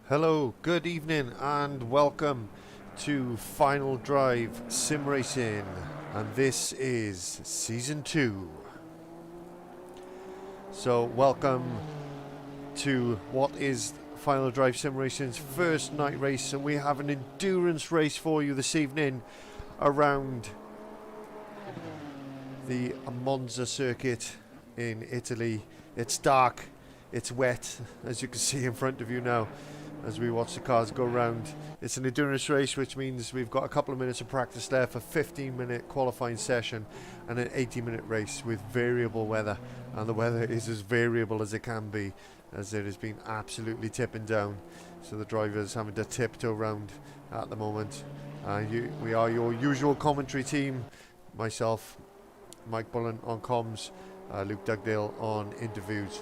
Hello, good evening, and welcome to Final Drive Sim Racing, and this is Season 2. So, welcome to what is Final Drive Sim Racing's first night race, and we have an endurance race for you this evening around the MONZA circuit in Italy. It's dark, it's wet, as you can see in front of you now as we watch the cars go round. It's an endurance race, which means we've got a couple of minutes of practice left, a 15-minute qualifying session and an 80-minute race with variable weather, and the weather is as variable as it can be, as it has been absolutely tipping down, so the drivers having to tiptoe around at the moment. We are your usual commentary team: myself, Mike Bullen on comms, Luke Dugdale on interviews,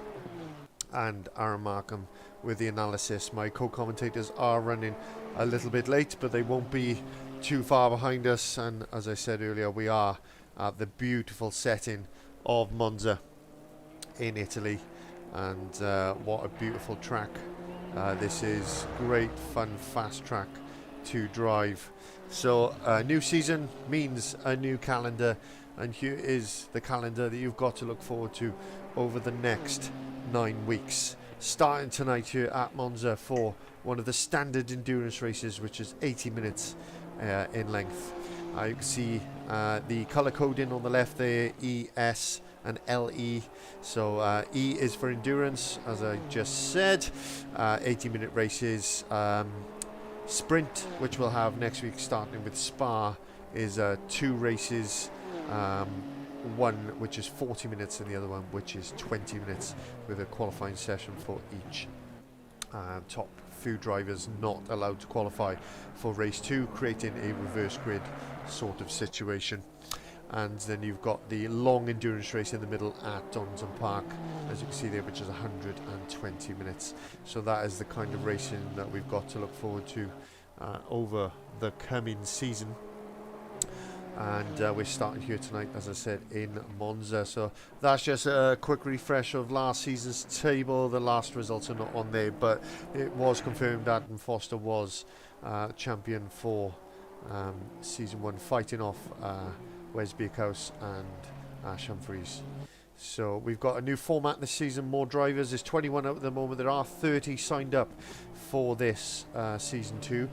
and Aaron Markham with the analysis. My co-commentators are running a little bit late, but they won't be too far behind us, and as I said earlier, we are at the beautiful setting of Monza in Italy, and what a beautiful track this is. Great fun, fast track to drive. So a new season means a new calendar, and here is the calendar that you've got to look forward to over the next 9 weeks. Starting tonight here at Monza for one of the standard endurance races, which is 80 minutes in length. You can see the colour coding on the left there, E, S and LE. So E is for endurance, as I just said. 80-minute races. Sprint, which we'll have next week starting with Spa, is 2 races. One which is 40 minutes and the other one which is 20 minutes, with a qualifying session for each. Top few drivers not allowed to qualify for race 2, creating a reverse grid sort of situation. And then you've got the long endurance race in the middle at Donington Park, as you can see there, which is 120 minutes. So that is the kind of racing that we've got to look forward to over the coming season. And we're starting here tonight, as I said, in Monza. So that's just a quick refresh of last season's table. The last results are not on there, but it was confirmed Adam Foster was champion for season 1, fighting off Wes Bierkhaus and Ash Humphreys. So we've got a new format this season, more drivers. There's 21 out at the moment. There are 30 signed up for this season 2,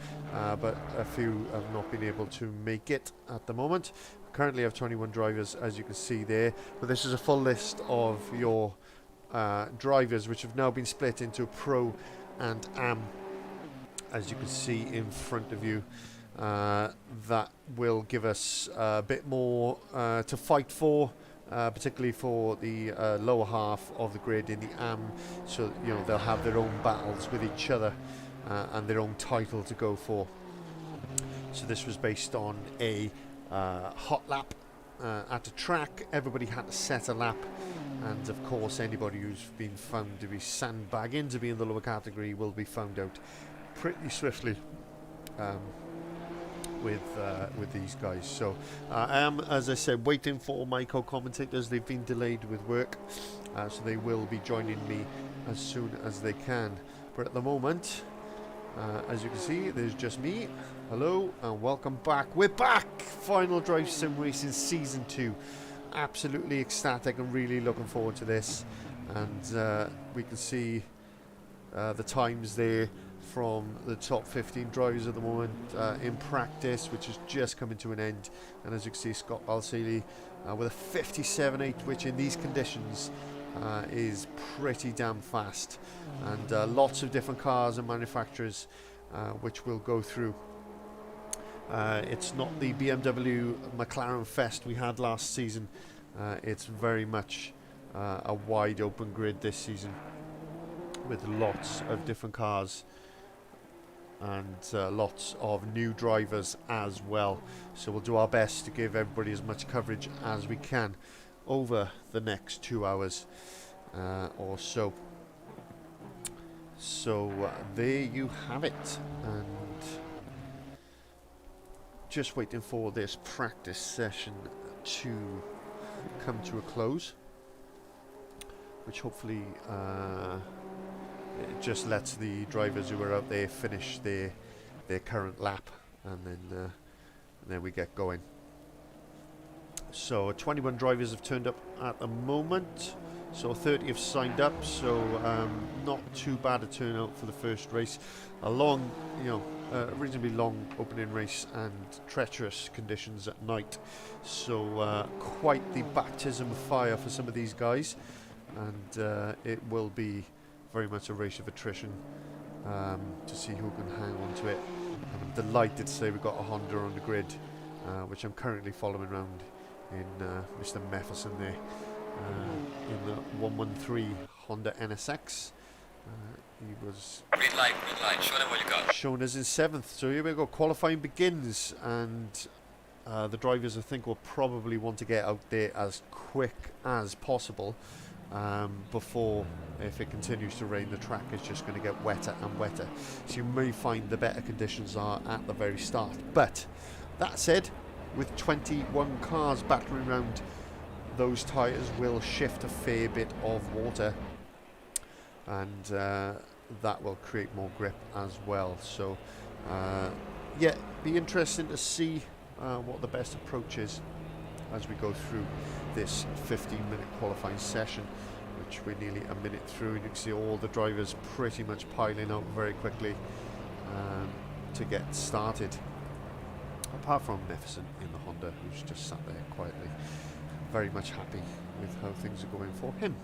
but a few have not been able to make it at the moment. Currently have 21 drivers, as you can see there, but this is a full list of your drivers, which have now been split into Pro and Am, as you can see in front of you. That will give us a bit more to fight for, particularly for the lower half of the grid in the AM, so you know they'll have their own battles with each other and their own title to go for. So this was based on a hot lap at a track. Everybody had to set a lap, and of course anybody who's been found to be sandbagging to be in the lower category will be found out pretty swiftly with these guys. So I am, as I said, waiting for my co-commentators. They've been delayed with work, so they will be joining me as soon as they can. But at the moment, as you can see, there's just me. Hello and welcome back. We're back! Final Drive Sim Racing Season 2. Absolutely ecstatic and really looking forward to this. And we can see the times there from the top 15 drivers at the moment in practice, which is just coming to an end. And as you can see, Scott Balsillie with a 57.8, which in these conditions is pretty damn fast. And lots of different cars and manufacturers which we'll go through. It's not the BMW McLaren Fest we had last season. It's very much a wide open grid this season, with lots of different cars and lots of new drivers as well. So we'll do our best to give everybody as much coverage as we can over the next 2 hours or so. So there you have it, and just waiting for this practice session to come to a close, which hopefully it just lets the drivers who are out there finish their current lap, and then we get going. So 21 drivers have turned up at the moment, so 30 have signed up, so not too bad a turnout for the first race. A long, reasonably long opening race and treacherous conditions at night, so quite the baptism of fire for some of these guys, and it will be very much a race of attrition to see who can hang on to it. I'm delighted to say we've got a Honda on the grid, which I'm currently following around in Mr. Mefferson there, in the 113 Honda NSX. He was green light, show them what you got. Shown as in 7th, so here we go, qualifying begins, and the drivers I think will probably want to get out there as quick as possible before, if it continues to rain, the track is just going to get wetter and wetter, so you may find the better conditions are at the very start. But that said, with 21 cars battering around, those tyres will shift a fair bit of water, and that will create more grip as well. So yeah, be interesting to see what the best approach is as we go through this 15-minute qualifying session, which we're nearly a minute through, and you can see all the drivers pretty much piling out very quickly to get started, apart from Mefferson in the Honda, who's just sat there quietly, very much happy with how things are going for him.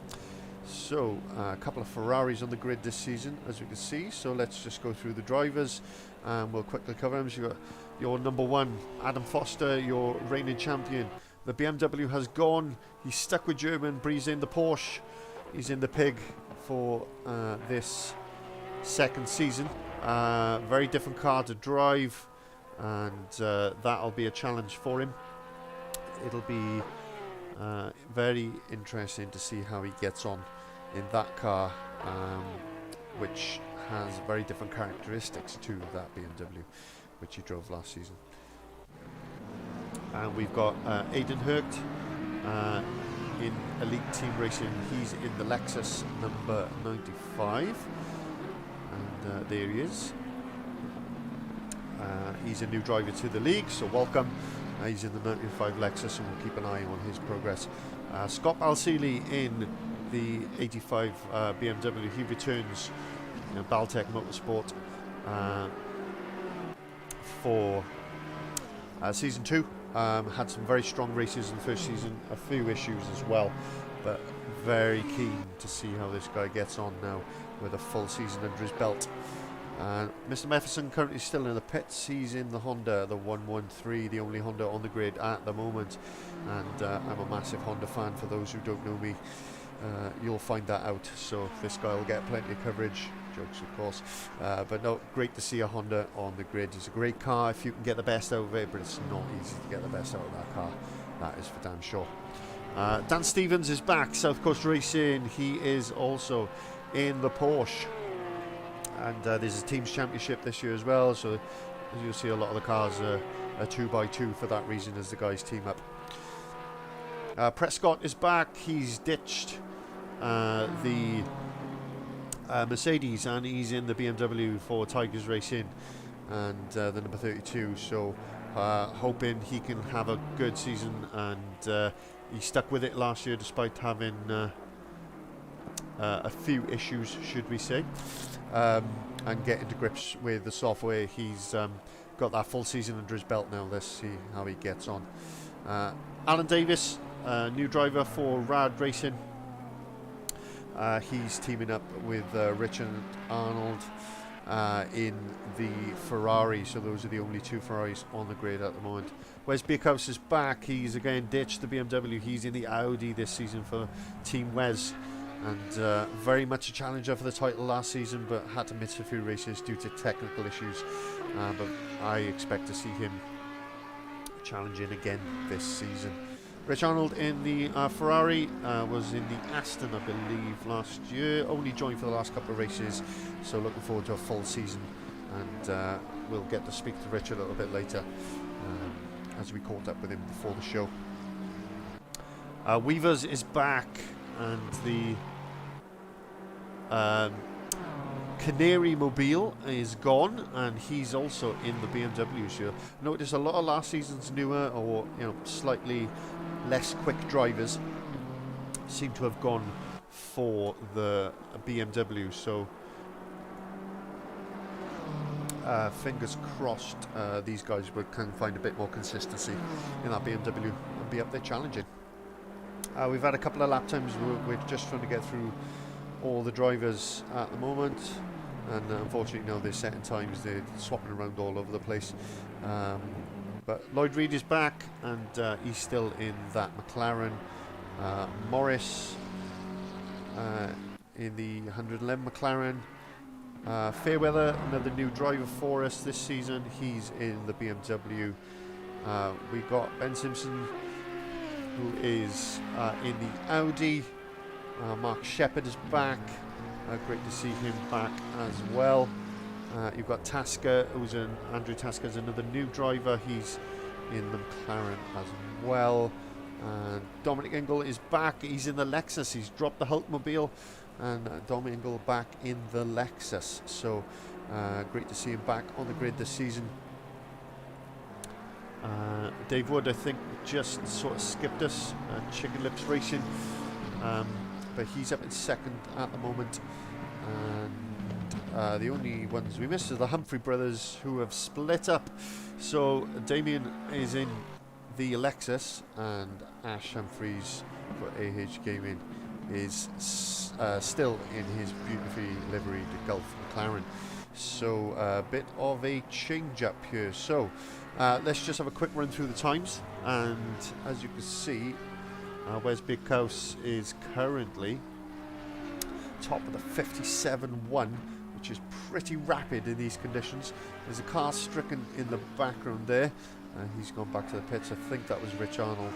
So a couple of Ferraris on the grid this season, as we can see, so let's just go through the drivers and we'll quickly cover them. So you've got your number 1, Adam Foster, your reigning champion. The BMW has gone, he's stuck with German, but he's in the Porsche, he's in the Pig for this second season. Very different car to drive, and that'll be a challenge for him. It'll be very interesting to see how he gets on in that car, which has very different characteristics to that BMW which he drove last season. And we've got Aidan Hurt in Elite Team Racing. He's in the Lexus number 95, and there he is. He's a new driver to the league, so welcome. He's in the 95 Lexus, and we'll keep an eye on his progress. Scott Balseeley in the 85 BMW. He returns Baltec Motorsport for season 2. Had some very strong races in the first season, a few issues as well, but very keen to see how this guy gets on now with a full season under his belt. Mr. Mefferson currently still in the pits. He's in the Honda, the 113, the only Honda on the grid at the moment, and I'm a massive Honda fan. For those who don't know me, you'll find that out, so this guy will get plenty of coverage. Jokes, of course, but no, great to see a Honda on the grid. It's a great car if you can get the best out of it, but it's not easy to get the best out of that car, that is for damn sure. Dan Stevens is back, South Coast Racing. He is also in the Porsche, and there's a team's championship this year as well, so as you'll see, a lot of the cars are 2x2 for that reason as the guys team up. Prescott is back. He's ditched the Mercedes, and he's in the BMW for Tigers Racing and the number 32, so hoping he can have a good season, and he stuck with it last year despite having a few issues, should we say, and getting to grips with the software. He's got that full season under his belt now. Let's see how he gets on. Alan Davis, new driver for Rad Racing. He's teaming up with Richard Arnold in the Ferrari, so those are the only 2 Ferraris on the grid at the moment. Wes Beerkhouse is back. He's again ditched the BMW. He's in the Audi this season for Team Wes, and very much a challenger for the title last season, but had to miss a few races due to technical issues, but I expect to see him challenging again this season. Rich Arnold in the Ferrari, was in the Aston, I believe, last year. Only joined for the last couple of races, so looking forward to a full season, and we'll get to speak to Rich a little bit later as we caught up with him before the show. Weavers is back, and the Canary Mobile is gone, and he's also in the BMW. So notice a lot of last season's newer, or slightly less quick drivers seem to have gone for the BMW. So fingers crossed these guys can find a bit more consistency in that BMW and be up there challenging. We've had a couple of lap times. We're just trying to get through all the drivers at the moment, and unfortunately they're setting times, they're swapping around all over the place, but Lloyd Reed is back, and he's still in that McLaren. Morris in the 111 McLaren. Fairweather, another new driver for us this season, he's in the BMW. We got Ben Simpson, who is in the Audi. Mark Shepherd is back. Great to see him back as well. You've got Tasker, Andrew Tasker is another new driver. He's in the McLaren as well. Dominic Ingle is back. He's in the Lexus. He's dropped the Hulkmobile, and Dominic Ingle back in the Lexus. So great to see him back on the grid this season. Dave Wood, I think, just sort of skipped us. Chicken Lips Racing. But he's up in second at the moment, and the only ones we missed are the Humphrey brothers, who have split up. So Damien is in the Lexus, and Ash Humphreys for AH Gaming is still in his beautifully liveried Gulf McLaren. So a bit of a change up here. So let's just have a quick run through the times, and as you can see, Wes Big House is currently top of the 57.1, which is pretty rapid in these conditions. There's a car stricken in the background there. He's gone back to the pits. I think that was Rich Arnold,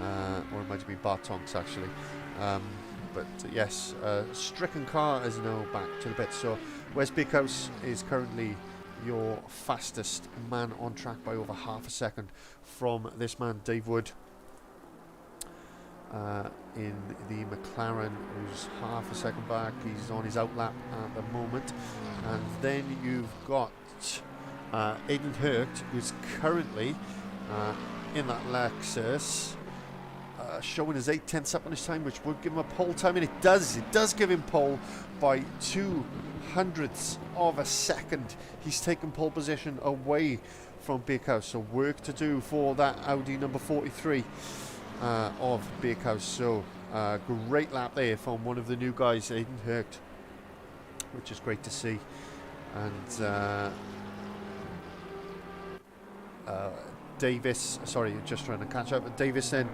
or it might have been Bart Tonks actually. But yes, stricken car is now back to the pits. So Wes Big House is currently your fastest man on track by over half a second from this man, Dave Wood. In the McLaren, who's half a second back. He's on his outlap at the moment. And then you've got Aidan Hurt, who's currently in that Lexus, showing his 8/10 up on his time, which would give him a pole time, and it does give him pole by 0.02 of a second. He's taken pole position away from Big House, so work to do for that Audi number 43 of Big House. So great lap there from one of the new guys, Aidan Hurt, which is great to see. And Davis, sorry, just trying to catch up with Davis then.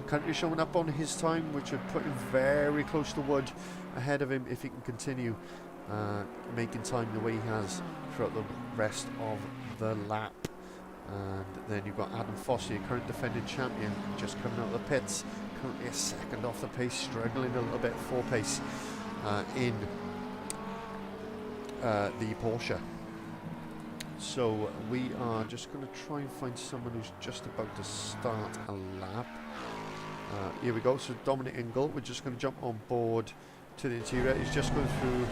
Country showing up on his time, which would put him very close to Wood, ahead of him if he can continue making time the way he has throughout the rest of the lap. And then you've got Adam Fossey, current defending champion, just coming out of the pits, currently a second off the pace, struggling a little bit for pace in the Porsche. So we are just going to try and find someone who's just about to start a lap. Here we go. So Dominic Ingle, we're just going to jump on board to the interior. He's just going through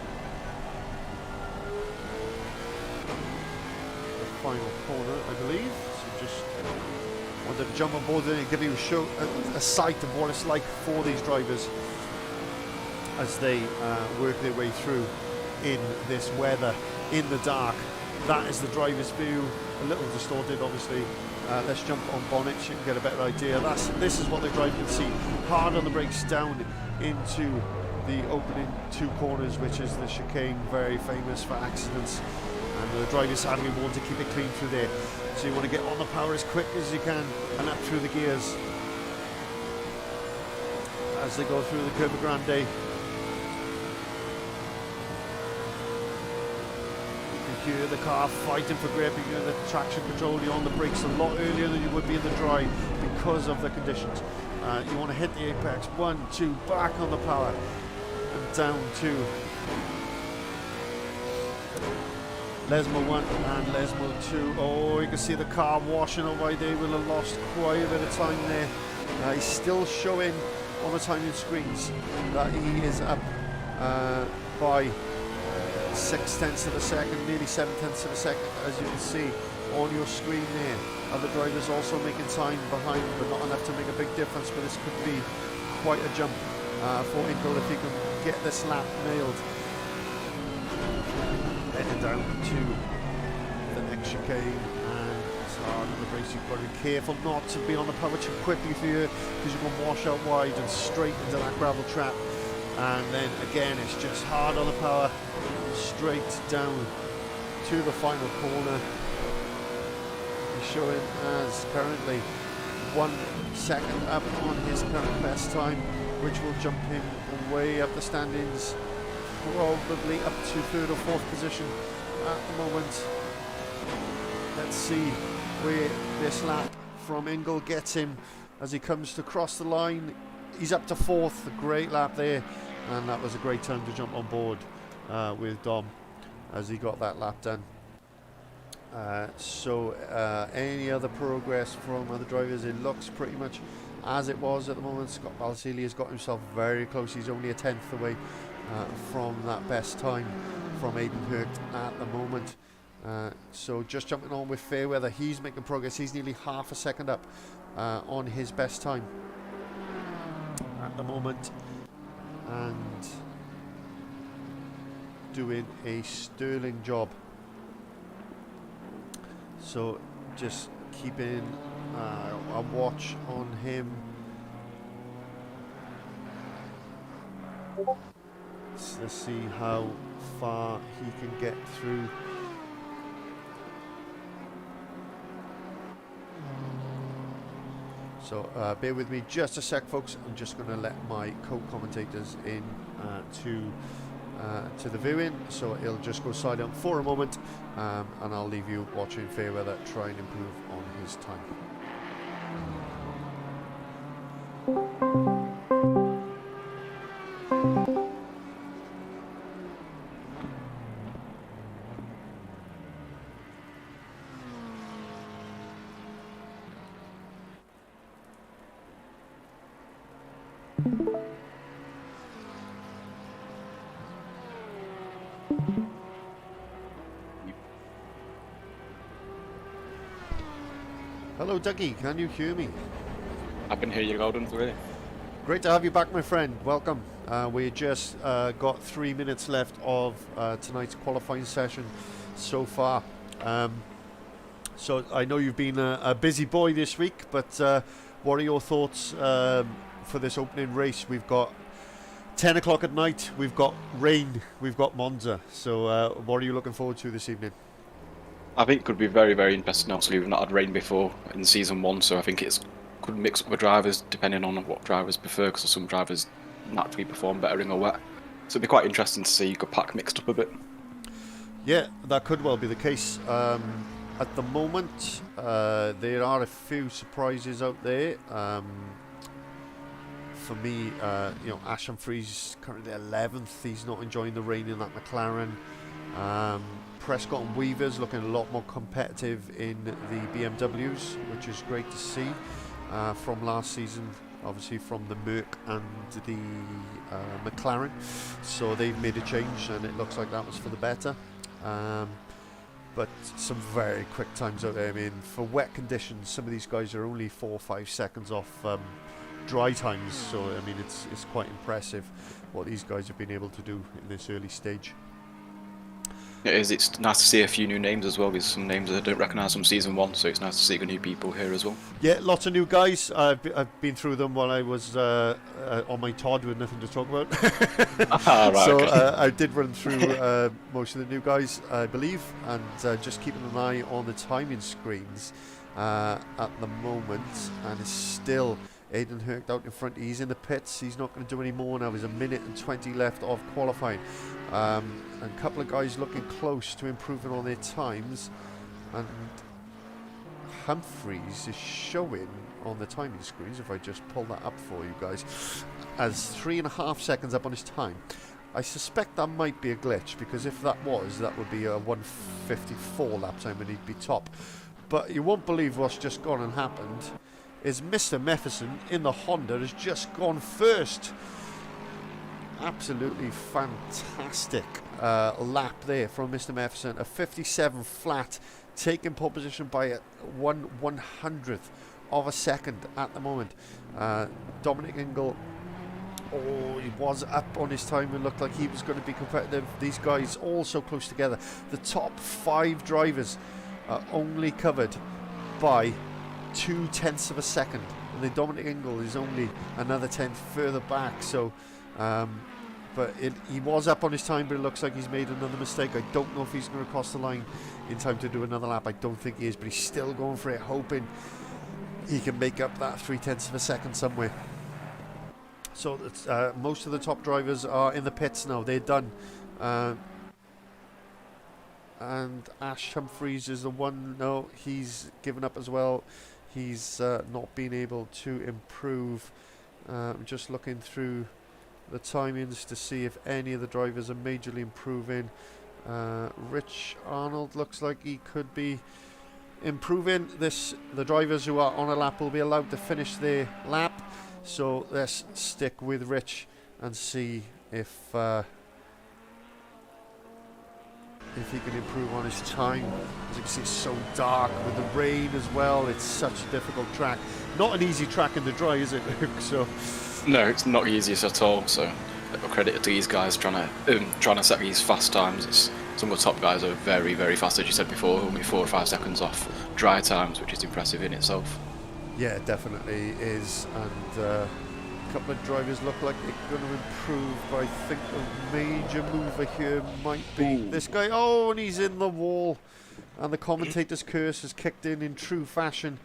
the final corner, I believe. So just wanted to jump on board and give you a sight of what it's like for these drivers as they work their way through in this weather, in the dark. That is the driver's view, a little distorted obviously. Let's jump on bonnet so you can get a better idea. This is what the driver can see. Hard on the brakes down into the opening two corners, which is the chicane, very famous for accidents. And the driver's sadly want to keep it clean through there. So you want to get on the power as quick as you can and up through the gears as they go through the Curva Grande. Here the car fighting for grip, you're in the traction control, you're on the brakes a lot earlier than you would be in the dry because of the conditions. You want to hit the apex, 1, 2, back on the power, and down to Lesmo 1 and Lesmo 2. Oh, you can see the car washing away there. Will have lost quite a bit of time there. He's still showing on the timing screens that he is up by 6/10 of a second, nearly 7/10 of a second, as you can see on your screen there. Other drivers also making time behind, but not enough to make a big difference. But this could be quite a jump for Ingle if he can get this lap nailed. Heading down to the next chicane, and it's hard on the brakes. You've got to be careful not to be on the power too quickly for you, because you're going to wash out wide and straight into that gravel trap. And then again, it's just hard on the power, straight down to the final corner. He's showing as currently 1 second up on his current best time, which will jump him way up the standings, probably up to 3rd or 4th position at the moment. Let's see where this lap from Ingle gets him as he comes to cross the line. He's up to 4th, a great lap there, and that was a great time to jump on board with Dom as he got that lap done. Any other progress from other drivers? It looks pretty much as it was at the moment. Scott Balsillie has got himself very close. He's only a 10th away from that best time from Aidan Hurt at the moment. So just jumping on with Fairweather, he's making progress. He's nearly half a second up on his best time at the moment, and doing a sterling job. So just keeping a watch on him. Let's see how far he can get through. So bear with me just a sec, folks. I'm just going to let my co-commentators in to the viewing, so it'll just go silent for a moment, and I'll leave you watching Fairweather try and improve on his time. Hello Dougie, can you hear me? I can hear you loud and clear. Great to have you back, my friend. Welcome. We just got 3 minutes left of tonight's qualifying session so far. So I know you've been a busy boy this week, but what are your thoughts for this opening race? We've got 10 o'clock at night, we've got rain, we've got Monza. So what are you looking forward to this evening? I think it could be very, very interesting. Obviously, we've not had rain before in season 1, so I think it's could mix up the drivers depending on what drivers prefer, because some drivers naturally perform better in the wet. So it'd be quite interesting to see the pack mixed up a bit. Yeah, that could well be the case. At the moment, there are a few surprises out there. For me, Ash Humphries currently 11th. He's not enjoying the rain in that McLaren. Prescott and Weaver's looking a lot more competitive in the BMWs, which is great to see from last season, obviously from the Merc and the McLaren. So they've made a change, and it looks like that was for the better. But some very quick times out there. I mean, for wet conditions, some of these guys are only 4 or 5 seconds off dry times. So I mean, it's quite impressive what these guys have been able to do in this early stage. It is. It's nice to see a few new names as well. There's some names that I don't recognise from season 1, so it's nice to see the new people here as well. Yeah, lots of new guys. I've been through them while I was on my Todd with nothing to talk about. Right, so okay. I did run through most of the new guys, I believe, and just keeping an eye on the timing screens at the moment, and it's still Aidan Hurt out in front. He's in the pits. He's not going to do any more now. There's 1 minute and 20 left of qualifying. And a couple of guys looking close to improving on their times. And Humphries is showing on the timing screens, if I just pull that up for you guys, as 3.5 seconds up on his time. I suspect that might be a glitch, because if that was, that would be a 1:54 lap time and he'd be top. But you won't believe what's just gone and happened. Is Mr. Mefferson in the Honda has just gone first. absolutely fantastic lap there from Mr. Mefferson. A 57 flat, taking pole position by a 1/100th of a second at the moment. Dominic Ingle, oh, he was up on his time. It looked like he was going to be competitive. These guys all so close together. The top 5 drivers are only covered by 0.2 of a second. And then Dominic Ingle is only another 10th further back. So, but he was up on his time, but it looks like he's made another mistake. I don't know if he's going to cross the line in time to do another lap. I don't think he is, but he's still going for it, hoping he can make up that 0.3 of a second somewhere. So most of the top drivers are in the pits now. They're done. And Ash Humphreys is the one. No, he's given up as well. He's not been able to improve. I'm just looking through the timings to see if any of the drivers are majorly improving. Rich Arnold looks like he could be improving. The drivers who are on a lap will be allowed to finish their lap. So let's stick with Rich and see if he can improve on his time. As you can see, it's so dark with the rain as well. It's such a difficult track. Not an easy track in the dry, is it, Luke? So no, it's not easiest at all. So credit to these guys trying to set these fast times. Some of the top guys are very, very fast, as you said before, only 4 or 5 seconds off dry times, which is impressive in itself. yeah, it definitely is. And a couple of drivers look like they're going to improve, but I think the major mover here might be this guy. Oh, and he's in the wall, and the commentator's curse has kicked in true fashion.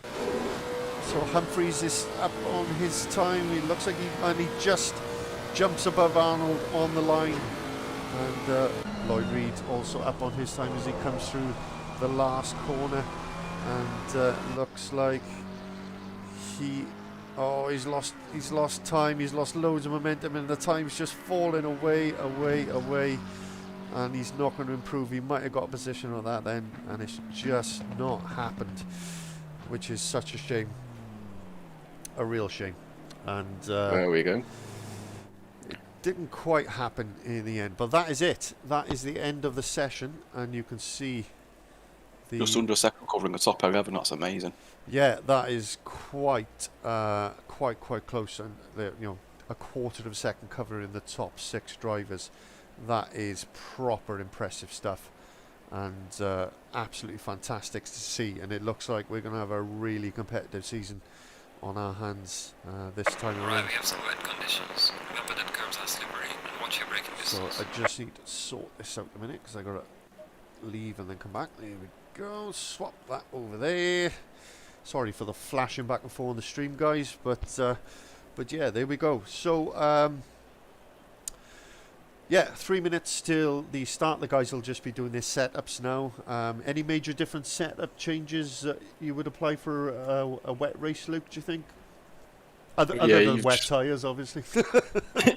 So Humphreys is up on his time. He looks like he just jumps above Arnold on the line, and Lloyd Reed also up on his time as he comes through the last corner, and looks like he's lost time. He's lost loads of momentum, and the time's just falling away, and he's not going to improve. He might have got a position on that then, and it's just not happened, which is such a shame, a real shame. And there we go. It didn't quite happen in the end, but that is it. That is the end of the session, and you can see just under a second covering the top 11. That's amazing. Yeah, that is quite close, and a quarter of a second covering the top 6 drivers. That is proper impressive stuff, and absolutely fantastic to see. And it looks like we're going to have a really competitive season on our hands this time around. Right, we have some wet conditions. Remember that curves are slippery, and watch your braking distance. So I just need to sort this out a minute, because I got to leave and then come back. There we go. Swap that over there. Sorry for the flashing back and forth on the stream, guys, but yeah, there we go. So yeah, 3 minutes till the start. The guys will just be doing their setups now. Any major different setup changes you would apply for a wet race, Luke, do you think? Other than wet tyres, obviously.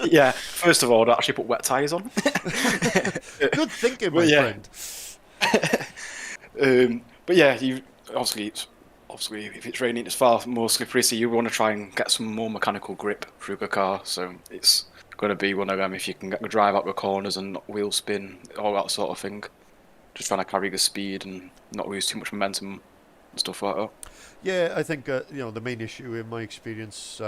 Yeah, first of all, I'd actually put wet tyres on. Good thinking, my friend. But yeah, you obviously, if it's raining, it's far more slippery, so you want to try and get some more mechanical grip through the car. So it's going to be one of them, if you can get the drive out the corners and not wheel spin, all that sort of thing. Just trying to carry the speed and not lose too much momentum and stuff like that. Yeah, I think the main issue in my experience,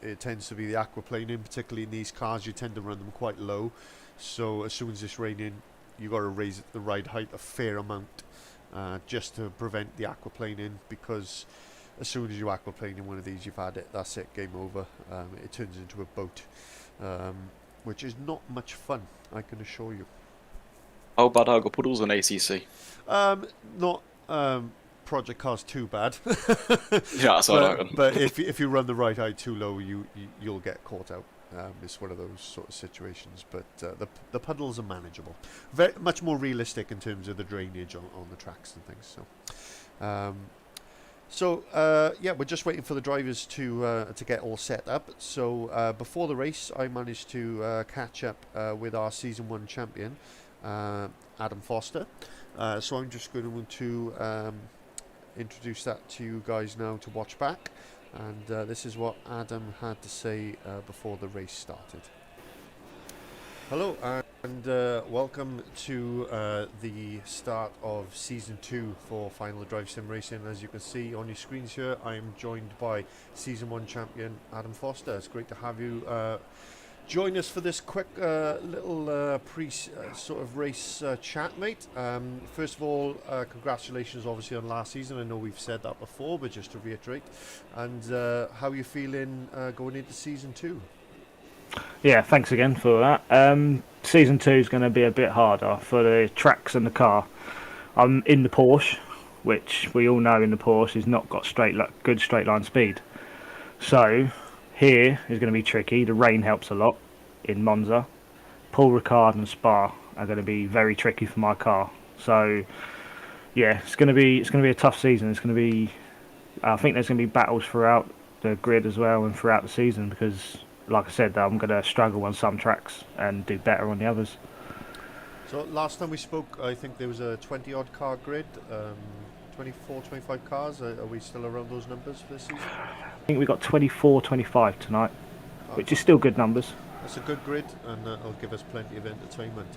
it tends to be the aquaplaning, particularly in these cars. You tend to run them quite low, so as soon as it's raining, you got to raise the ride height a fair amount, just to prevent the aquaplaning, because as soon as you aquaplane in one of these, you've had it. That's it, game over. It turns into a boat, which is not much fun, I can assure you. How bad are the puddles on ACC? Not Project Cars too bad. Yeah, that's all right. But if you run the ride height too low, you'll get caught out. It's one of those sort of situations, but the puddles are manageable. Very much more realistic in terms of the drainage on the tracks and things. So, yeah, we're just waiting for the drivers to get all set up. So before the race, I managed to catch up with our Season 1 champion, Adam Foster. So I'm just going to introduce that to you guys now to watch back. And this is what Adam had to say before the race started. Hello and welcome to the start of Season 2 for Final Drive Sim Racing. As you can see on your screens here, I am joined by Season 1 champion Adam Foster. It's great to have you join us for this quick little sort of race chat, mate. First of all, congratulations obviously on last season. I know we've said that before, but just to reiterate. And how are you feeling going into Season 2? Yeah, thanks again for that. Season 2 is going to be a bit harder for the tracks and the car. I'm in the Porsche, which we all know in the Porsche has not got good straight line speed. So here is going to be tricky. The rain helps a lot in Monza. Paul Ricard and Spa are going to be very tricky for my car. So yeah, it's going to be a tough season. I think there's going to be battles throughout the grid as well and throughout the season because, like I said, I'm going to struggle on some tracks and do better on the others. So last time we spoke, I think there was a 20 odd car grid, 24, 25 cars. Are we still around those numbers for this season? I think we got 24, 25 tonight, which is still good numbers. That's a good grid, and it'll give us plenty of entertainment.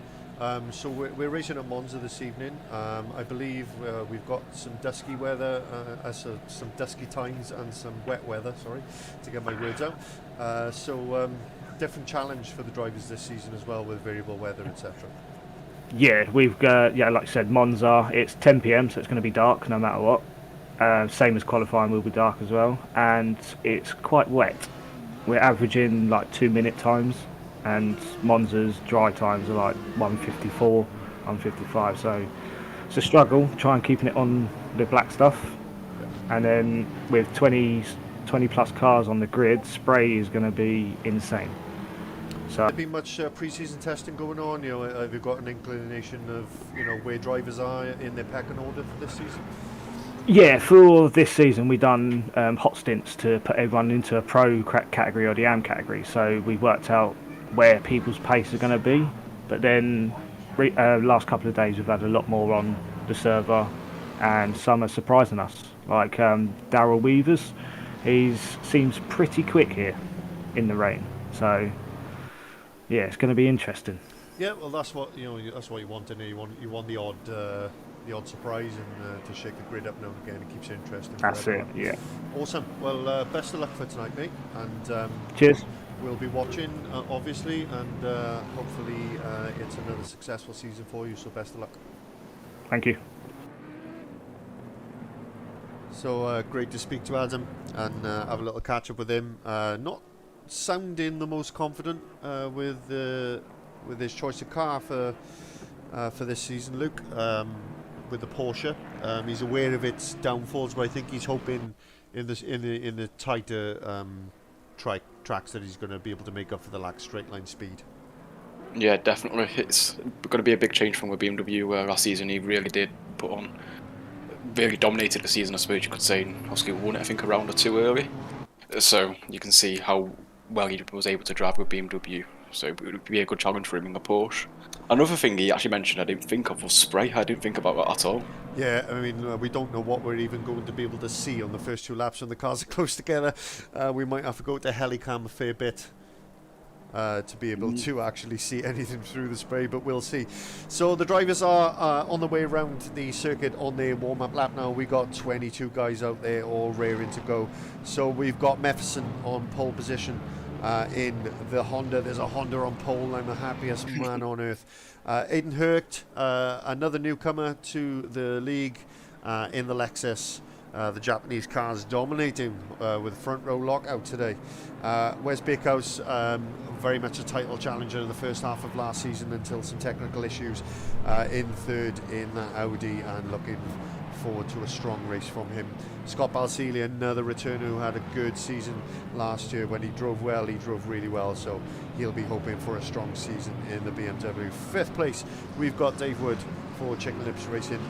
So we're racing at Monza this evening. I believe we've got some dusky weather, some dusky times and some wet weather, sorry, to get my words out. Different challenge for the drivers this season as well, with variable weather, etc. Yeah, we've got, like I said, Monza, it's 10 p.m, so it's going to be dark no matter what. Same as qualifying will be dark as well, and it's quite wet. We're averaging like 2-minute times, and Monza's dry times are like 1:54, 1:55, so it's a struggle trying keeping it on the black stuff. And then with 20 plus cars on the grid, spray is going to be insane. So there been much pre-season testing going on? Have you got an inclination of where drivers are in their pecking order for this season? yeah, for this season we've done hot stints to put everyone into a pro category or the AM category, so we worked out where people's pace are going to be. But then last couple of days we've had a lot more on the server, and some are surprising us, like Darryl Weavers. He seems pretty quick here in the rain, so yeah, it's going to be interesting. Yeah, well, that's what that's what you want in there. You want the odd surprise, and to shake the grid up now and again. It keeps it interesting. That's it. Yeah. Awesome. Well, best of luck for tonight, mate. And Cheers. we'll be watching, obviously, and hopefully it's another successful season for you. So best of luck. Thank you. So great to speak to Adam and have a little catch up with him. Not sounding the most confident with his choice of car for this season, Luke. With the Porsche, he's aware of its downfalls, but I think he's hoping in the tighter tracks that he's going to be able to make up for the lack of straight line speed. Yeah, definitely. It's going to be a big change from the BMW where last season he really did put on, really dominated the season, I suppose you could say, and obviously won it, I think, a round or two early. So you can see how well he was able to drive with BMW. So it would be a good challenge for him in the Porsche. Another thing he actually mentioned I didn't think of was spray. I didn't think about that at all. Yeah, I mean, we don't know what we're even going to be able to see on the first two laps when the cars are close together. We might have to go to helicam a fair bit to be able to actually see anything through the spray, but we'll see. So the drivers are on the way around the circuit on their warm-up lap now. We got 22 guys out there all raring to go. So we've got Mefferson on pole position. In the Honda, there's a Honda on pole. I'm the happiest man on earth. Aiden Hurt, another newcomer to the league in the Lexus. The Japanese cars dominating with front row lockout today. Wes Bakehouse, very much a title challenger in the first half of last season until some technical issues, in third in that Audi, and looking forward to a strong race from him. Scott Balsili, another returner who had a good season last year. When he drove well, he drove really well, so he'll be hoping for a strong season in the BMW. Fifth place, we've got Dave Wood for Chicken Lips Racing,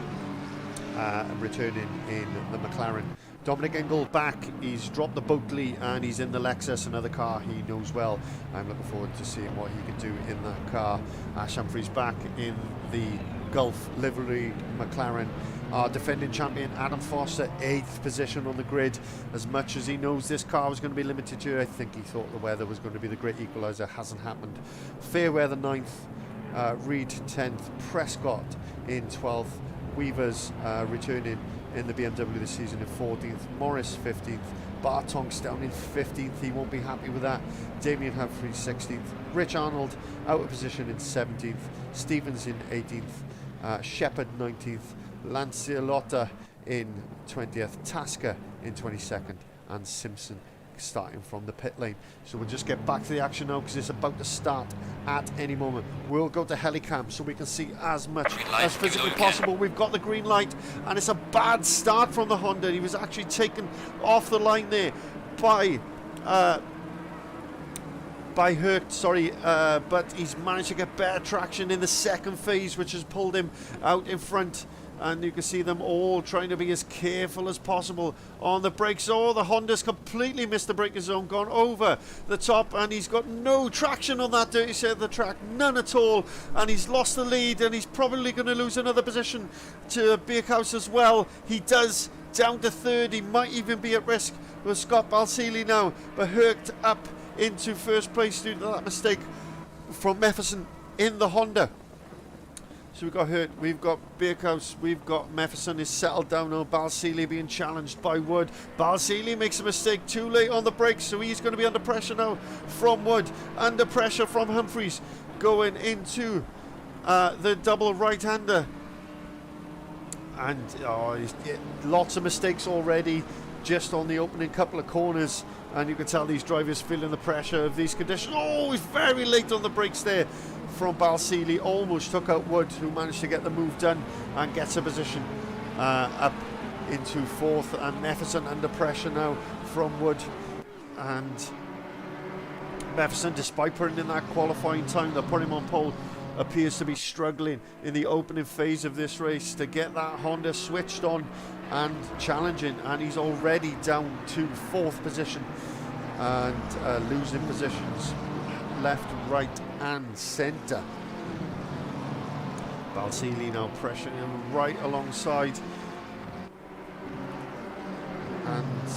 returning in the McLaren. Dominic Engel back, he's dropped the Boatley and he's in the Lexus, another car he knows well. I'm looking forward to seeing what he can do in that car. Ash Humphreys back in the Gulf livery McLaren. Our defending champion Adam Foster, 8th position on the grid. As much as he knows this car was going to be limited to, I think he thought the weather was going to be the great equaliser. Hasn't happened. Fairweather 9th, Reed 10th, Prescott in 12th, Weavers returning in the BMW this season in 14th, Morris 15th, Bartonks down in 15th, he won't be happy with that. Damien Humphrey 16th, Rich Arnold out of position in 17th, Stevens in 18th, Shepherd 19th, Lancialotta in 20th, Tasker in 22nd, and Simpson starting from the pit lane. So we'll just get back to the action now because it's about to start at any moment. We'll go to Helicam so we can see as much as physically possible. We've got the green light, and it's a bad start from the Honda. He was actually taken off the line there by Hurt, sorry, but he's managed to get better traction in the second phase, which has pulled him out in front. And you can see them all trying to be as careful as possible on the brakes. Oh, the Honda's completely missed the braking zone, gone over the top, and he's got no traction on that dirty side of the track, none at all, and he's lost the lead, and he's probably going to lose another position to Birkhouse as well. He does, down to third. He might even be at risk with Scott Balsillie now, but Hurt up into first place due to that mistake from Mefferson in the Honda. So we've got Hurt, we've got Birkhouse, we've got Mefferson is settled down now. Balsillie being challenged by Wood. Balsillie makes a mistake too late on the brakes, so he's going to be under pressure now from Wood. Under pressure from Humphreys going into the double right-hander. And lots of mistakes already just on the opening couple of corners. And you can tell these drivers feeling the pressure of these conditions. Oh, he's very late on the brakes there from Balsillie. Almost took out Wood, who managed to get the move done and gets a position up into fourth. And Mefferson under pressure now from Wood. And Mefferson, despite putting in that qualifying time that put him on pole, appears to be struggling in the opening phase of this race to get that Honda switched on and challenging, and he's already down to fourth position and losing positions left, right and centre. Balsillie now pressuring him right alongside, and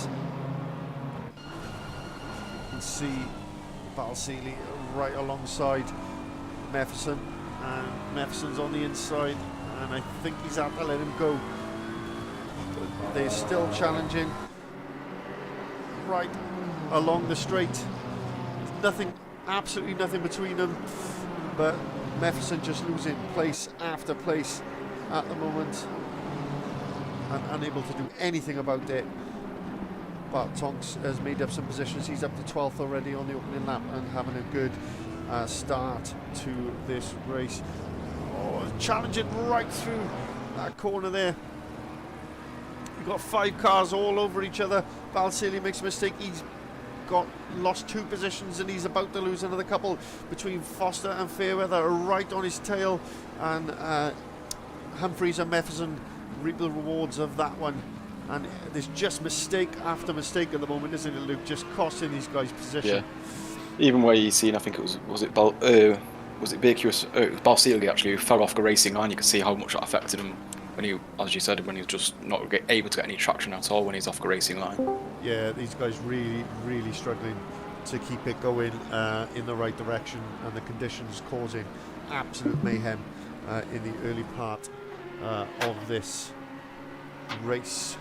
you can see Balsillie right alongside Mefferson, and Mefferson's on the inside, and I think he's had to let him go. But they're still challenging right along the straight. There's nothing, absolutely nothing between them, but Mefferson just losing place after place at the moment and unable to do anything about it. But Tonks has made up some positions. He's up to 12th already on the opening lap and having a good start to this race. Oh, challenging right through that corner there. You've got 5 cars all over each other. Balsillie makes a mistake. He's lost 2 positions, and he's about to lose another couple between Foster and Fairweather right on his tail, and Humphreys and Mefferson reap the rewards of that one. And there's just mistake after mistake at the moment, isn't it, Luke? Just costing these guys position. Yeah. Even where you seen, I think it was it Balsillie actually, who fell off the racing line. You could see how much that affected him when he, as you said, when he was just not able to get any traction at all when he's off the racing line. Yeah, these guys really struggling to keep it going in the right direction, and the conditions causing absolute mayhem in the early part of this race.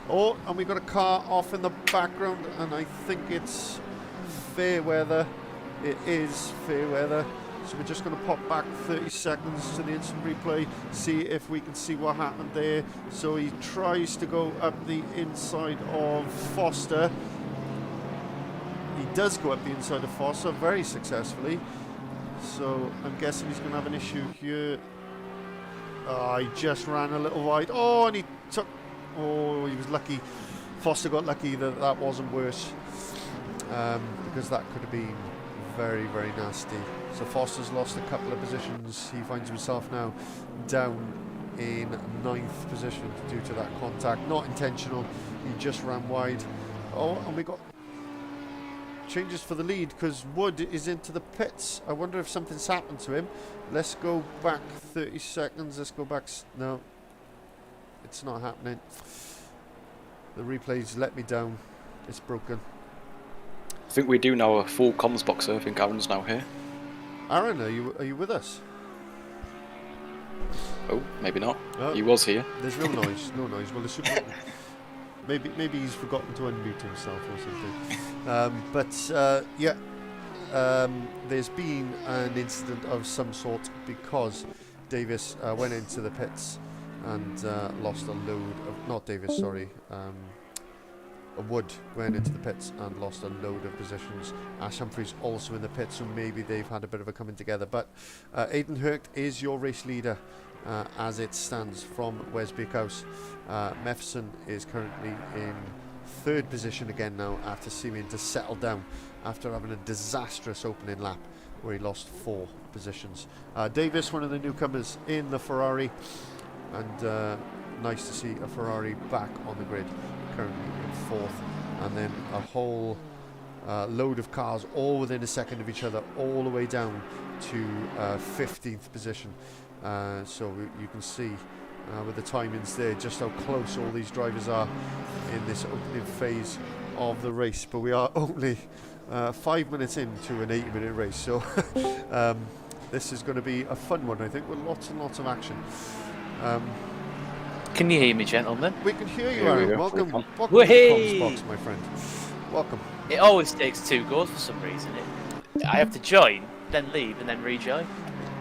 Oh, and we've got a car off in the background, and I think it's Fairweather. It is Fairweather. So we're just going to pop back 30 seconds to the instant replay, see if we can see what happened there. So he tries to go up the inside of Foster. He does go up the inside of Foster very successfully. So I'm guessing he's going to have an issue here. He just ran a little wide. Oh, and he took... Oh, he was lucky. Foster got lucky that that wasn't worse, because that could have been very nasty. So Foster's lost a couple of positions. He finds himself now down in 9th position due to that contact. Not intentional, he just ran wide. Oh, and we got changes for the lead because Wood is into the pits. I wonder if something's happened to him. Let's go back 30 seconds. Let's go back. No, It's not happening. The replays let me down. It's broken. I think we do now a full comms box, so I think Aaron's now here. Aaron, are you with us? Oh, maybe not. Oh, He was here. there's no noise. No noise. Well, there should be. Maybe he's forgotten to unmute himself or something. Yeah, there's been an incident of some sort because Davis went into the pits and lost a load of. Not Davis, sorry. Wood went into the pits and lost a load of positions. Ash Humphreys also in the pits, so maybe they've had a bit of a coming together. But Aidan Herct is your race leader as it stands from Wesbeek House. Mefferson is currently in third position again now after seeming to settle down after having a disastrous opening lap where he lost 4 positions. Davis, one of the newcomers in the Ferrari, and nice to see a Ferrari back on the grid, currently in 4th, and then a whole load of cars all within a second of each other, all the way down to 15th position. So you can see with the timings there just how close all these drivers are in this opening phase of the race. But we are only 5 minutes into an 80-minute race, so this is going to be a fun one, I think, with lots and lots of action. Can you hear me, gentlemen? We can hear you, Here we Aaron. go. Welcome to the Whee! comms box, my friend. Welcome. It always takes 2 goes for some reason. I have to join, then leave, and then rejoin.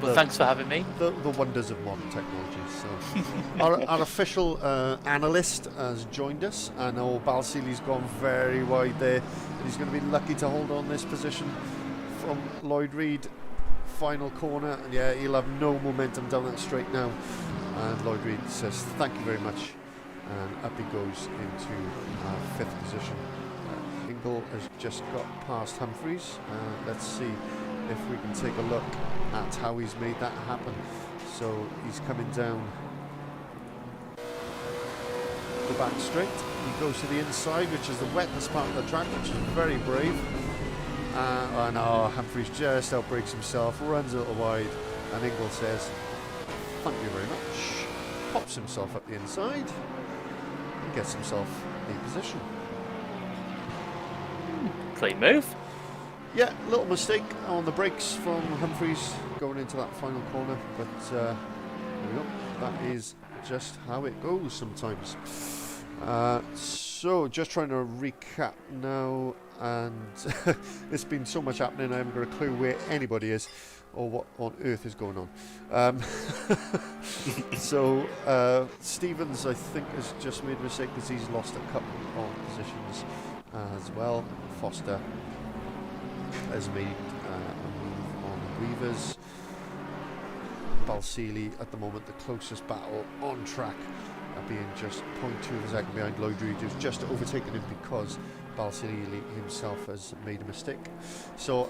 But thanks for having me. The wonders of modern technology. So, our official analyst has joined us. I know Balseely's gone very wide there. He's going to be lucky to hold on this position from Lloyd Reed. Final corner, and yeah, he'll have no momentum down that straight now. And Lloyd Reed says thank you very much, and up he goes into 5th position. Ingle has just got past Humphreys. Let's see if we can take a look at how he's made that happen. So he's coming down the back straight. He goes to the inside, which is the wettest part of the track, which is very brave. And Humphreys just outbreaks himself, runs a little wide, and Ingle says thank you very much, pops himself up the inside and gets himself a position. Clean move. Yeah, little mistake on the brakes from Humphreys going into that final corner, but there we go. That is just how it goes sometimes. So just trying to recap now, and there's been so much happening I haven't got a clue where anybody is or what on earth is going on. So Stevens, I think, has just made a mistake because he's lost a couple of positions as well. Foster has made a move on Weavers. Balseely at the moment the closest battle on track, being just 0.2 of a second behind Lloyd Reed, who's just overtaken him because Balseely himself has made a mistake. So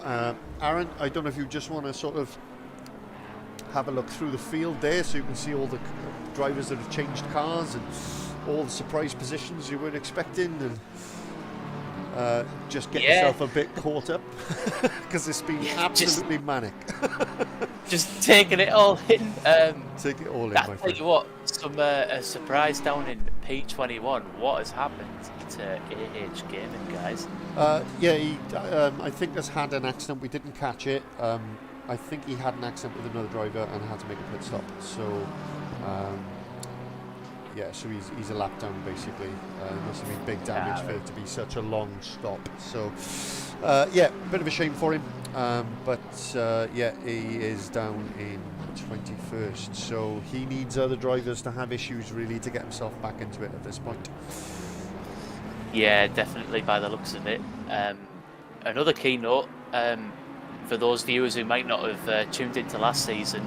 Aaron, I don't know if you just want to sort of have a look through the field there so you can see all the drivers that have changed cars and all the surprise positions you weren't expecting, and just get yourself a bit caught up because it's been absolutely manic. Just taking it all in. Take it all in, I'll my tell friend. you what, some a surprise down in P21. What has happened to AH Gaming, guys? Yeah, he, I think has had an accident. We didn't catch it. I think he had an accident with another driver and had to make a pit stop. So, yeah, so he's a lap down basically. Must have been big damage for it to be such a long stop. So, yeah, bit of a shame for him. But yeah, he is down in 21st. So he needs other drivers to have issues really to get himself back into it at this point. Yeah, definitely by the looks of it. Another keynote for those viewers who might not have tuned into last season.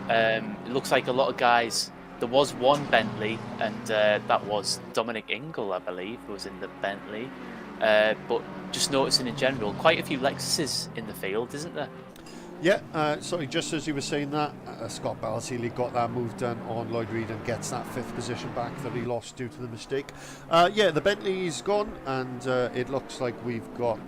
It looks like a lot of guys. There was one Bentley, and that was Dominic Ingle, I believe, who was in the Bentley. But just noticing in general, quite a few Lexuses in the field, isn't there? Yeah, sorry, just as you were saying that, Scott Balseely got that move done on Lloyd Reed and gets that 5th position back that he lost due to the mistake. Yeah, the Bentley's gone, and it looks like we've got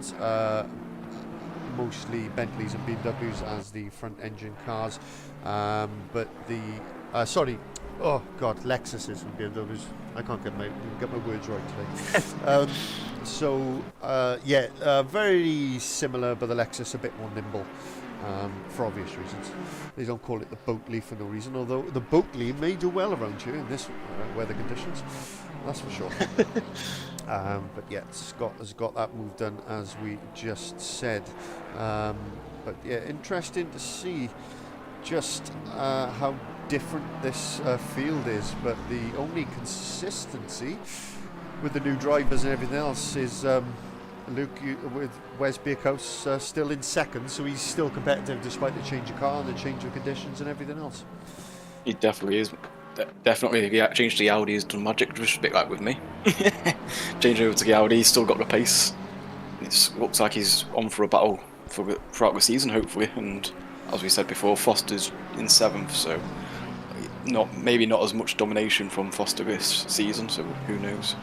mostly Bentleys and BMWs as the front engine cars. But the, sorry, Oh God, Lexuses and BMWs. I can't get my words right today. Very similar, but the Lexus a bit more nimble. For obvious reasons. They don't call it the Boatley for no reason, although the Boatley may do well around here in this weather conditions, that's for sure. But yeah, Scott has got that move done, as we just said. But yeah, interesting to see just how different this field is, but the only consistency with the new drivers and everything else is Luke with Wes Bierkhouse still in second, so he's still competitive despite the change of car and the change of conditions and everything else. He definitely is. Definitely, if he changed to the Audi, he's done magic, just a bit like with me. Changing over to the Audi, he's still got the pace. It looks like he's on for a battle throughout the season, hopefully. And as we said before, Foster's in 7th, so maybe not as much domination from Foster this season, so who knows.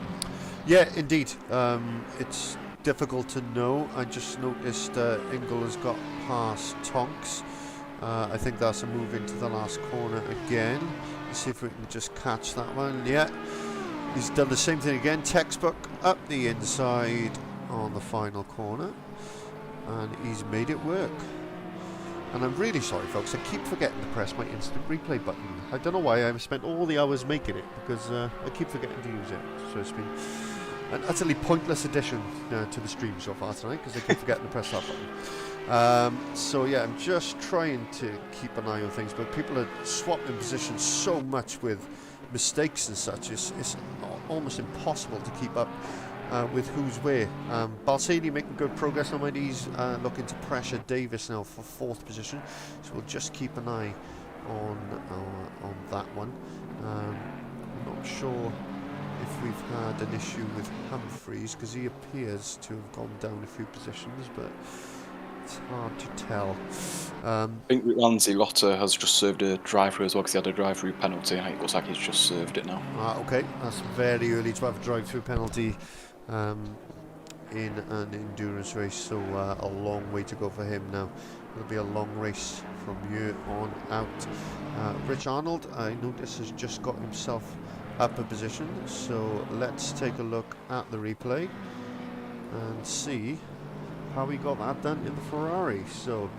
Yeah, indeed. It's difficult to know. I just noticed Ingle has got past Tonks. I think that's a move into the last corner again. Let's see if we can just catch that one. Yeah, he's done the same thing again. Textbook up the inside on the final corner, and he's made it work. And I'm really sorry, folks, I keep forgetting to press my instant replay button. I don't know why. I've spent all the hours making it, because I keep forgetting to use it. So it's been an utterly pointless addition to the stream so far tonight, because I keep forgetting to press that button. So yeah, I'm just trying to keep an eye on things, but people are swapping positions so much with mistakes and such. It's almost impossible to keep up with who's where. Balsini making good progress on my knees, looking to pressure Davis now for 4th position, so we'll just keep an eye on that one. I'm not sure if we've had an issue with Humphreys, because he appears to have gone down a few positions, but it's hard to tell. I think Lindsay Lotter has just served a drive-through as well, because he had a drive-through penalty, and it looks like he's just served it now. Okay, that's very early to have a drive-through penalty in an endurance race, so a long way to go for him now. It'll be a long race from here on out. Rich Arnold, I notice, has just got himself up a position, so let's take a look at the replay and see how he got that done in the Ferrari. So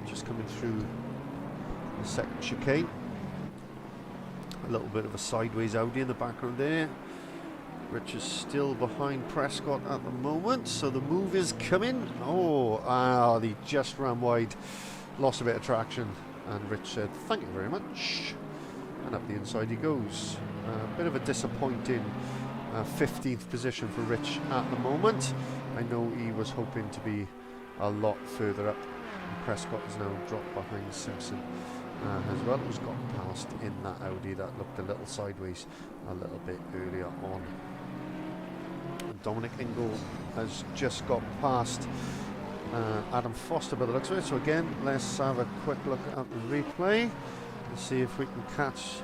just coming through the second chicane, a little bit of a sideways Audi in the background there. Rich is still behind Prescott at the moment, so the move is coming. He just ran wide, lost a bit of traction, and Rich said thank you very much, and up the inside he goes. A bit of a disappointing 15th position for Rich at the moment. I know he was hoping to be a lot further up, and Prescott has now dropped behind Simpson as well, who's got past in that Audi that looked a little sideways a little bit earlier on. Dominic Ingle has just got past Adam Foster by the looks of it, so again let's have a quick look at the replay and see if we can catch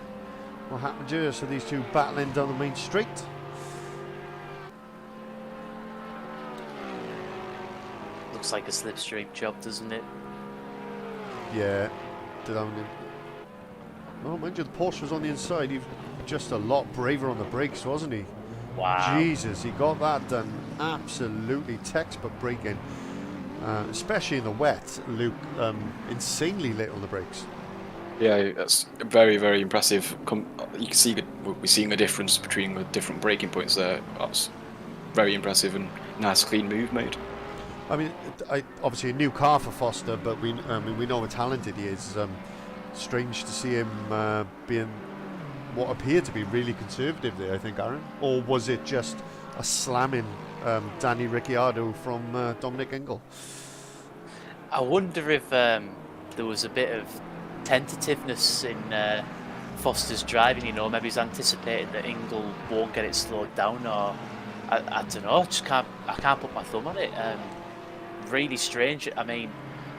what happened here. So these two battling down the main straight. Looks like a slipstream job, doesn't it? Yeah. Oh, mind you, the Porsche was on the inside. He was just a lot braver on the brakes, wasn't he? Wow. Jesus, he got that done. Absolutely textbook braking, especially in the wet. Luke, insanely late on the brakes. Yeah, that's very, very impressive. You can see we're seeing a difference between the different braking points there. That's very impressive and nice, clean move made. I mean, obviously a new car for Foster, but we know how talented he is. Strange to see him being what appeared to be really conservative there, I think, Aaron. Or was it just a slamming Danny Ricciardo from Dominic Ingle? I wonder if there was a bit of tentativeness in Foster's driving, maybe he's anticipating that Ingle won't get it slowed down, or I don't know, I can't put my thumb on it. Really strange. I mean,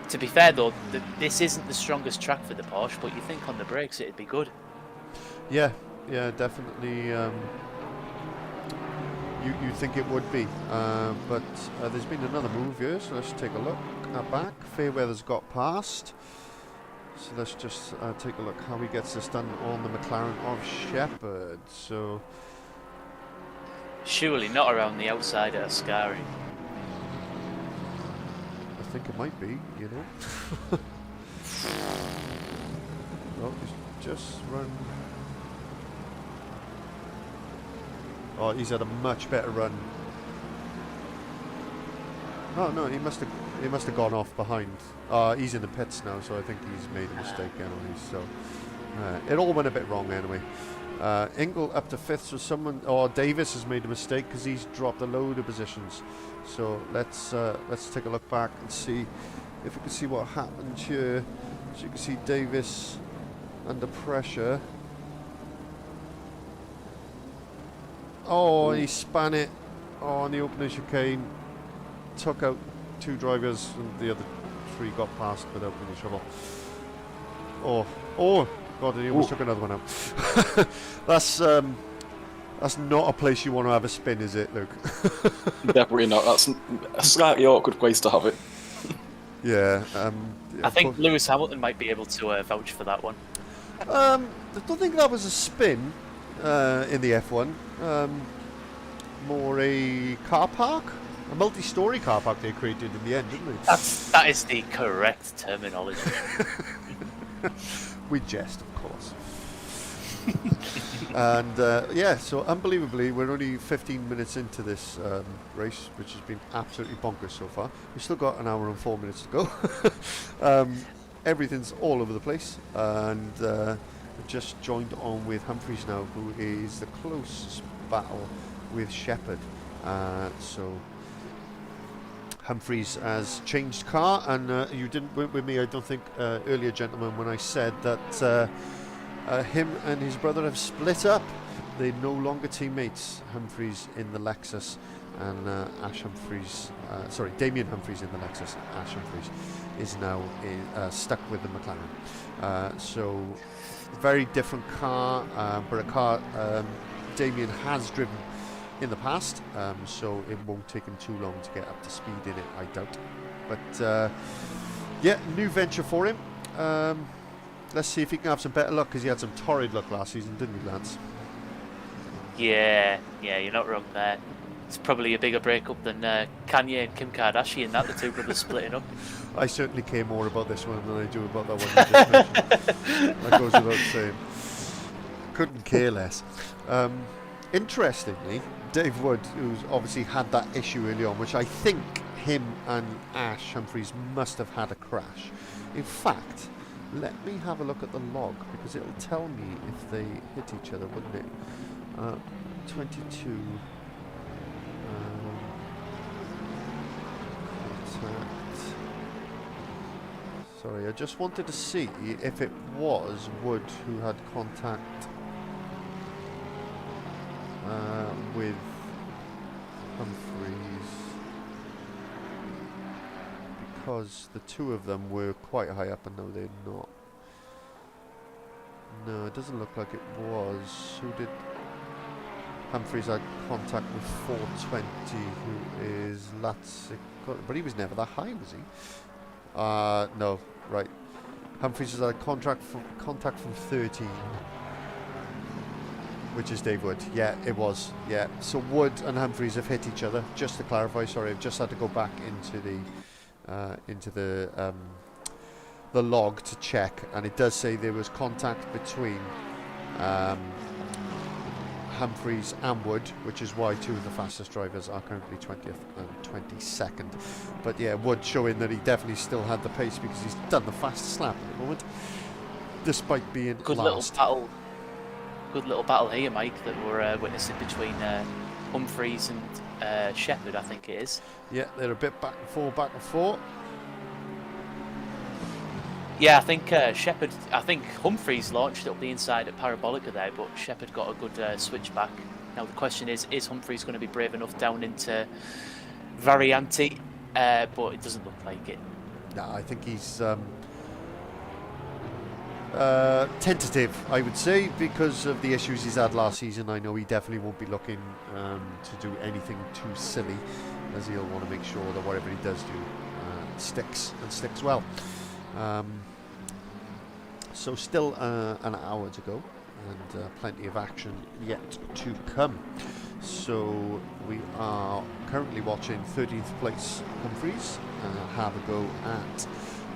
to be fair though, this isn't the strongest track for the Porsche, but you think on the brakes it'd be good. Yeah, definitely. You think it would be, but there's been another move here, so let's take a look at back. Fairweather's got past, So let's just take a look how he gets this done on the McLaren of Shepherd. So Surely not around the outside at Ascari. I think it might be, you know. Well, he's just run. Oh, he's had a much better run. Oh no, he must have gone off behind. He's in the pits now, so I think he's made a mistake anyway. So it all went a bit wrong anyway. Ingle up to 5th, so someone, Davis has made a mistake because he's dropped a load of positions. So let's take a look back and see if we can see what happened here. So you can see Davis under pressure. Oh, he span it on the opening chicane, took out 2 drivers, and the other 3 got past without any trouble. Oh, God, he almost took another one out. That's not a place you want to have a spin, is it, Luke? Definitely not. That's a slightly awkward place to have it. Yeah. I think Lewis Hamilton might be able to vouch for that one. I don't think that was a spin in the F1. More a car park, a multi-story car park they created in the end, didn't they? That is the correct terminology. We jest, of course. And yeah, so unbelievably, we're only 15 minutes into this race, which has been absolutely bonkers so far. We've still got an hour and 4 minutes to go. Everything's all over the place, and just joined on with Humphries now, who is the closest battle with Shepherd. So Humphries has changed car, and you didn't work with me, I don't think, earlier, gentlemen, when I said that him and his brother have split up. They're no longer teammates. Humphries in the Lexus, and Damien Humphries in the Lexus. Ash Humphries is now stuck with the McLaren. So very different car, but a car Damien has driven in the past, so it won't take him too long to get up to speed in it, I doubt. But yeah, new venture for him. Let's see if he can have some better luck, because he had some torrid luck last season, didn't he, Lance? Yeah, you're not wrong there. It's probably a bigger breakup than Kanye and Kim Kardashian, the 2 brothers splitting up. I certainly care more about this one than I do about that one you just mentioned. That goes without saying. Couldn't care less. Interestingly, Dave Wood, who's obviously had that issue early on, which I think him and Ash Humphries must have had a crash. In fact, let me have a look at the log, because it'll tell me if they hit each other, wouldn't it? 22. Contact. Sorry, I just wanted to see if it was Wood who had contact with Humphries, because the 2 of them were quite high up, and no, they're not. No, it doesn't look like it was. Who did Humphries had contact with 420, who is Latzik, but he was never that high, was he? No, right. Humphries has had contact from 13, which is Dave Wood. Yeah, it was. Yeah, so Wood and Humphries have hit each other. Just to clarify, sorry, I've just had to go back into the log to check, and it does say there was contact between Humphries and Wood, which is why 2 of the fastest drivers are currently 20th and 22nd. But yeah, Wood showing that he definitely still had the pace, because he's done the fastest lap at the moment, despite being last. Good little battle here, Mike, that we're witnessing between Humphries and Shepherd, I think it is. Yeah, they're a bit back and forth. Yeah, I think Humphries launched up the inside at Parabolica there, but Shepherd got a good switch back. Now the question is Humphries going to be brave enough down into Varianti? But it doesn't look like it. No, I think he's tentative, I would say, because of the issues he's had last season. I know he definitely won't be looking to do anything too silly, as he'll want to make sure that whatever he does do sticks, and sticks well. So still an hour to go, and plenty of action yet to come. So we are currently watching 13th place Humphreys have a go at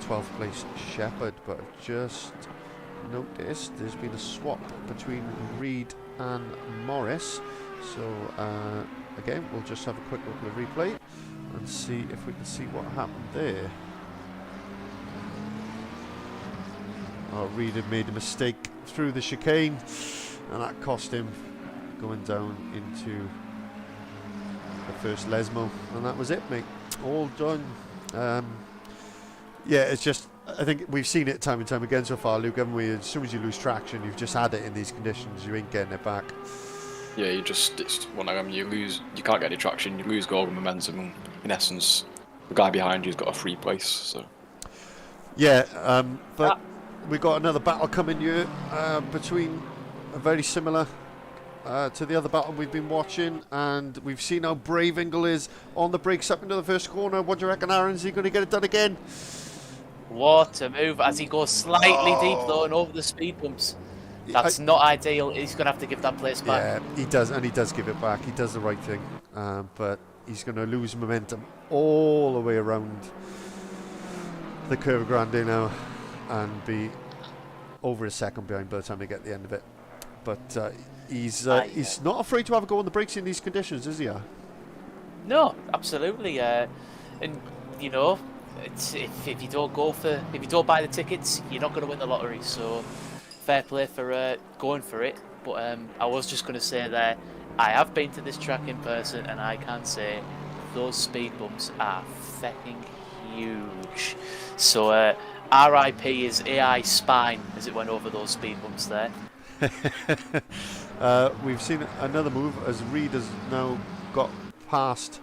12th place Shepherd, but I've just noticed there's been a swap between Reed and Morris. So again, we'll just have a quick look at the replay and see if we can see what happened there. Oh, Reed had made a mistake through the chicane, and that cost him going down into the first Lesmo, and that was it, mate. All done. Yeah, it's just, I think we've seen it time and time again so far, Luke, haven't we? As soon as you lose traction, you've just had it in these conditions, you ain't getting it back. Yeah, it's one of them, you can't get any traction, you lose goal momentum, and in essence, the guy behind you's got a free place, so. Yeah, but we got another battle coming here between very similar to the other battle we've been watching, and we've seen how brave Ingle is on the brakes up into the first corner. What do you reckon, Aaron? Is he going to get it done again? What a move as he goes slightly deep though and over the speed bumps. That's not ideal. He's going to have to give that place back. Yeah, he does, and he does give it back. He does the right thing, but he's going to lose momentum all the way around the Curva Grande now and be over a second behind by the time they get the end of it. But he's not afraid to have a go on the brakes in these conditions, is he? No, absolutely. And you know, if you don't buy the tickets, you're not going to win the lottery. So fair play for going for it. But I was just going to say there, I have been to this track in person, and I can say those speed bumps are fucking huge. So RIP his AI spine as it went over those speed bumps there. We've seen another move as Reed has now got past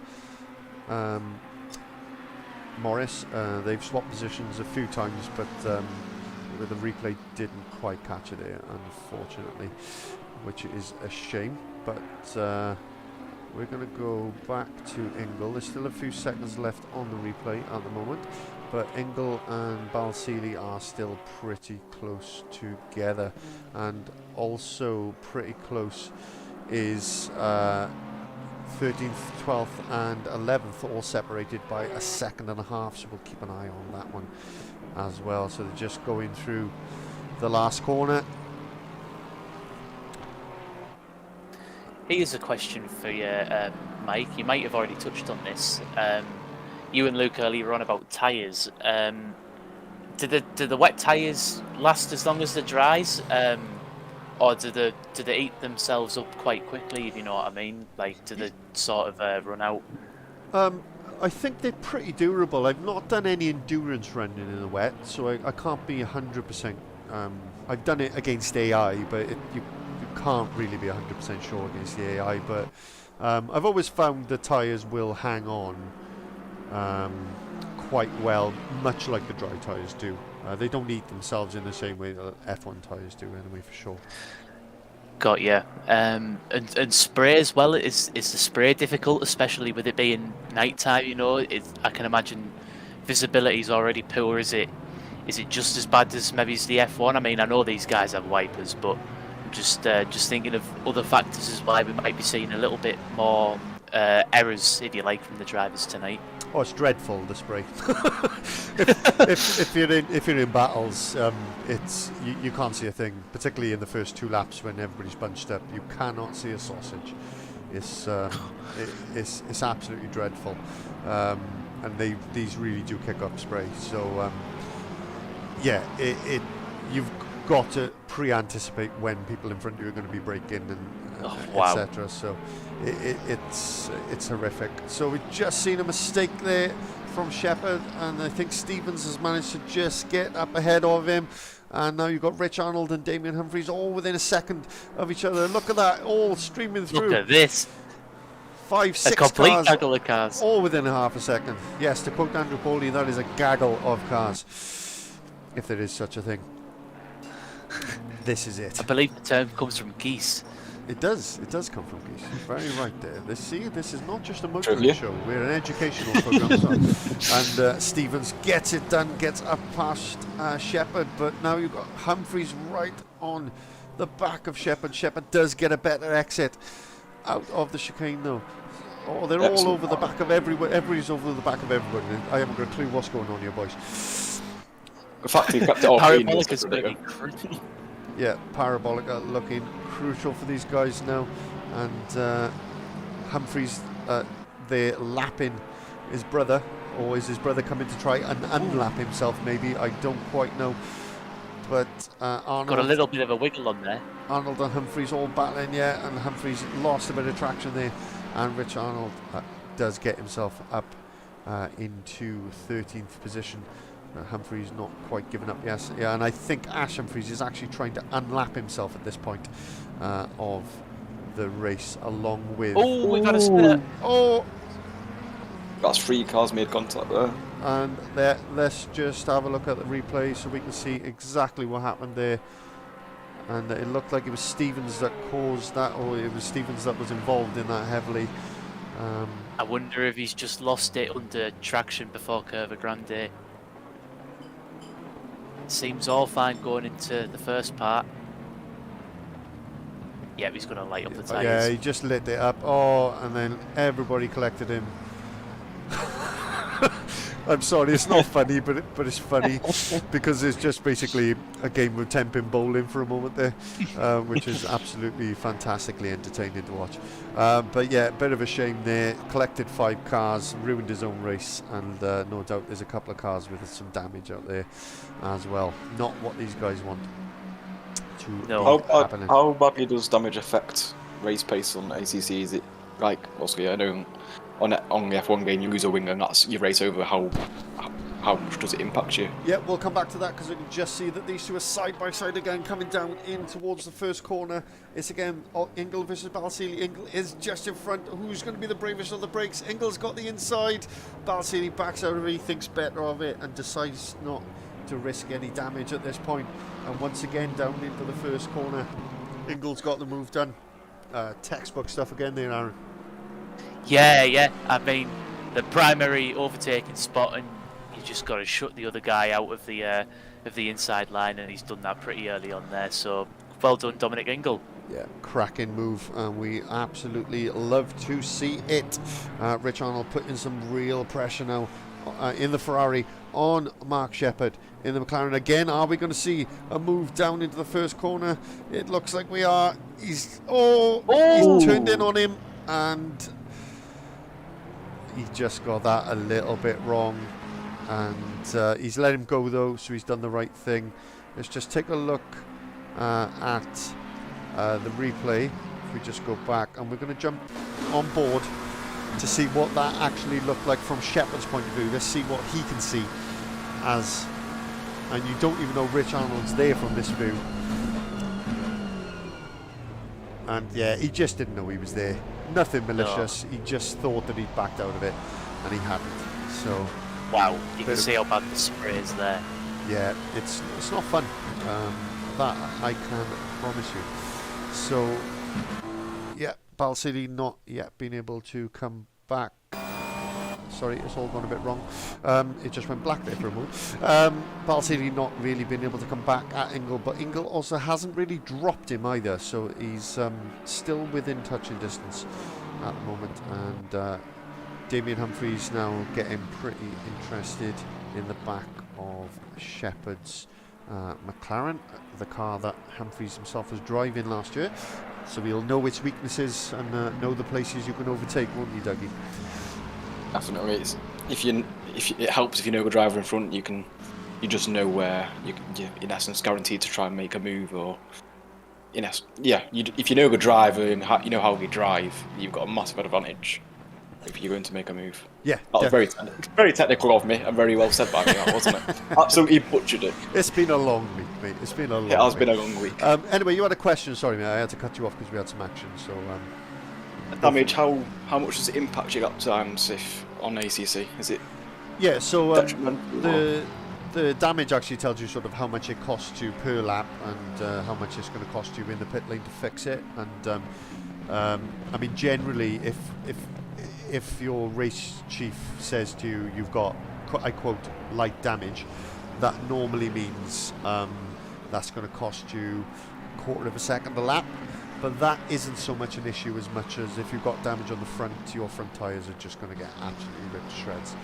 Morris. They've swapped positions a few times, but the replay didn't quite catch it there, unfortunately, which is a shame. But we're going to go back to Ingle. There's still a few seconds left on the replay at the moment, but Ingle and Balseely are still pretty close together, and also pretty close is 13th, 12th and 11th, all separated by a second and a half, so we'll keep an eye on that one as well. So they're just going through the last corner. Here's a question for you, Mike. You might have already touched on this. You and Luke earlier on about tyres. Do the wet tyres last as long as the dries, or do they eat themselves up quite quickly? If you know what I mean, like do they sort of run out? I think they're pretty durable. I've not done any endurance running in the wet, so I can't be 100%. I've done it against AI, but you can't really be 100% sure against the AI. But I've always found the tyres will hang on quite well, much like the dry tyres do. They don't eat themselves in the same way that F1 tyres do, anyway, for sure. Got you. And spray as well. Is the spray difficult, especially with it being nighttime? You know, I can imagine visibility is already poor. Is it just as bad as maybe as the F1? I mean, I know these guys have wipers, but I'm just thinking of other factors as why we might be seeing a little bit more errors, if you like, from the drivers tonight. Oh, it's dreadful, the spray. if you're in battles, it's you can't see a thing, particularly in the first two laps when everybody's bunched up. You cannot see a sausage. It's absolutely dreadful, and these really do kick up spray. So yeah, you've got to pre-anticipate when people in front of you are going to be braking and etc. So it's horrific. So we've just seen a mistake there from Shepherd, and I think Stevens has managed to just get up ahead of him, and now you've got Rich Arnold and Damien Humphreys all within a second of each other. Look at that, all streaming through. Look at this. 5-6 complete gaggle of cars, all within a half a second. Yes, to quote Andrew Poley, that is a gaggle of cars, if there is such a thing. This is it. I believe the term comes from geese. It does come from geese. Very right there. This is not just a motoring show. We're an educational program. And Stevens gets it done, gets up past Shepherd, but now you've got Humphreys right on the back of Shepherd. Shepherd does get a better exit out of the chicane though. Oh, they're all over the back of everyone. Everybody's over the back of everyone. I haven't got a clue what's going on here, boys. The fact he kept it all clean was Parabolic is ridiculous. Yeah, Parabolica looking crucial for these guys now, and Humphreys, they're lapping his brother, or is his brother coming to try and unlap himself? Maybe, I don't quite know. But Arnold got a little bit of a wiggle on there. Arnold and Humphreys all battling, yeah, and Humphreys lost a bit of traction there, and Rich Arnold does get himself up into 13th position. Humphreys not quite giving up, yes, yeah, and I think Ash Humphreys is actually trying to unlap himself at this point of the race, along with. Oh, we've had a split. Oh, That's 3 cars made contact there. and let's just have a look at the replay so we can see exactly what happened there. And it looked like it was Stevens that caused that, or it was Stevens that was involved in that heavily. I wonder if he's just lost it under traction before Curva Grande. Seems all fine going into the first part. Yep, he's going to light up the tyres. Yeah, he just lit it up. Oh, and then everybody collected him. I'm sorry, it's not funny, but it's funny because it's just basically a game of 10-pin bowling for a moment there, which is absolutely fantastically entertaining to watch. But yeah, a bit of a shame there. Collected 5 cars, ruined his own race, and no doubt there's a couple of cars with some damage out there as well. Not what these guys want to be happening. How badly does damage affect race pace on ACC? Is it like, obviously, I know on the F1 game you lose a wing and that's your race over. How much does it impact you? Yeah, we'll come back to that because we can just see that these two are side by side again, coming down in towards the first corner. It's again Ingle versus Balsili. Ingle is just in front. Who's going to be the bravest of the brakes? Ingle's got the inside. Balsili backs out of it, he thinks better of it, and decides not to risk any damage at this point. And once again, down into the first corner. Ingle's got the move done. Textbook stuff again there, Aaron. Yeah. I mean, the primary overtaking spot, and you just got to shut the other guy out of the inside line, and he's done that pretty early on there. So well done, Dominic Ingle. Yeah, cracking move, and we absolutely love to see it. Rich Arnold putting some real pressure now in the Ferrari on Mark Shepherd. In the McLaren again, are we going to see a move down into the first corner? It looks like we are. He's turned in on him, and he just got that a little bit wrong, and he's let him go though, so he's done the right thing. Let's just take a look at the replay. If we just go back, and we're going to jump on board to see what that actually looked like from Shepherd's point of view. Let's see what he can see as, and you don't even know Rich Arnold's there from this view. And yeah, he just didn't know he was there. Nothing malicious. No. He just thought that he'd backed out of it, and he hadn't. So wow, you can see how bad the spray is there. Yeah, it's not fun. That I can promise you. So yeah, Balsili not yet been able to come back. Sorry, it's all gone a bit wrong. It just went black there for a moment. Balsili not really been able to come back at Ingle, but Ingle also hasn't really dropped him either, so he's still within touching distance at the moment. And Damien Humphreys now getting pretty interested in the back of Shepherd's McLaren, the car that Humphreys himself was driving last year. So we'll know its weaknesses and know the places you can overtake, won't you, Dougie? Definitely. It helps if you know the driver in front. You just know where you're in essence guaranteed to try and make a move, or if you know the driver and you know how they drive, you've got a massive advantage if you're going to make a move. Yeah, that was very technical of me and very well said by me, wasn't it? Absolutely butchered it. It's been a long week, mate. It's been a long. It has been a long week. Anyway, you had a question. Sorry, mate. I had to cut you off because we had some action. So. Damage. How much does it impact your lap times if on ACC? Is it? Yeah. So the damage actually tells you sort of how much it costs you per lap and how much it's going to cost you in the pit lane to fix it. And I mean, generally, if your race chief says to you, you've got, I quote, light damage, that normally means that's going to cost you a quarter of a second a lap. But that isn't so much an issue as much as if you've got damage on the front, your front tyres are just going to get absolutely ripped to shreds.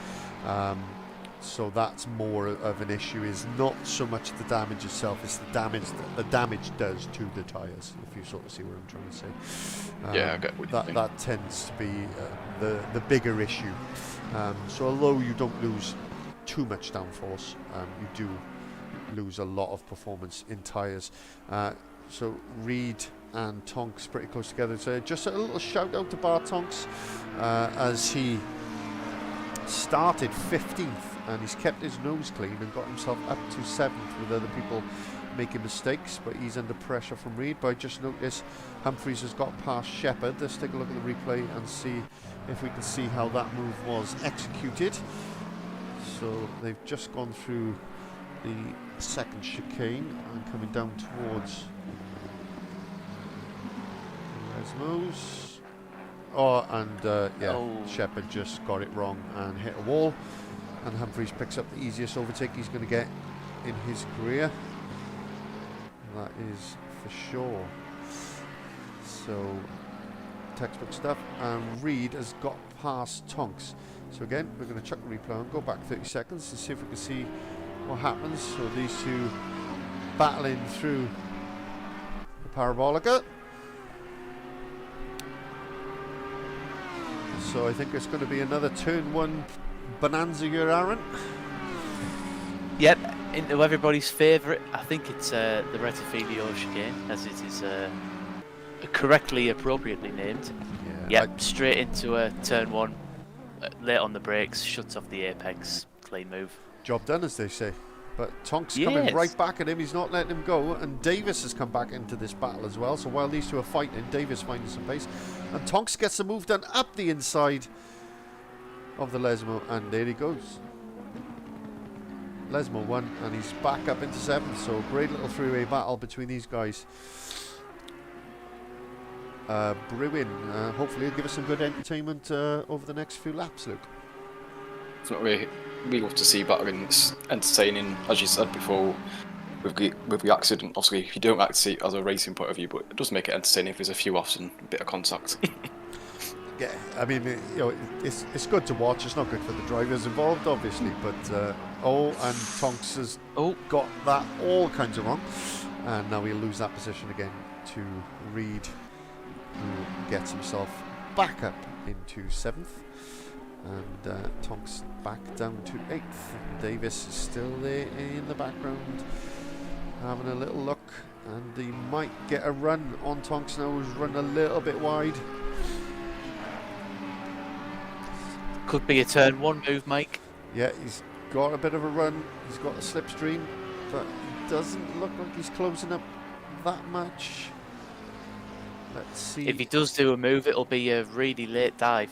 So that's more of an issue, is not so much the damage itself, it's the damage that the damage does to the tyres, if you sort of see what I'm trying to say. Yeah, I get what you think. That tends to be the bigger issue. So although you don't lose too much downforce, you do lose a lot of performance in tyres. So Reed and Tonks pretty close together. So just a little shout out to Bart Tonks as he started 15th and he's kept his nose clean and got himself up to 7th with other people making mistakes, but he's under pressure from Reed. But I just noticed Humphreys has got past Shepherd. Let's take a look at the replay and see if we can see how that move was executed. So they've just gone through the second chicane and coming down towards Lesmos. Shepherd just got it wrong and hit a wall, and Humphreys picks up the easiest overtake he's going to get in his career. That is for sure. So textbook stuff. And Reed has got past Tonks. So again, we're going to chuck the replay on, go back 30 seconds to see if we can see what happens. So these two battling through the Parabolica. So I think it's going to be another turn 1 bonanza here, Aaron. Yep, into everybody's favourite. I think it's the Rettifilio chicane, as it is correctly, appropriately named. Yeah. Yep, straight into a turn 1, late on the brakes, shuts off the apex, clean move. Job done, as they say. But Tonks coming right back at him, he's not letting him go, and Davis has come back into this battle as well. So while these two are fighting, Davis finding some pace, and Tonks gets the move done up the inside of the Lesmo, and there he goes. Lesmo won, and he's back up into 7th. So great little three-way battle between these guys. Brewing. Hopefully it'll give us some good entertainment over the next few laps, Luke. It's not really, we love to see battling. It's entertaining, as you said before, with the accident. Obviously, if you don't like to see it as a racing point of view, but it does make it entertaining if there's a few offs and a bit of contact. Yeah, I mean, it's good to watch. It's not good for the drivers involved, obviously, but and Tonks has got that all kinds of wrong, and now he'll lose that position again to Reed, who gets himself back up into 7th, and Tonks back down to 8th. Davis is still there in the background, having a little look, and he might get a run on Tonks now, who's run a little bit wide. Could be a turn 1 move, Mike. Yeah, he's got a bit of a run. He's got a slipstream, but it doesn't look like he's closing up that much. Let's see. If he does do a move, it'll be a really late dive.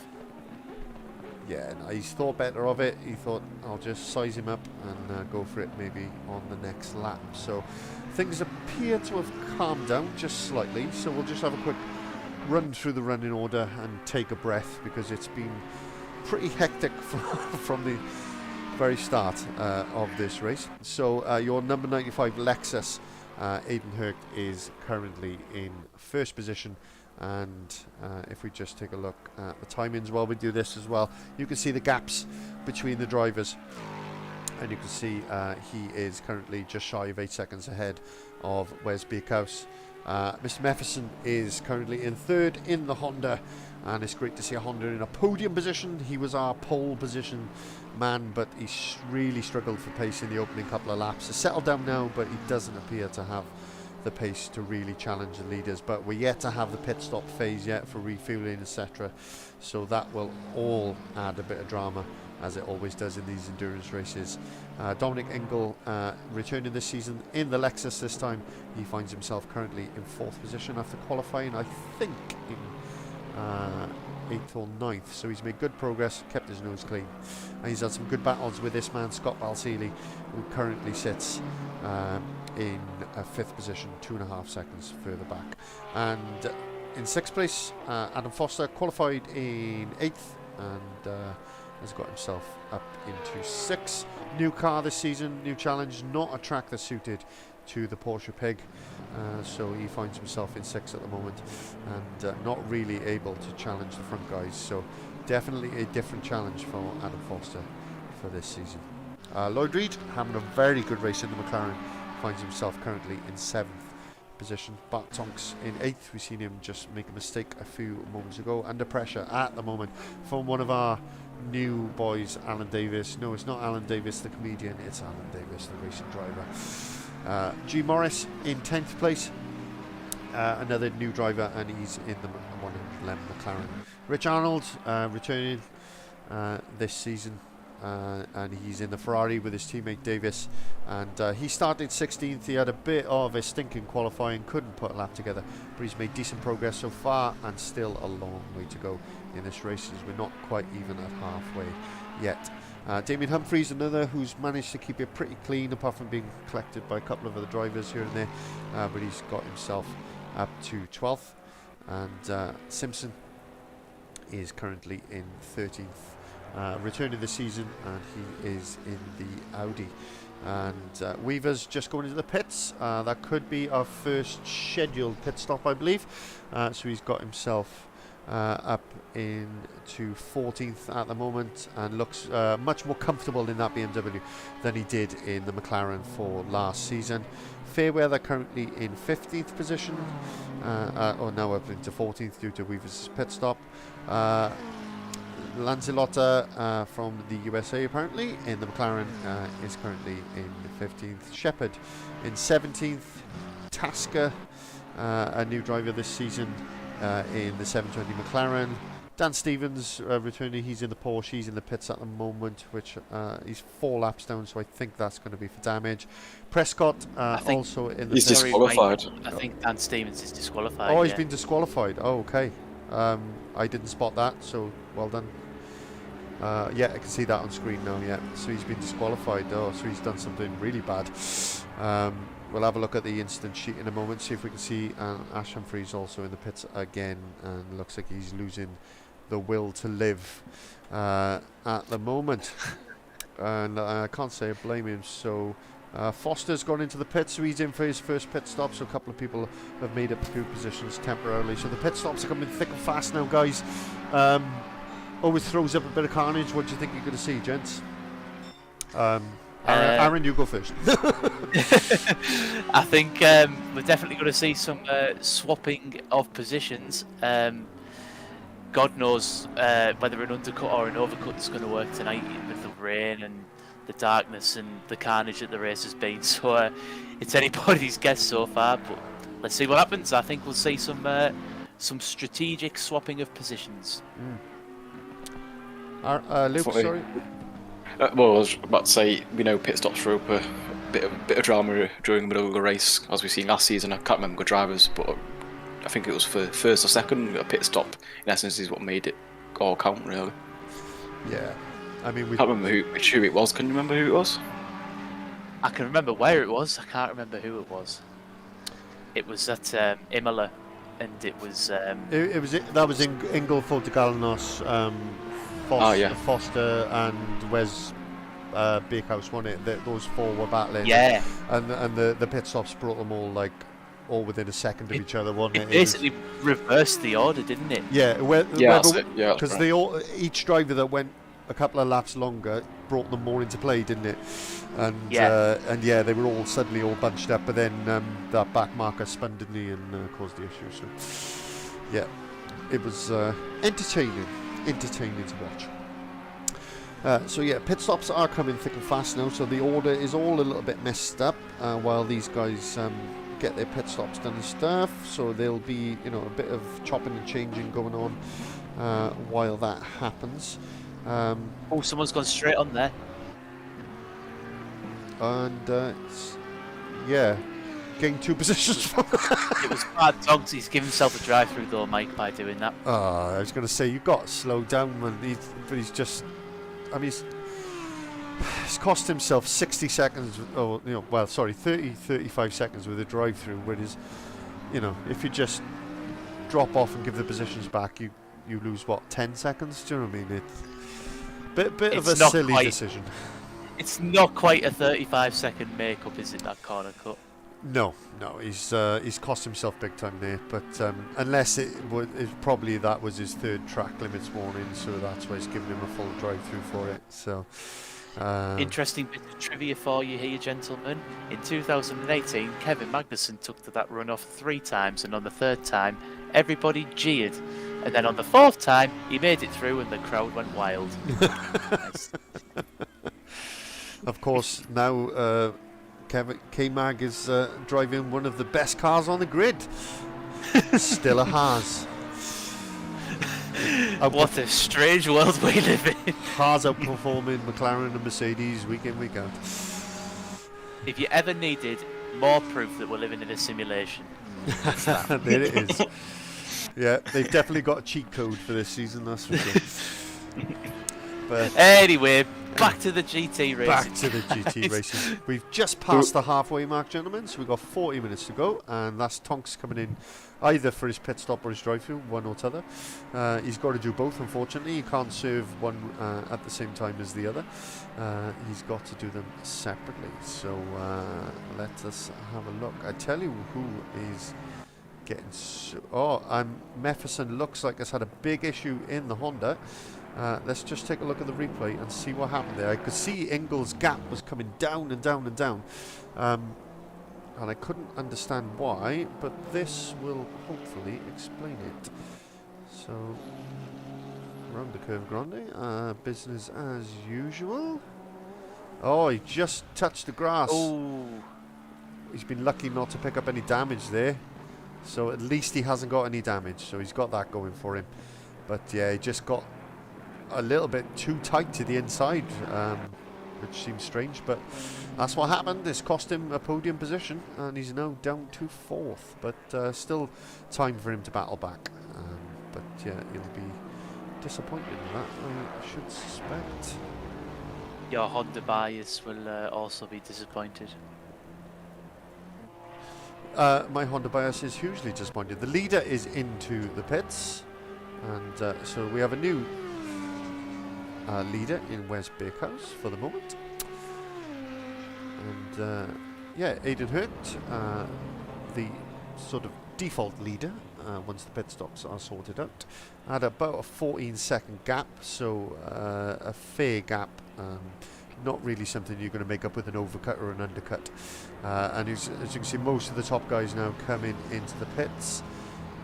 Yeah, no, he's thought better of it. He thought, I'll just size him up and go for it maybe on the next lap. So things appear to have calmed down just slightly. So we'll just have a quick run through the running order and take a breath, because it's been pretty hectic from the very start of this race. So your number 95 Lexus, Aidan Herc, is currently in 1st position, and if we just take a look at the timings while we do this as well, you can see the gaps between the drivers, and you can see he is currently just shy of 8 seconds ahead of Wes Beerkaus. Mr. Mefferson is currently in 3rd in the Honda, and it's great to see a Honda in a podium position. He was our pole position man, but he really struggled for pace in the opening couple of laps. He's settled down now, but he doesn't appear to have the pace to really challenge the leaders. But we're yet to have the pit stop phase yet for refueling, etc. So that will all add a bit of drama, as it always does in these endurance races. Dominic Engel returning this season in the Lexus this time. He finds himself currently in 4th position after qualifying, I think, in 8th or 9th. So he's made good progress, kept his nose clean. And he's had some good battles with this man, Scott Balseeley, who currently sits in 5th position, 2.5 seconds further back. And in 6th place, Adam Foster qualified in 8th, and has got himself up into 6th. New car this season, new challenge, not a track that's suited to the Porsche Pig, so he finds himself in 6th at the moment, and not really able to challenge the front guys, so definitely a different challenge for Adam Foster for this season. Lloyd Reed having a very good race in the McLaren, finds himself currently in 7th position. Bart Tonks in 8th. We've seen him just make a mistake a few moments ago, under pressure at the moment from one of our new boys, Alan Davis. No, it's not Alan Davis the comedian, it's Alan Davis the racing driver. G Morris in 10th place, another new driver, and he's in the 111 McLaren. Rich Arnold returning this season, and he's in the Ferrari with his teammate Davis, and he started 16th. He had a bit of a stinking qualifying, couldn't put a lap together, but he's made decent progress so far, and still a long way to go in this race, as we're not quite even at halfway yet. Damien Humphries, another who's managed to keep it pretty clean, apart from being collected by a couple of other drivers here and there, but he's got himself up to 12th, and Simpson is currently in 13th, returning this season, and he is in the Audi. And Weaver's just going into the pits. That could be our first scheduled pit stop, I believe. So he's got himself up into 14th at the moment, and looks much more comfortable in that BMW than he did in the McLaren for last season. Fairweather currently in 15th position, or now up into 14th due to Weaver's pit stop. Lanzillotta from the USA apparently in the McLaren is currently in 15th. Shepard in 17th. Tasker, a new driver this season, in the 720 McLaren. Dan Stevens returning, he's in the Porsche, he's in the pits at the moment, which he's 4 laps down, so I think that's going to be for damage. Prescott also in the he's pits. disqualified. I think Dan Stevens is disqualified. Oh, he's been disqualified. Oh, okay. I didn't spot that, so well done. Yeah, I can see that on screen now, yeah. So he's been disqualified. Oh, so he's done something really bad. We'll have a look at the incident sheet in a moment, see if we can see Ash Humphries also in the pits again, and looks like he's losing the will to live at the moment. And I can't say I blame him. So Foster's gone into the pits, so he's in for his first pit stop. So a couple of people have made up a few positions temporarily. So the pit stops are coming thick and fast now, guys. Always throws up a bit of carnage. What do you think you're going to see, gents? Aaron, you go first. I think we're definitely going to see some swapping of positions. God knows whether an undercut or an overcut is going to work tonight with the rain and the darkness and the carnage that the race has been. So it's anybody's guess so far, but let's see what happens. I think we'll see some strategic swapping of positions. Luke, sorry. Well, I was about to say, we know pit stops throw up a bit of drama during the middle of the race, as we've seen last season. I can't remember the drivers, but I think it was for first or second. A pit stop, in essence, is what made it all count, really. Yeah, I mean, we can't remember who it was. Can you remember who it was? I can remember where it was. I can't remember who it was. It was at Imola, and it was. That was Ingolfo de Galanos. Foster and Wes Bakehouse, wasn't it? Those 4 were battling. Yeah. And the pit stops brought them all within a second of each other, wasn't it? It basically reversed the order, didn't it? Yeah. Because each driver that went a couple of laps longer brought them more into play, didn't it? And they were all suddenly all bunched up, but then that back marker spun, didn't he, and caused the issue. So yeah, it was entertaining to watch. So yeah, pit stops are coming thick and fast now, so the order is all a little bit messed up while these guys get their pit stops done and stuff, so there'll be a bit of chopping and changing going on while that happens. Oh, someone's gone straight on there. And yeah, gained 2 positions from It was bad dogs. He's given himself a drive through though, Mike, by doing that. I was going to say, you've got to slow down, man. But he's just, I mean, he's cost himself 60 seconds, 35 seconds with a drive through. Whereas, if you just drop off and give the positions back, you lose what, 10 seconds? Do you know what I mean? Bit of a It's not silly quite- decision. It's not quite a 35-second makeup, is it, that corner cut? No, he's cost himself big time there. But unless probably that was his third track limits warning, so that's why he's giving him a full drive through for it. So. Interesting bit of trivia for you here, gentlemen. In 2018, Kevin Magnussen took to that run off 3 times, and on the 3rd time, everybody jeered. And then on the 4th time, he made it through, and the crowd went wild. Nice. Of course, now K-Mag is driving one of the best cars on the grid. Still a Haas. What a strange world we live in. Haas outperforming McLaren and Mercedes week in, week out. If you ever needed more proof that we're living in a simulation, that's that. There it is. Yeah, they've definitely got a cheat code for this season, that's for sure. But Anyway, back to the GT racing. back to the GT racing. We've just passed the halfway mark, gentlemen, so we've got 40 minutes to go, and that's Tonks coming in either for his pit stop or his drive-through, one or t'other. He's got to do both, unfortunately. He can't serve one at the same time as the other. He's got to do them separately. So let us have a look. I tell you who is getting... Mefferson looks like has had a big issue in the Honda. Let's just take a look at the replay and see what happened there. I could see Ingall's gap was coming down and down and down. And I couldn't understand why, but this will hopefully explain it. So, round the curve grande, business as usual. Oh, he just touched the grass. Oh, He's been lucky not to pick up any damage there. So at least he hasn't got any damage, so he's got that going for him. But yeah, he just got a little bit too tight to the inside, which seems strange, but that's what happened. It's cost him a podium position, and he's now down to 4th, but still time for him to battle back. But yeah, he'll be disappointed in that, I should suspect. your Honda bias will also be disappointed. My Honda bias is hugely disappointed. The leader is into the pits, and so we have a new leader in Wes Bakehouse for the moment. And yeah, Aidan Hurt, the sort of default leader once the pit stops are sorted out, had about a 14-second gap, so a fair gap. Not really something you're going to make up with an overcut or an undercut. And as you can see, most of the top guys now coming into the pits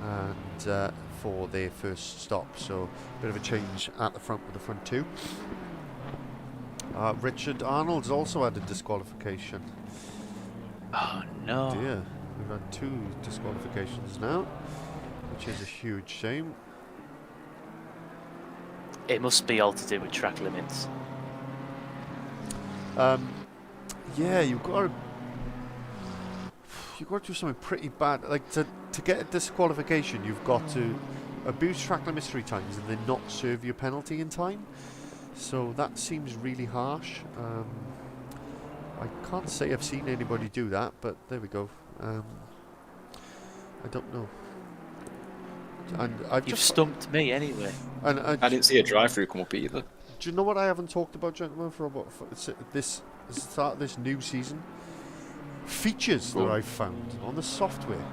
and for their first stop. So a bit of a change at the front with the front two. Richard Arnold's also had a disqualification. Oh no. Dear, we've had 2 disqualifications now, which is a huge shame. It must be all to do with track limits. Yeah, you've got to do something pretty bad. Like to get a disqualification, you've got to abuse track limits 3 times and then not serve your penalty in time. So that seems really harsh. I can't say I've seen anybody do that, but there we go. I don't know. And You've stumped me anyway. And I didn't see a drive-through come up either. do you know what I haven't talked about, gentlemen, for about this start of this new season? Features that I've found on the software.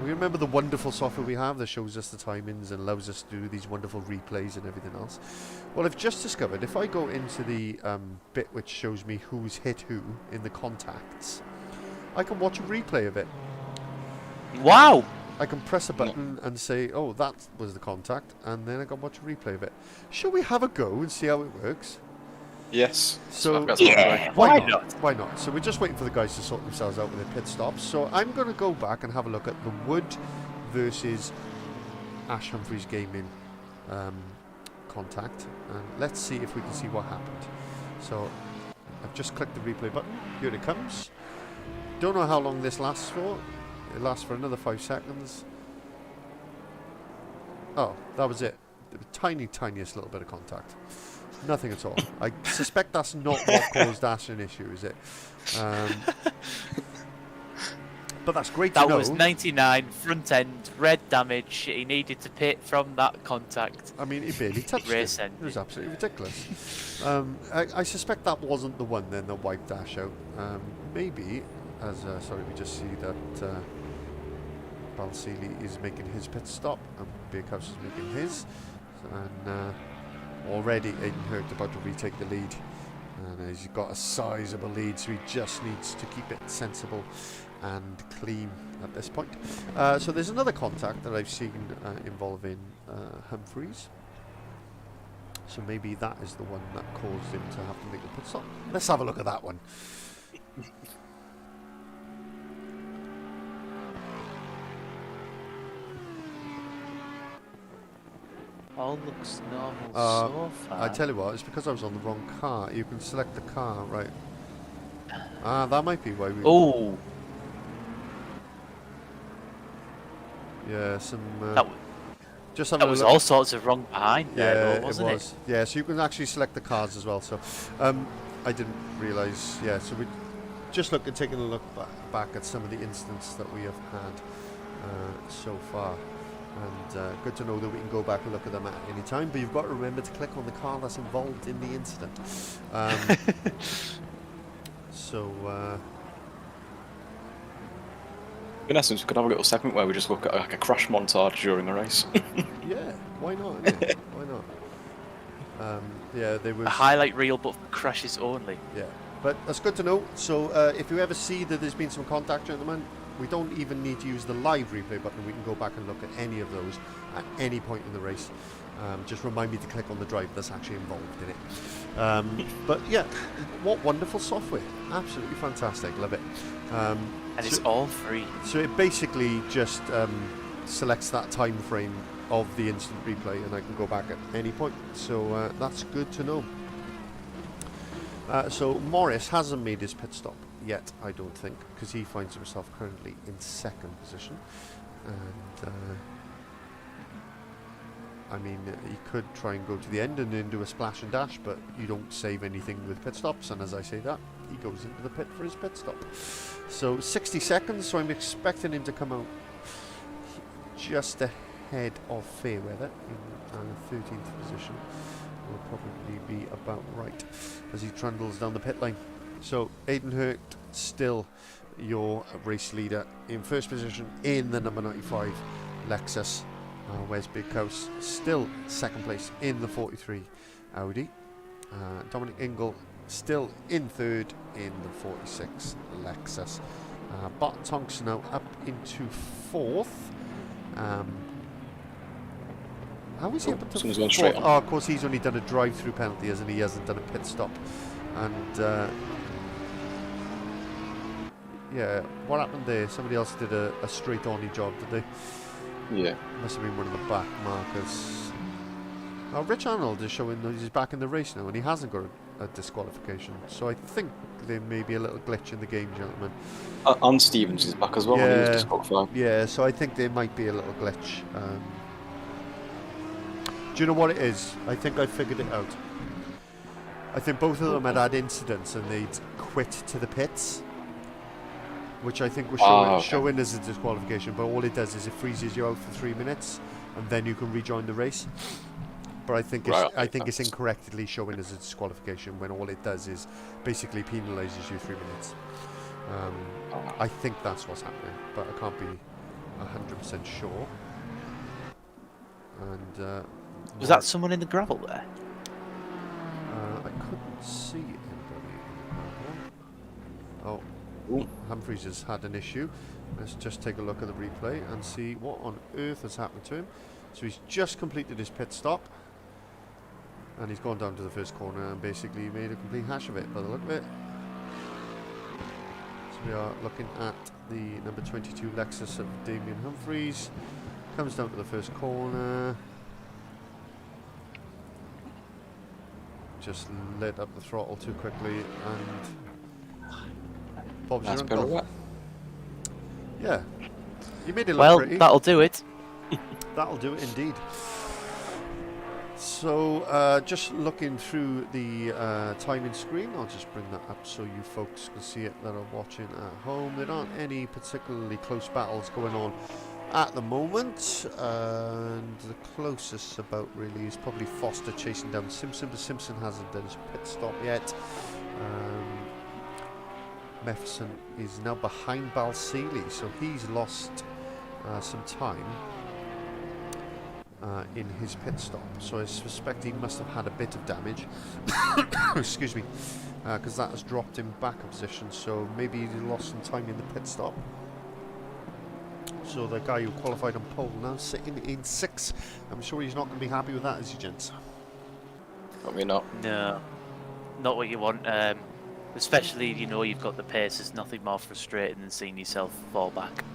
We remember the wonderful software we have that shows us the timings and allows us to do these wonderful replays and everything else. Well, I've just discovered if I go into the bit which shows me who's hit who in the contacts, I can watch a replay of it. Wow! I can press a button and say, oh, that was the contact, and then I can watch a replay of it. Shall we have a go and see how it works? Yes. So I've got some Yeah, why why not? not? Why not? So we're just waiting for the guys to sort themselves out with their pit stops. So I'm going to go back and have a look at the Wood versus Ash Humphreys Gaming contact, and let's see if we can see what happened. So I've just clicked the replay button. Here it comes. Don't know how long this lasts for. It lasts for another 5 seconds. Oh, that was it. The tiniest little bit of contact. Nothing at all. I suspect that's not what caused Ash an issue, is it? But that's great to That know. was 99 front end, red damage. He needed to pit from that contact. I mean, he barely touched Race it. ended. It was absolutely ridiculous. I suspect that wasn't the one then that wiped Dash out. Maybe, as sorry, we just see that Balsili is making his pit stop and Bakehouse is making his. And already Aiden Hurt about to retake the lead. And he's got a sizable lead, so he just needs to keep it sensible and clean at this point. So there's another contact that I've seen involving Humphreys. So maybe that is the one that caused him to have to make the pit stop. Let's have a look at that one. All looks normal so far. I tell you what, it's because I was on the wrong car. You can select the car, right? That might be why we... Oh, Yeah, some... just that having a was look. all sorts of wrong behind there, Yeah, though, wasn't it was. Yeah, so you can actually select the cars as well. So I didn't realise. Yeah, so we just taking a look back at some of the incidents that we have had so far. And good to know that we can go back and look at them at any time. But you've got to remember to click on the car that's involved in the incident. So... In essence, we could have a little segment where we just look at like a crash montage during a race. yeah, why not? Yeah, why not? Yeah, they were... A highlight reel, but for crashes only. Yeah, but that's good to know. So if you ever see that there's been some contact, gentlemen, we don't even need to use the live replay button. We can go back and look at any of those at any point in the race. Just remind me to click on the drive that's actually involved in it. But yeah, what wonderful software. Absolutely fantastic. Love it. And it's all free. So it basically just selects that time frame of the instant replay and I can go back at any point. So that's good to know. So Morris hasn't made his pit stop yet, I don't think, because he finds himself currently in second position. And I mean, he could try and go to the end and then do a splash and dash, but you don't save anything with pit stops. And as I say that, he goes into the pit for his pit stop. So 60 seconds, so I'm expecting him to come out just ahead of Fairweather in 13th position. Will probably be about right as he trundles down the pit lane. So Aiden Hurt still your race leader in first position in the number 95 Lexus. Wes Bighouse still second place in the 43 Audi. Dominic Ingle still in third in the 46 Lexus. Bart Tonks now up into fourth. How is he up into Someone's gone fourth? straight on. Oh, of course, he's only done a drive-through penalty, hasn't he? He hasn't done a pit stop. And yeah, what happened there? Somebody else did a straight-on job, did they? Yeah. Must have been one of the back markers. Now, Rich Arnold is showing that he's back in the race now, and he hasn't got a disqualification. So I think there may be a little glitch in the game, gentlemen. And Stevens is back as well. Yeah. He's disqualified. Yeah, so I think there might be a little glitch. Do you know what it is? I think I figured it out. I think both of them had incidents and they'd quit to the pits, which I think was showing as a disqualification, but all it does is it freezes you out for 3 minutes and then you can rejoin the race. But I think it's incorrectly showing as a disqualification when all it does is basically penalises you 3 minutes. I think that's what's happening, but I can't be 100% sure. And Was that someone in the gravel there? I couldn't see anybody in the gravel. Oh, Ooh. Humphreys has had an issue. Let's just take a look at the replay and see what on earth has happened to him. So he's just completed his pit stop and he's gone down to the first corner and basically made a complete hash of it by the look of it. So we are looking at the number 22 Lexus of Damien Humphreys. Comes down to the first corner. Just lit up the throttle too quickly and Bob's your uncle. Pirouette. Yeah, you made it look Well, pretty. that'll do it. That'll do it indeed. So just looking through the timing screen, I'll just bring that up so you folks can see it that are watching at home. There aren't any particularly close battles going on at the moment, and the closest about really is probably Foster chasing down Simpson, but Simpson hasn't done his pit stop yet. Mefferson is now behind Balseely, so he's lost some time in his pit stop. So I suspect he must have had a bit of damage. Excuse me, because that has dropped him back a position. So maybe he lost some time in the pit stop. So the guy who qualified on pole now sitting in 6th. I'm sure he's not going to be happy with that, is he, gents? Probably not. No, not what you want. Especially, you know, you've got the pace. There's nothing more frustrating than seeing yourself fall back.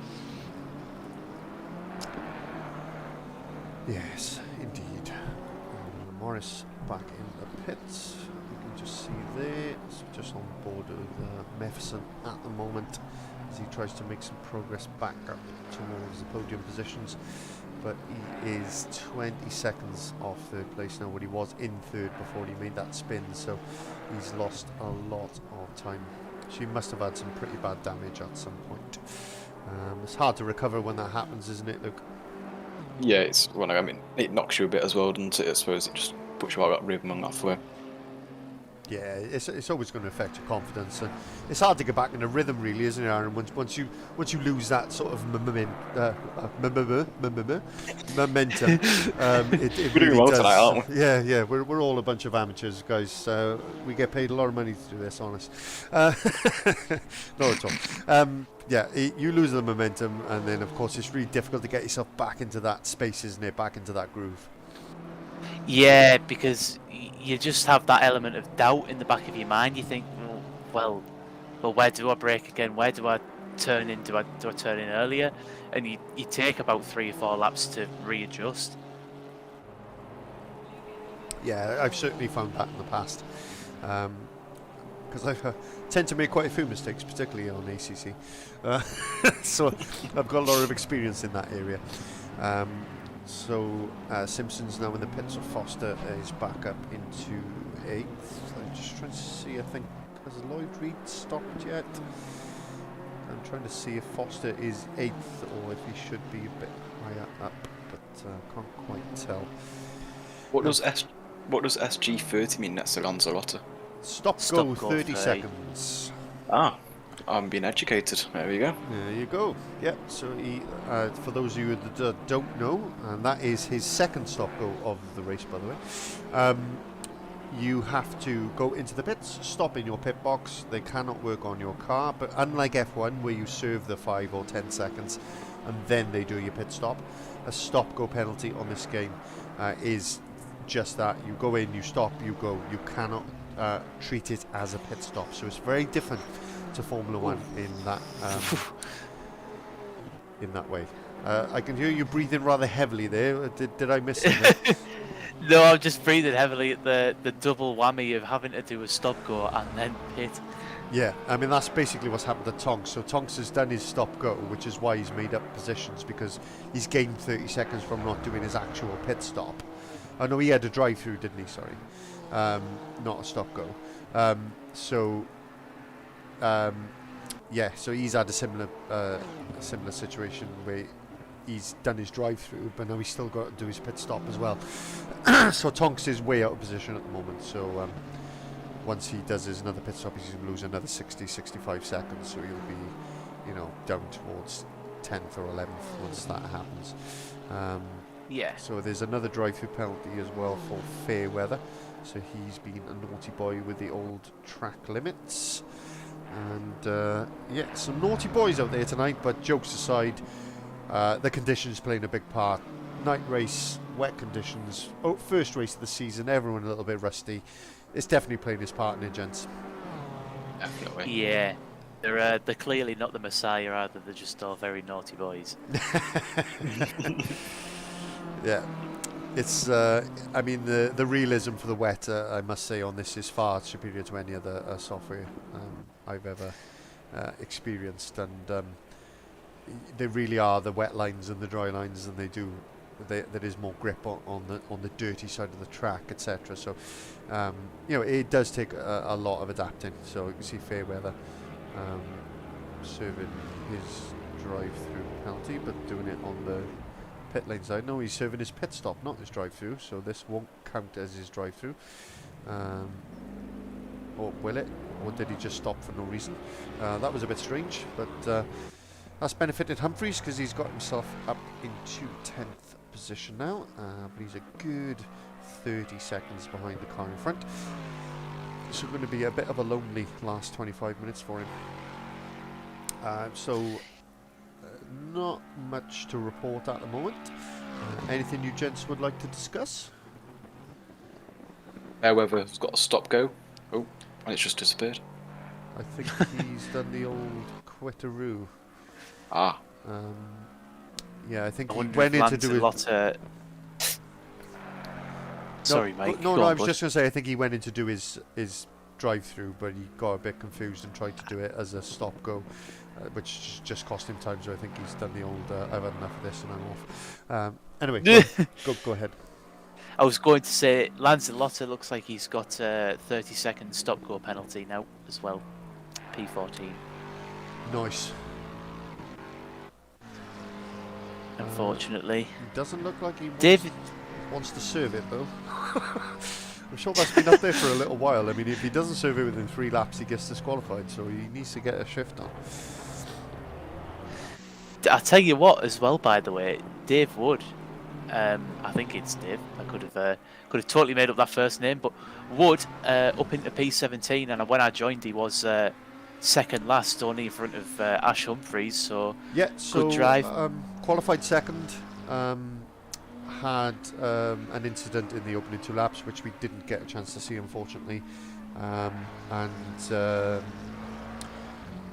Yes, indeed. Morris back in the pits. You can just see there, it's just on board with Mefferson at the moment as he tries to make some progress back up towards the podium positions. But he is 20 seconds off third place now, when he was in third before he made that spin, so he's lost a lot of time. She must have had some pretty bad damage at some point. It's hard to recover when that happens, isn't it, Luke? Yeah, it's well, I mean, it knocks you a bit as well, doesn't it? I suppose it just puts you out of rhythm and off way. Yeah, it's always going to affect your confidence, and it's hard to get back in a rhythm, really, isn't it, Aaron? Once you lose that sort of momentum, it We're doing really well does. tonight, aren't we? Yeah, we're all a bunch of amateurs, guys. We get paid a lot of money to do this, honest. Not at all. Yeah, you lose the momentum, and then of course it's really difficult to get yourself back into that space, isn't it? Back into that groove. Yeah, because you just have that element of doubt in the back of your mind. You think, well, where do I brake again? Where do I turn in? Do I turn in earlier? And you take about 3 or 4 laps to readjust. Yeah, I've certainly found that in the past. Because I tend to make quite a few mistakes, particularly on ACC. So I've got a lot of experience in that area. Simpson's now in the pits, so Foster is back up into 8th. I'm just trying to see, I think, has Lloyd Reed stopped yet? I'm trying to see if Foster is 8th or if he should be a bit higher up, but can't quite tell. What does SG30 mean next to Lanzarote? Stop Stop go go 30 30. seconds. Ah, I'm being educated. There we go. There you go. Yep, so he, for those of you that don't know, and that is his second stop go of the race, by the way, you have to go into the pits, stop in your pit box. They cannot work on your car, but unlike F1, where you serve the 5 or 10 seconds and then they do your pit stop, a stop go penalty on this game is just that. You go in, you stop, you go. You cannot treat it as a pit stop, so it's very different to Formula One in that way. I can hear you breathing rather heavily there. Did I miss something? No, I'm just breathing heavily at the double whammy of having to do a stop go and then pit. Yeah, I mean that's basically what's happened to Tonks. So Tonks has done his stop go, which is why he's made up positions, because he's gained 30 seconds from not doing his actual pit stop. Oh no, he had a drive through, didn't he? Sorry, not a stop go. Yeah, so he's had a similar situation where he's done his drive-through, but now he's still got to do his pit stop as well. So Tonks is way out of position at the moment. So once he does his another pit stop, he's going to lose another 65 seconds. So he'll be, down towards 10th or 11th once that happens. Yeah. So there's another drive-through penalty as well for fair weather. So he's been a naughty boy with the old track limits. And yeah, some naughty boys out there tonight, but jokes aside, the conditions playing a big part. Night race, wet conditions, first race of the season, everyone a little bit rusty. It's definitely playing its part in it, gents. Definitely. Yeah. They're clearly not the Messiah either, they're just all very naughty boys. Yeah. It's, I mean, the realism for the wet, I must say, on this is far superior to any other software I've ever experienced, and they really are the wet lines and the dry lines, and they do there is more grip on the dirty side of the track, etc. So it does take a lot of adapting. So you can see Fairweather serving his drive-through penalty, but doing it on the pit lane side. No, he's serving his pit stop, not his drive-through. So this won't count as his drive-through. Or will it? Or did he just stop for no reason? That was a bit strange, but that's benefited Humphries because he's got himself up into 10th position now. But he's a good 30 seconds behind the car in front. So going to be a bit of a lonely last 25 minutes for him. Not much to report at the moment. Anything you gents would like to discuss? Fairweather's got a stop-go. Oh, and it's just disappeared. I think he's done the old quitteroo. Ah. Yeah, I think I he wonder went if in to do Lanzarote. Sorry, mate. No, Go I on, was bud. just going to say, I think he went in to do his drive-through, but he got a bit confused and tried to do it as a stop-go, which just cost him time. So I think he's done the old, I've had enough of this and I'm off. Anyway, go ahead. I was going to say Lanzarote looks like he's got a 30-second stop-go penalty now as well. P14. Nice. Unfortunately, He doesn't look like he David. wants to serve it, though. I'm sure that's been up there for a little while. I mean, if he doesn't serve it within 3 laps, he gets disqualified, so he needs to get a shift on. I tell you what, as well. By the way, Dave Wood. I think it's Dave. I could have totally made up that first name, but Wood up into P17, and when I joined, he was second last, only in front of Ash Humphries. So yeah, so good drive. Qualified second. Had an incident in the opening 2 laps, which we didn't get a chance to see, unfortunately.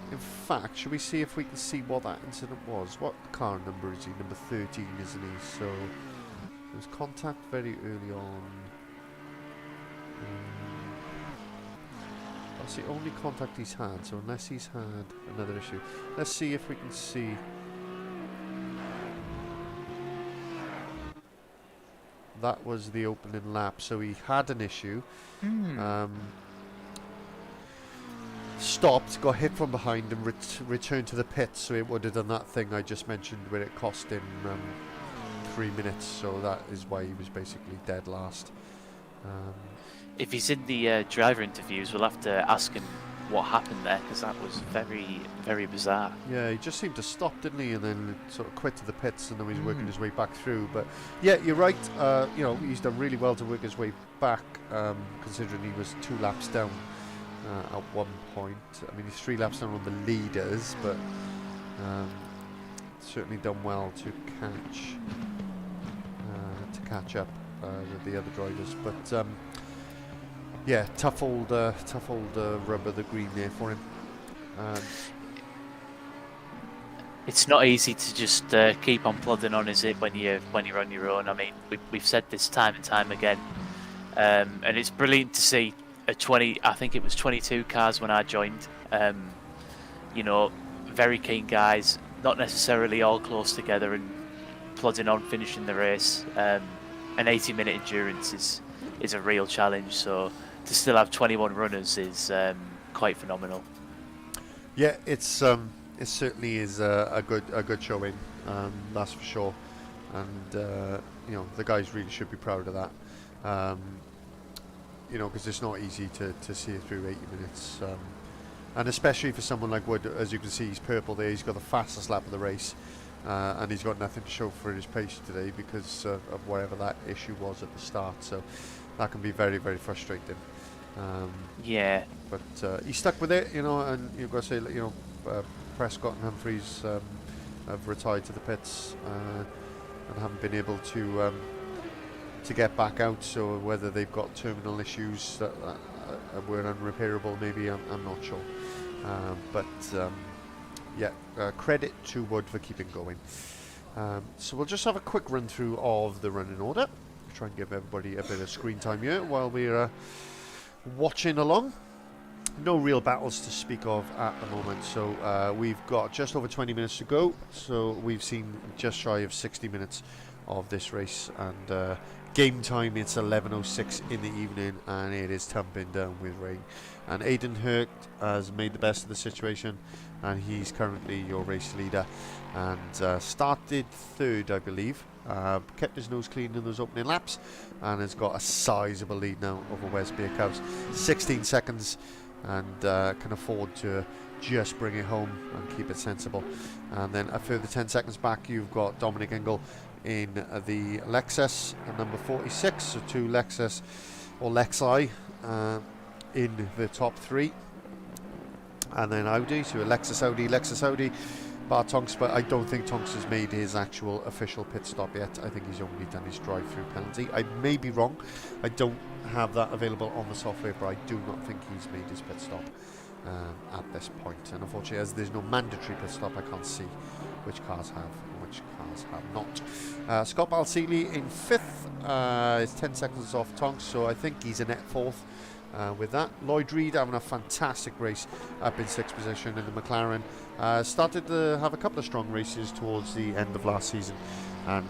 In fact, should we see if we can see what that incident was? What car number is he? Number 13, isn't he? So there was contact very early on. That's the only contact he's had, so unless he's had another issue. Let's see if we can see. That was the opening lap, so he had an issue. Stopped, got hit from behind and returned to the pits, so it would have done that thing I just mentioned where it cost him 3 minutes, so that is why he was basically dead last. If he's in the driver interviews, we'll have to ask him what happened there, because that was very, very bizarre. Yeah, he just seemed to stop, didn't he, and then sort of quit to the pits, and then he's working his way back through. But yeah, you're right. He's done really well to work his way back, considering he was 2 laps down at one point. I mean, he's 3 laps down on the leaders, but certainly done well to catch up with the other drivers. But yeah, tough old rubber the green there for him. It's not easy to just keep on plodding on, is it, when you're on your own? I mean, we've said this time and time again, and it's brilliant to see I think it was 22 cars when I joined. Very keen guys, not necessarily all close together and plodding on, finishing the race. An 80-minute endurance is a real challenge, so to still have 21 runners is quite phenomenal. Yeah, it certainly is a good showing, that's for sure, and the guys really should be proud of that. Because it's not easy to see it through 80 minutes, and especially for someone like Wood. As you can see, he's purple there. He's got the fastest lap of the race, and he's got nothing to show for his pace today because of whatever that issue was at the start. So that can be very, very frustrating. Yeah, but he stuck with it, and you've got to say, Prescott and Humphries have retired to the pits and haven't been able to get back out. So whether they've got terminal issues that were unrepairable, maybe I'm not sure. Credit to Wood for keeping going. So we'll just have a quick run through of the running order. Try and give everybody a bit of screen time here while we're watching along. No real battles to speak of at the moment, so we've got just over 20 minutes to go, so we've seen just shy of 60 minutes of this race. And game time, it's 11:06 in the evening, and it is tumbling down with rain. And Aidan Hurt has made the best of the situation, and he's currently your race leader, and started third, I believe. Kept his nose clean in those opening laps, and has got a sizable lead now over Wes Beercouse, 16 seconds, and can afford to just bring it home and keep it sensible. And then a further 10 seconds back, you've got Dominic Ingle in the Lexus at number 46, so two Lexus or Lexi in the top three, and then Audi, so a Lexus Audi, bar Tonks, but I don't think Tonks has made his actual official pit stop yet. I think he's only done his drive-through penalty. I may be wrong, I don't have that available on the software, but I do not think he's made his pit stop at this point. And unfortunately, as there's no mandatory pit stop, I can't see which cars have and which cars have not. Scott Balseeley in 5th, is 10 seconds off Tonks, so I think he's a net 4th. With that, Lloyd Reed having a fantastic race up in 6th position in the McLaren. Started to have a couple of strong races towards the end of last season, and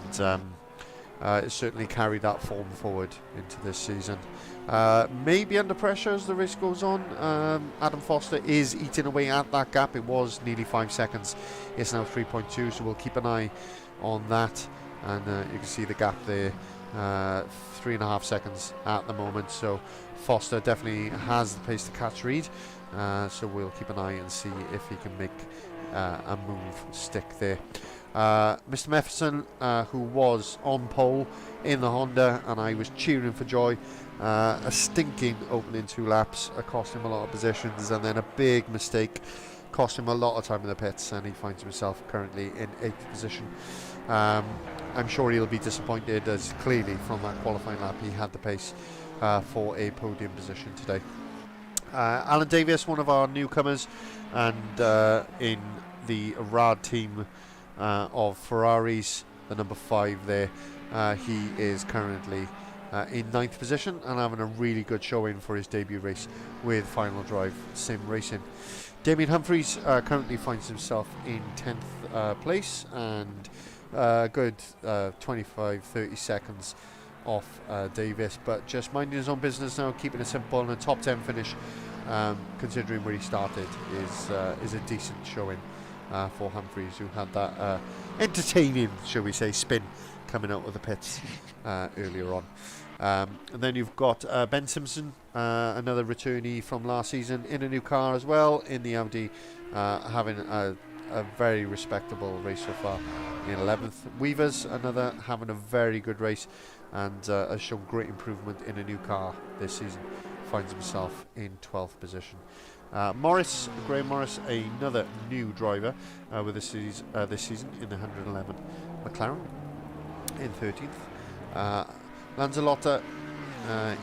it certainly carried that form forward into this season. Maybe under pressure as the race goes on. Adam Foster is eating away at that gap. It was nearly 5 seconds. It's now 3.2, so we'll keep an eye on that. And you can see the gap there, 3.5 seconds at the moment. So Foster definitely has the pace to catch Reed. So we'll keep an eye and see if he can make a move stick there. Mr. Mefferson, who was on pole in the Honda, and I was cheering for joy. A stinking opening 2 laps, cost him a lot of positions, and then a big mistake cost him a lot of time in the pits, and he finds himself currently in 8th position. I'm sure he'll be disappointed, as clearly from that qualifying lap he had the pace for a podium position today. Alan Davis, one of our newcomers, and in the Rad team of Ferraris, the number 5 there, he is currently in 9th position and having a really good showing for his debut race with Final Drive Sim Racing. Damien Humphries currently finds himself in 10th place, and good 25-30 seconds off Davis, but just minding his own business now, keeping it simple, and a top 10 finish, considering where he started, is a decent showing for Humphries, who had that entertaining, shall we say, spin coming out of the pits earlier on. And then you've got Ben Simpson, another returnee from last season, in a new car as well, in the Audi, having a very respectable race so far in 11th. Weavers, another, having a very good race, and has shown great improvement in a new car this season, finds himself in 12th position. Graham Morris, another new driver with this season in the 111 McLaren, in 13th. Lanzalotta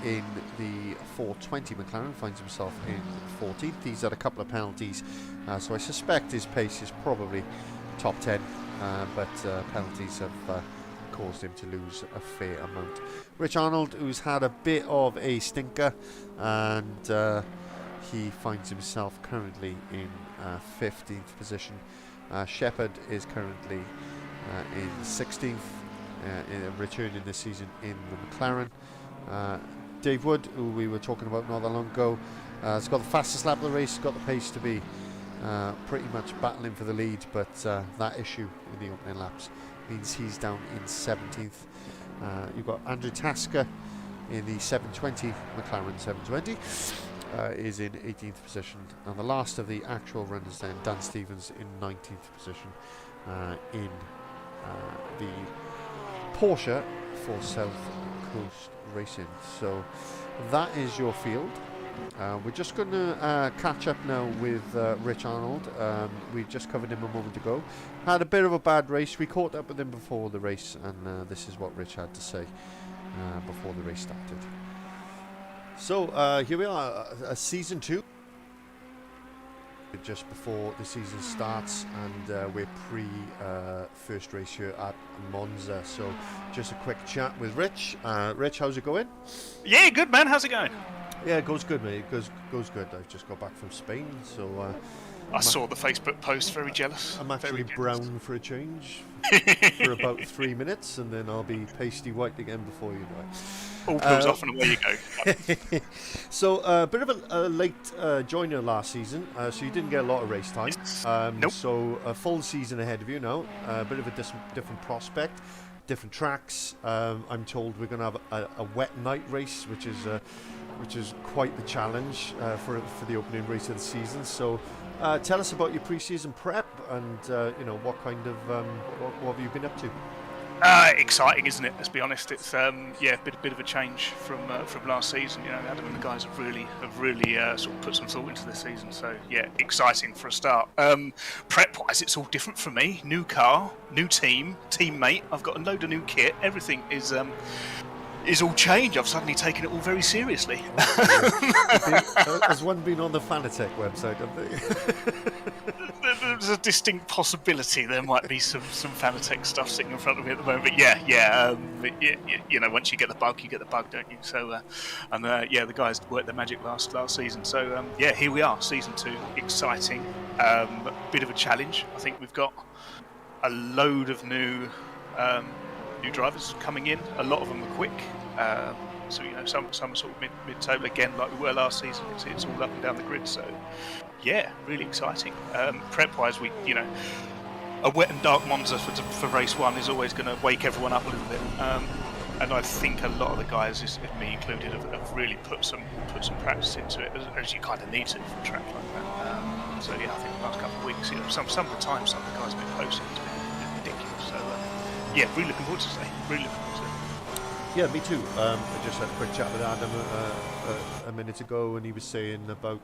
in the 420 McLaren finds himself in 14th. He's had a couple of penalties, so I suspect his pace is probably top 10, but penalties have caused him to lose a fair amount. Rich Arnold, who's had a bit of a stinker, and he finds himself currently in 15th position. Shepard is currently in 16th, returning this season in the McLaren. Dave Wood, who we were talking about not that long ago, has got the fastest lap of the race, got the pace to be pretty much battling for the lead, but that issue in the opening laps means he's down in 17th. You've got Andrew Tasker in the 720 McLaren 720, is in 18th position, and the last of the actual runners then, Dan Stevens, in 19th position in the Porsche for South Coast Racing. So that is your field. We're just going to catch up now with Rich Arnold. We just covered him a moment ago. Had a bit of a bad race. We caught up with him before the race, and this is what Rich had to say before the race started. So here we are, season 2. Just before the season starts, and we're first race here at Monza. So just a quick chat with Rich. Rich, how's it going? Yeah, good man. How's it going? Yeah, it goes good, mate. It goes good. I've just got back from Spain, so I saw the Facebook post. Very jealous. I'm actually Very jealous. brown for a change for about 3 minutes, and then I'll be pasty white again before you know it. All pulls off and away you go. So a bit of a late joiner last season, so you didn't get a lot of race time. Nope. So a full season ahead of you now, a bit of a different prospect, different tracks. I'm told we're going to have a wet night race, which is quite the challenge for the opening race of the season. So tell us about your pre-season prep and what kind of what have you been up to? Exciting, isn't it? Let's be honest. It's a bit of a change from last season. You know, Adam and the guys have really sort of put some thought into this season. So yeah, exciting for a start. Prep-wise, it's all different for me. New car, new team, teammate. I've got a load of new kit. Everything is all change. I've suddenly taken it all very seriously. Has one been on the Fanatec website? Have they? There's a distinct possibility there might be some Fanatec stuff sitting in front of me at the moment. But you know, once you get the bug, don't you? So, the guys worked their magic last season. So, here we are, season 2, exciting. Bit of a challenge. I think we've got a load of new drivers coming in. A lot of them are quick. So you know, some are sort of mid-table again, like we were last season. It's all up and down the grid. So yeah, really exciting. Prep-wise, a wet and dark Monza for race 1 is always going to wake everyone up a little bit. And I think a lot of the guys, me included, have really put some practice into it, as you kind of need to for a track like that. So yeah, I think the last couple of weeks, some of the time some of the guys have been posting, it's been ridiculous. So really looking forward to today. Really looking forward to it. Yeah, me too. I just had a quick chat with Adam a minute ago, and he was saying about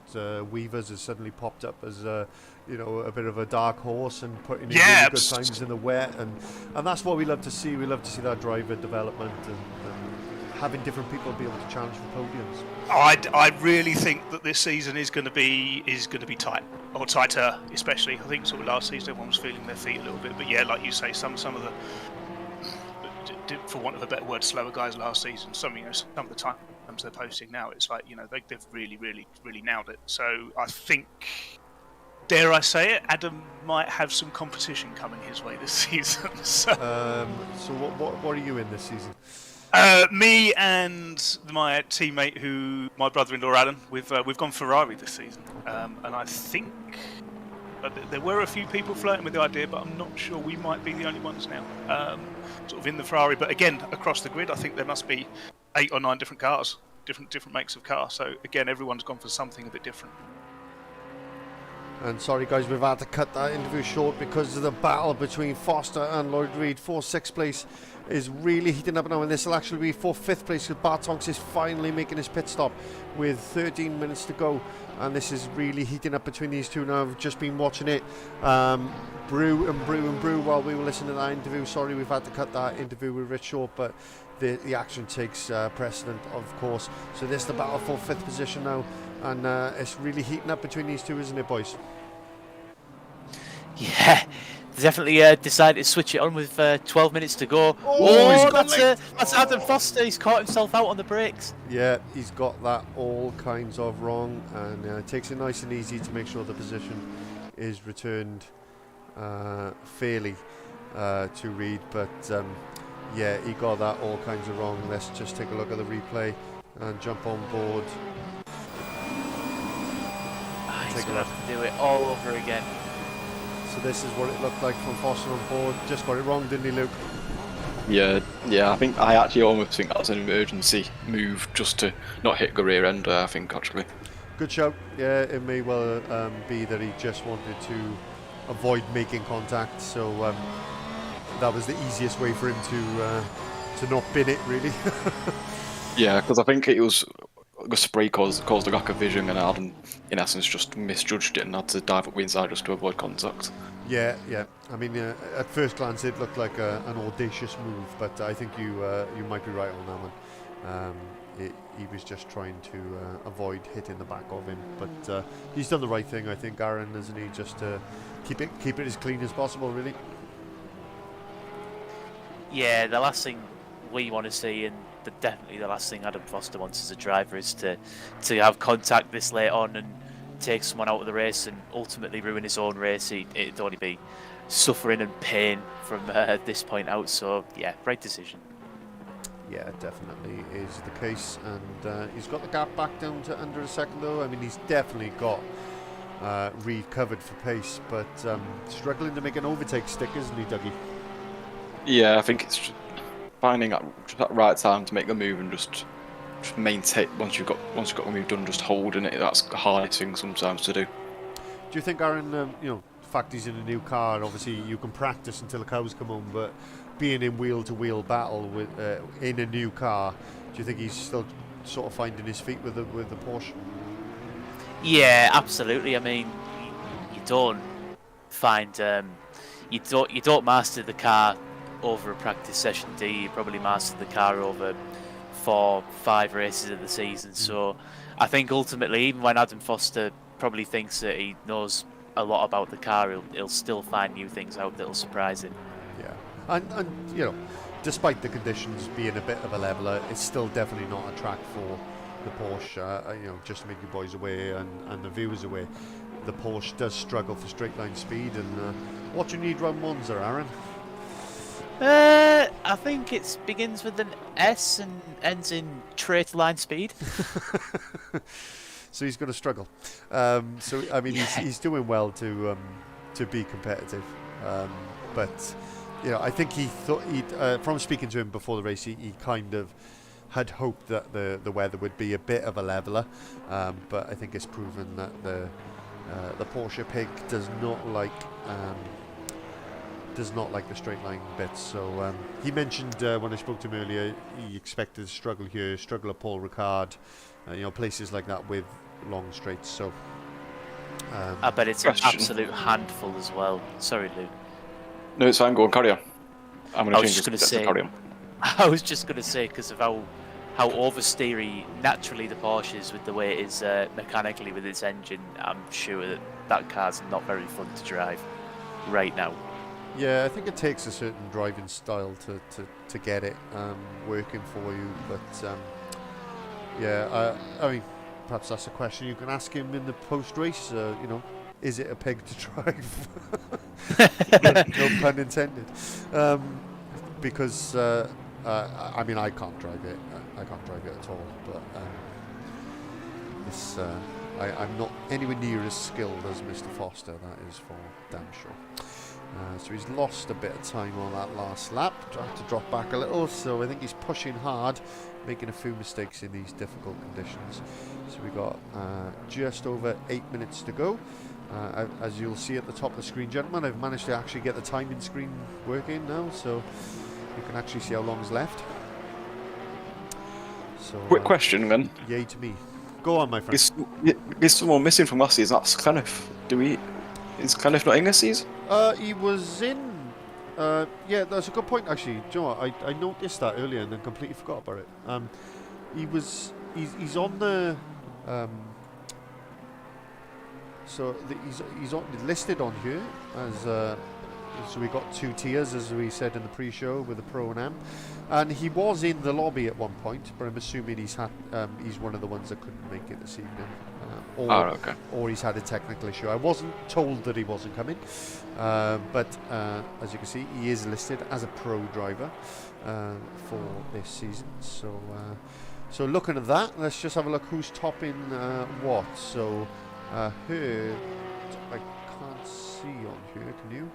Weavers has suddenly popped up as a bit of a dark horse and putting in really good times in the wet, and that's what we love to see. We love to see that driver development and having different people be able to challenge for podiums. I really think that this season is going to be tight, or tighter, especially. I think sort of last season everyone was feeling their feet a little bit, but yeah, like you say, some of the, for want of a better word, slower guys last season. Some of the times they're posting now, it's like they've really nailed it. So I think, dare I say it, Adam might have some competition coming his way this season. So what are you in this season? Me and my teammate, my brother-in-law Alan, we've gone Ferrari this season, and I think there were a few people flirting with the idea, but I'm not sure we might be the only ones now, sort of in the Ferrari. But again, across the grid, I think there must be 8 or 9 different cars, different makes of car. So again, everyone's gone for something a bit different. And sorry guys, we've had to cut that interview short because of the battle between Foster and Lloyd Reed for 6th place is really heating up now, and this will actually be for 5th place because Bart Tonks is finally making his pit stop with 13 minutes to go, and this is really heating up between these two now. I've just been watching it brew while we were listening to that interview. Sorry we've had to cut that interview with Rich short, but the action takes precedent, of course. So this is the battle for 5th position now, and it's really heating up between these two, isn't it, boys? Yeah, definitely decided to switch it on with 12 minutes to go. That's Adam Foster. He's caught himself out on the brakes. Yeah, he's got that all kinds of wrong, and it takes it nice and easy to make sure the position is returned fairly to Reed. But yeah, he got that all kinds of wrong. Let's just take a look at the replay and jump on board. He's going to have to do it all over again. So this is what it looked like from Foster on board. Just got it wrong, didn't he, Luke? Yeah. I actually almost think that's an emergency move just to not hit the rear end. I think actually. Good shout. Yeah, it may well be that he just wanted to avoid making contact. So that was the easiest way for him to not bin it, really. Yeah, because I think it was the spray caused a lack of vision, and Adam, in essence, just misjudged it and had to dive up the inside just to avoid contact. Yeah. I mean, at first glance, it looked like an audacious move, but I think you might be right on that one. He was just trying to avoid hitting the back of him, but he's done the right thing, I think, Aaron, hasn't he? Just keep it as clean as possible, really. Yeah, the last thing we want to see, and definitely the last thing Adam Foster wants as a driver, is to have contact this late on and take someone out of the race and ultimately ruin his own race. It'd only be suffering and pain from this point out. So yeah, right decision. Yeah, definitely is the case, and he's got the gap back down to under a second though. I mean, he's definitely got Reed covered for pace, but struggling to make an overtake stick, isn't he, Dougie? Yeah, I think it's just finding that right time to make the move and just maintain. Once you've got the move done, just holding it. That's the hardest thing sometimes to do. Do you think, Aaron, the fact he's in a new car, obviously you can practice until the cows come home, but being in wheel-to-wheel battle with in a new car, do you think he's still sort of finding his feet with the Porsche? Yeah, absolutely. I mean, you don't find you don't master the car over a practice session, do you? You probably mastered the car over 4-5 races of the season. So I think ultimately, even when Adam Foster probably thinks that he knows a lot about the car, he'll still find new things out that'll surprise him. Yeah, and despite the conditions being a bit of a leveler, it's still definitely not a track for the Porsche. Just to make you boys aware and the viewers aware, the Porsche does struggle for straight line speed. And what do you need round Monza, Aaron? I think it begins with an S and ends in straight line speed. So he's going to struggle. So I mean, he's doing well to be competitive, but I think he thought from speaking to him before the race, he kind of had hoped that the weather would be a bit of a leveler, but I think it's proven that the Porsche pig does not like the straight line bits. So he mentioned when I spoke to him earlier, he expected to struggle here, struggle at Paul Ricard, places like that with long straights. So I bet it's an absolute handful as well. Sorry, Lou. No, it's fine. Go on, carry on. I'm going to change this to carry on. I was just going to say, because of how oversteery naturally the Porsche is with the way it is mechanically with its engine, I'm sure that car's not very fun to drive right now. Yeah, I think it takes a certain driving style to get it working for you. But I mean, perhaps that's a question you can ask him in the post-race. Is it a pig to drive? No pun intended. Because I mean, I can't drive it. I can't drive it at all. But I'm not anywhere near as skilled as Mr. Foster. That is for damn sure. So he's lost a bit of time on that last lap, tried to drop back a little, so I think he's pushing hard, making a few mistakes in these difficult conditions. So we got just over 8 minutes to go. As you'll see at the top of the screen, gentlemen, I've managed to actually get the timing screen working now, so you can actually see how long is left. So, quick question then. Yay to me. Go on, my friend. Is someone missing from last season? That's Cleniff. Is Cleniff not in this season? He was in. Yeah, that's a good point actually. Do you know what? I noticed that earlier and then completely forgot about it. He's on the. He's listed on here as. So we got 2 tiers, as we said in the pre-show, with the Pro and Am, and he was in the lobby at one point. But I'm assuming he's one of the ones that couldn't make it this evening, or he's had a technical issue. I wasn't told that he wasn't coming, but as you can see, he is listed as a Pro driver for this season. So looking at that, let's just have a look who's topping what. So Herd, I can't see on here. Can you?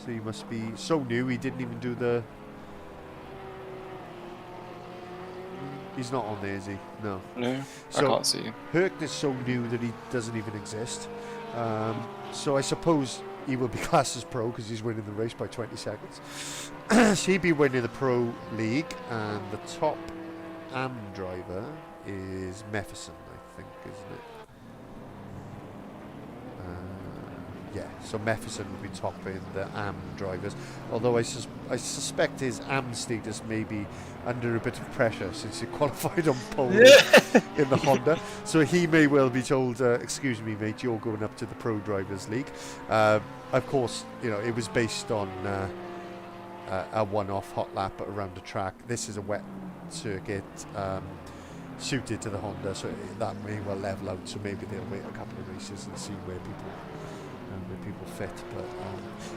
So he must be so new. He didn't even do the. He's not on there, is he? No. No, so I can't see him. Herc is so new that he doesn't even exist. So I suppose he will be classed as Pro because he's winning the race by 20 seconds. So he'd be winning the Pro League, and the top Am driver is Mefferson, I think, isn't it? Yeah, so Mefferson would be topping the Am drivers, although I suspect his Am status may be under a bit of pressure since he qualified on pole in the Honda, so he may well be told, excuse me mate, you're going up to the Pro Drivers League. Of course, it was based on a one-off hot lap around the track. This is a wet circuit. suited to the Honda, so that may well level out. So maybe they'll wait a couple of races and see where people fit. But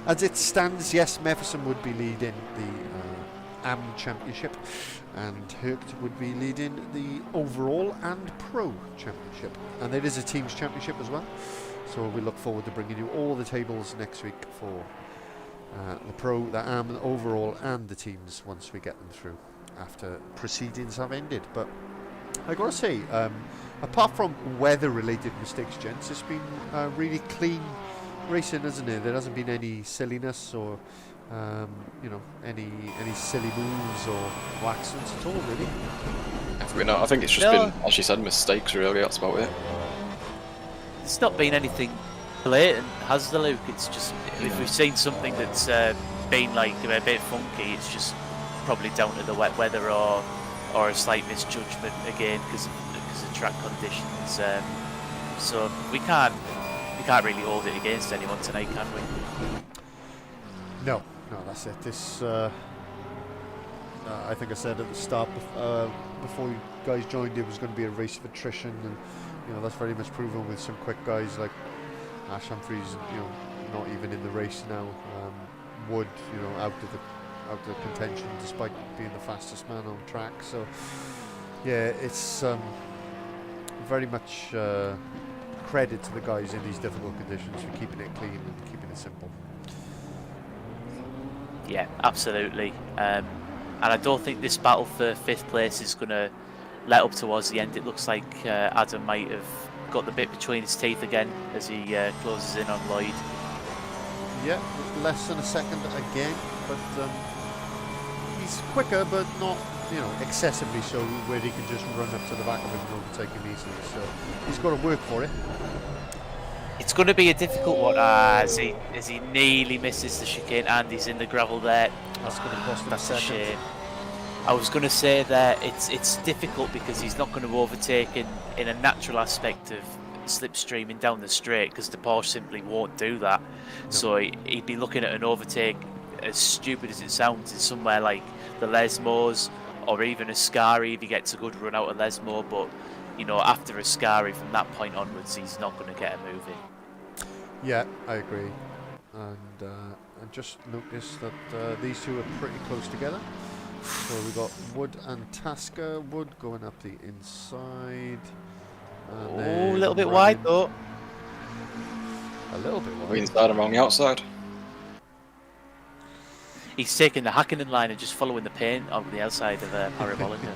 as it stands, yes, Mefferson would be leading the AM Championship, and Herkt would be leading the overall and Pro Championship, and there is a Teams Championship as well. So we look forward to bringing you all the tables next week for the Pro, the AM, the overall, and the Teams once we get them through after proceedings have ended. But I gotta say, apart from weather-related mistakes, gents, it's been really clean racing, isn't it? There hasn't been any silliness or any silly moves or accidents at all, really. I think it's just been, as you said, mistakes. Really, that's about it. It's not been anything blatant, has the Luke? It's just if we've seen something that's been like a bit funky, it's just probably down to the wet weather or a slight misjudgment again because of track conditions. So we can't really hold it against anyone tonight, can we? No, that's it. This I think I said at the start before you guys joined, it was going to be a race of attrition, and that's very much proven with some quick guys like Ash Humphreys, not even in the race now. Wood, out of the contention despite being the fastest man on track. So yeah, it's very much credit to the guys in these difficult conditions for keeping it clean and keeping it simple. Yeah, absolutely. And I don't think this battle for 5th place is going to let up towards the end. It looks like Adam might have got the bit between his teeth again as he closes in on Lloyd. Yeah, less than a second again, but he's quicker, but not excessively so, where he can just run up to the back of him and overtake him easily. So he's got to work for it. It's going to be a difficult one as he nearly misses the chicane and he's in the gravel there. That's going to cost him That's a a second. shame. I was going to say that it's difficult because he's not going to overtake in a natural aspect of slipstreaming down the straight, because the Porsche simply won't do that. No. So he'd be looking at an overtake, as stupid as it sounds, in somewhere like the Lesmos or even Ascari if he gets a good run out of Lesmo. But after Ascari, from that point onwards, he's not going to get a move in. Yeah, I agree. And I just noticed that these two are pretty close together. So we got Wood and Tasker. Wood going up the inside. Oh, a little bit wide though. A little bit wide. Inside and around the outside. He's taking the Hakkinen line and just following the paint on the outside of Parabolica.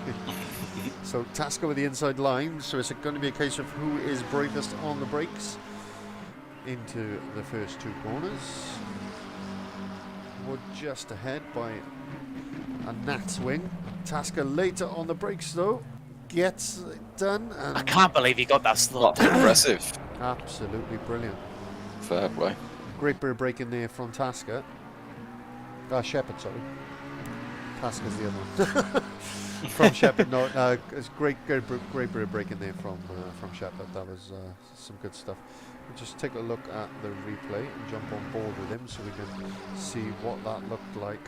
So Tasker with the inside line. So it's going to be a case of who is bravest on the brakes into the first two corners. Wood just ahead by a gnat's wing. Tasker later on the brakes though, gets it done. And I can't believe he got that slot. That's impressive. Absolutely brilliant. Fair play. Great bit of braking there from Tasker. Shepherd, sorry. Tasker's the other one. From Shepherd, no, it's great bit of braking there from Shepherd. That was some good stuff. We'll just take a look at the replay and jump on board with him so we can see what that looked like.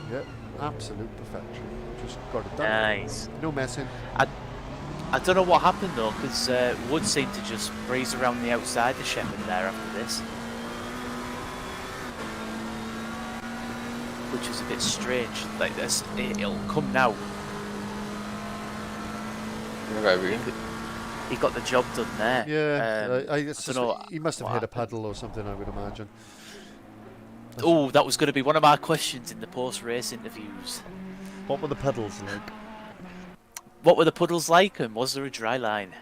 Yep, absolute perfection. Just got it done. Nice. No messing. I don't know what happened though, because Wood seemed to just breeze around the outside of Shepherd there after this, which is a bit strange. Like this, it'll come now. He got the job done there. Yeah, I don't know. He must have hit a puddle or something, I would imagine. Oh, that was going to be one of my questions in the post-race interviews. What were the puddles like? What were the puddles like, and was there a dry line?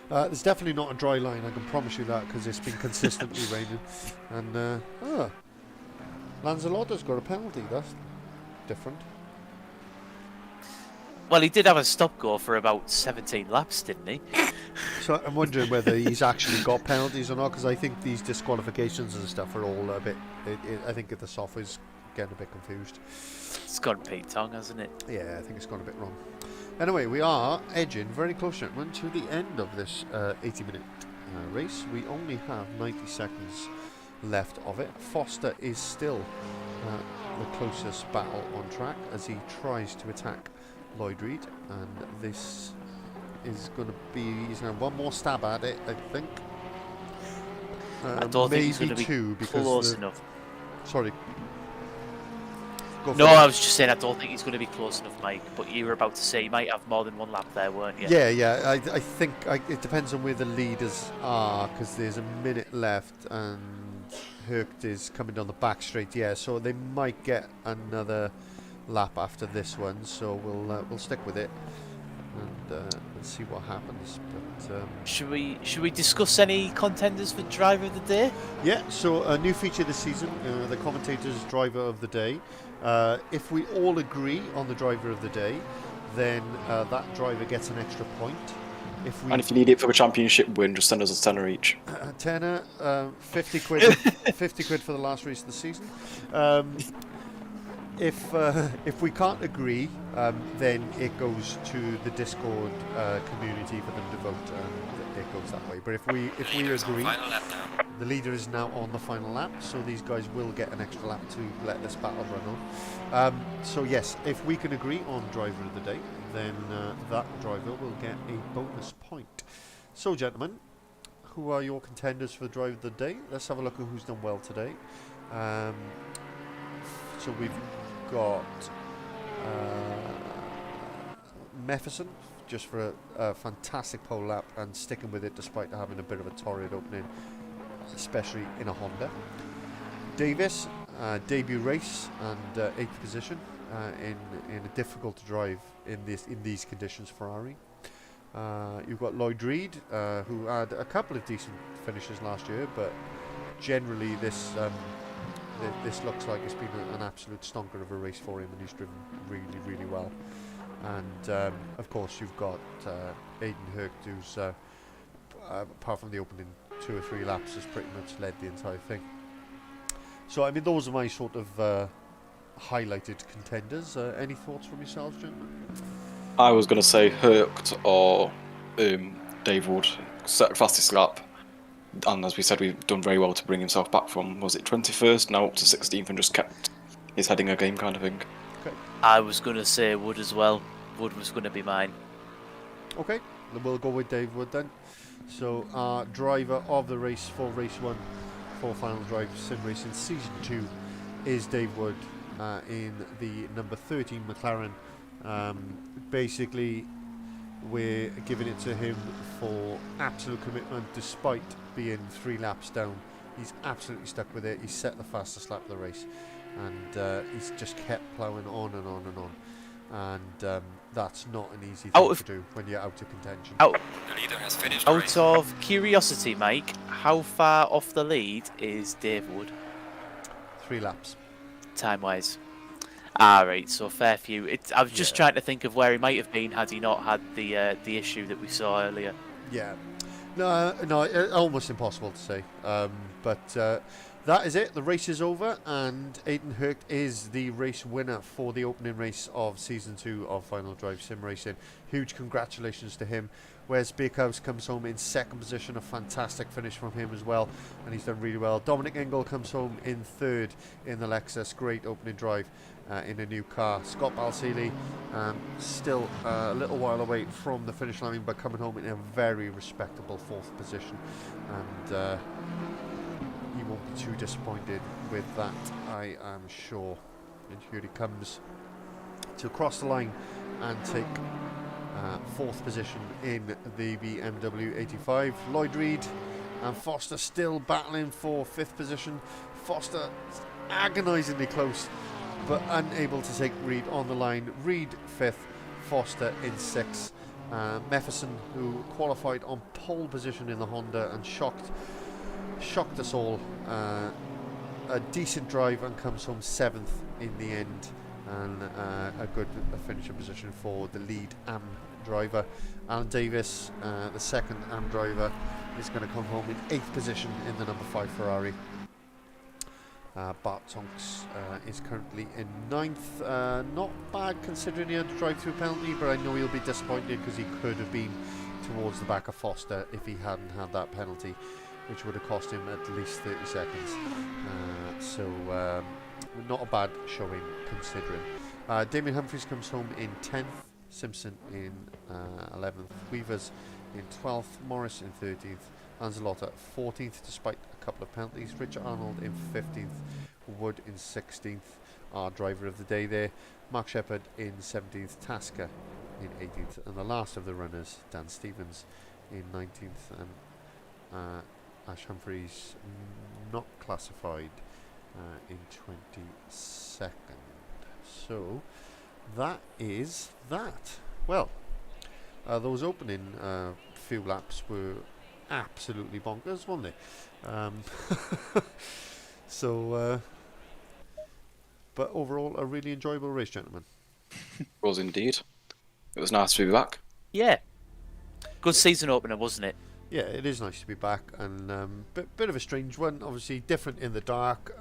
There's definitely not a dry line, I can promise you that, because it's been consistently raining. And, Lanzarote's got a penalty, that's different. Well, he did have a stop-go for about 17 laps, didn't he? So I'm wondering whether he's actually got penalties or not, because I think these disqualifications and stuff are all a bit... I think the software's getting a bit confused. It's gone Pete Tong, hasn't it? Yeah, I think it's gone a bit wrong. Anyway, we are edging very close, gentlemen, to the end of this 80-minute race. We only have 90 seconds left of it. Foster is still the closest battle on track as he tries to attack Lloyd Reed, and this is going to be, he's going to have one more stab at it, I think. I don't think he's going to be two, because close enough. Sorry. Go for No, it. I was just saying I don't think he's going to be close enough, Mike. But you were about to say he might have more than one lap there, weren't you? Yeah. I think it depends on where the leaders are, because there's a minute left and Herkt is coming down the back straight. Yeah, so they might get another lap after this one. So we'll stick with it and let's see what happens. But Should we discuss any contenders for driver of the day? yeah, so a new feature this season, the commentator's driver of the day. If we all agree on the driver of the day, then that driver gets an extra point. And if you need it for a championship win, just send us a tenner each. Tenner, 50 quid, 50 quid for the last race of the season. If we can't agree, then it goes to the Discord community for them to vote, and it goes that way. But if we agree, Final lap now. the leader is now on the final lap, so these guys will get an extra lap to let this battle run on. So yes, if we can agree on driver of the day, then that driver will get a bonus point. So gentlemen, who are your contenders for the driver of the day? Let's have a look at who's done well today. So we've got Mefferson, just for a fantastic pole lap and sticking with it despite having a bit of a torrid opening, especially in a Honda. Davis, debut race and 8th position in a difficult to drive in these conditions Ferrari. You've got Lloyd Reed, who had a couple of decent finishes last year, but generally this looks like it's been an absolute stonker of a race for him, and he's driven really, really well. And of course you've got Aiden Herkt, who's apart from the opening 2 or 3 laps, has pretty much led the entire thing. So I mean, those are my sort of highlighted contenders. Any thoughts from yourselves, gentlemen? I was going to say Herkt or Dave Wood, set fastest lap. And as we said, we've done very well to bring himself back from, was it 21st, now up to 16th, and just kept his head in a game kind of thing. Okay. I was going to say Wood as well. Wood was going to be mine. Okay, then we'll go with Dave Wood then. So our driver of the race for race 1 for Final Drive Sim Racing Season 2 is Dave Wood in the number 13 McLaren. Basically, we're giving it to him for absolute commitment despite being 3 laps down. He's absolutely stuck with it. He's set the fastest lap of the race, and he's just kept ploughing on and on and on. And that's not an easy thing to do when you're out of contention. The leader has finished the race. Out of curiosity, Mike, how far off the lead is Dave Wood, 3 laps. time-wise? Right, so fair few. I was just trying to think of where he might have been had he not had the issue that we saw earlier. Yeah. No, almost impossible to say. But that is it. The race is over, and Aiden Herkt is the race winner for the opening race of Season 2 of Final Drive Sim Racing. Huge congratulations to him. Wes Beekhouse comes home in 2nd position, a fantastic finish from him as well, and he's done really well. Dominic Engel comes home in 3rd in the Lexus, great opening drive in a new car. Scott Balseeley, still a little while away from the finish line, but coming home in a very respectable 4th position, and he won't be too disappointed with that, I am sure. And here he comes to cross the line and take 4th position in the BMW 85. Lloyd Reed and Foster still battling for 5th position. Foster agonisingly close, but unable to take Reed on the line. Reed 5th, Foster in 6th. Mefferson, who qualified on pole position in the Honda and shocked us all. A decent drive and comes home 7th in the end, and a good finishing position for the lead AM driver. Alan Davis, the 2nd AM driver, is going to come home in 8th position in the number 5 Ferrari. Bart Tonks is currently in 9th. Not bad considering he had to drive through penalty, but I know he'll be disappointed because he could have been towards the back of Foster if he hadn't had that penalty, which would have cost him at least 30 seconds. So not a bad showing considering. Damien Humphries comes home in 10th, Simpson in 11th, Weavers in 12th, Morris in 13th, Anzalotta 14th despite a couple of penalties, Richard Arnold in 15th, Wood in 16th, our driver of the day there, Mark Shepherd in 17th, Tasker in 18th, and the last of the runners, Dan Stevens in 19th, and Ash Humphries not classified in 22nd. So that is that. Well, those opening few laps were absolutely bonkers, weren't they? So, but overall, a really enjoyable race, gentlemen. It was indeed. It was nice to be back. Yeah. Good season opener, wasn't it? Yeah, it is nice to be back, and bit of a strange one. Obviously, different in the dark,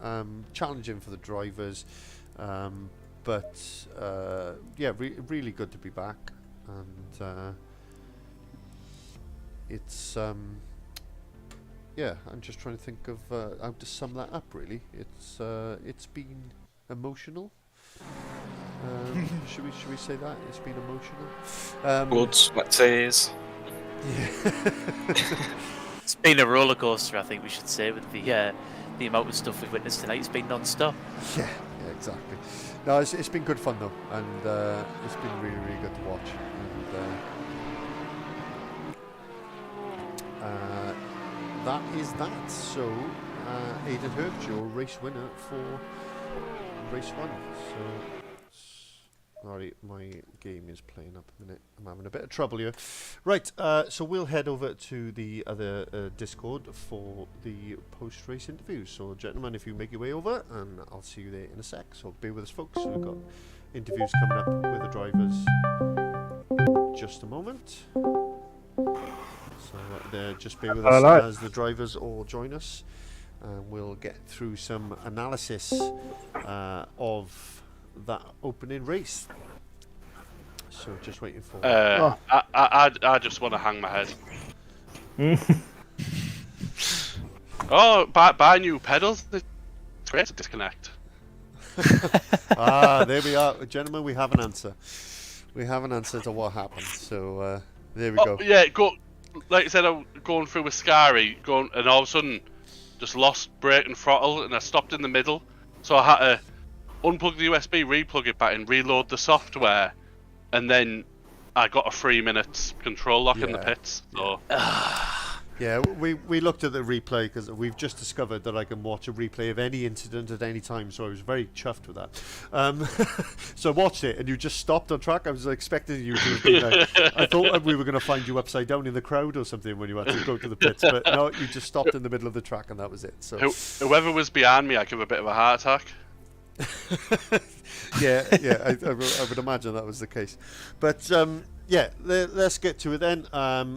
challenging for the drivers, but yeah, really good to be back. And it's yeah, I'm just trying to think of how to sum that up. Really, it's been emotional. Should we say that it's been emotional? Good, let's say is. Yeah. It's been a roller coaster, I think we should say, with the amount of stuff we've witnessed tonight. It's been non-stop. Yeah, exactly. No, it's been good fun though, and it's been really good to watch. And that is that. So, Aidan Herbst, your race winner for race 1. So. Sorry, my game is playing up a minute. I'm having a bit of trouble here. Right, so we'll head over to the other Discord for the post-race interviews. So, gentlemen, if you make your way over, and I'll see you there in a sec. So, bear with us, folks. We've got interviews coming up with the drivers. Just a moment. So, just bear with us as the drivers all join us, and we'll get through some analysis of that opening race. So just waiting for I just want to hang my head. Oh, buy new pedals. It's great to disconnect. there we are, gentlemen. We have an answer. We have an answer to what happened. So there we go. Yeah, like I said, I'm going through with Scary, and all of a sudden just lost brake and throttle, and I stopped in the middle. So I had to unplug the USB, replug it back in, reload the software, and then I got a 3 minutes control lock in the pits. So. Yeah, we looked at the replay because we've just discovered that I can watch a replay of any incident at any time, so I was very chuffed with that. So I watched it, and you just stopped on track. I was expecting you to be like, I thought we were going to find you upside down in the crowd or something when you had to go to the pits, but no, you just stopped in the middle of the track, and that was it. So whoever was behind me, I give a bit of a heart attack. yeah, I would imagine that was the case. But yeah, let's get to it then.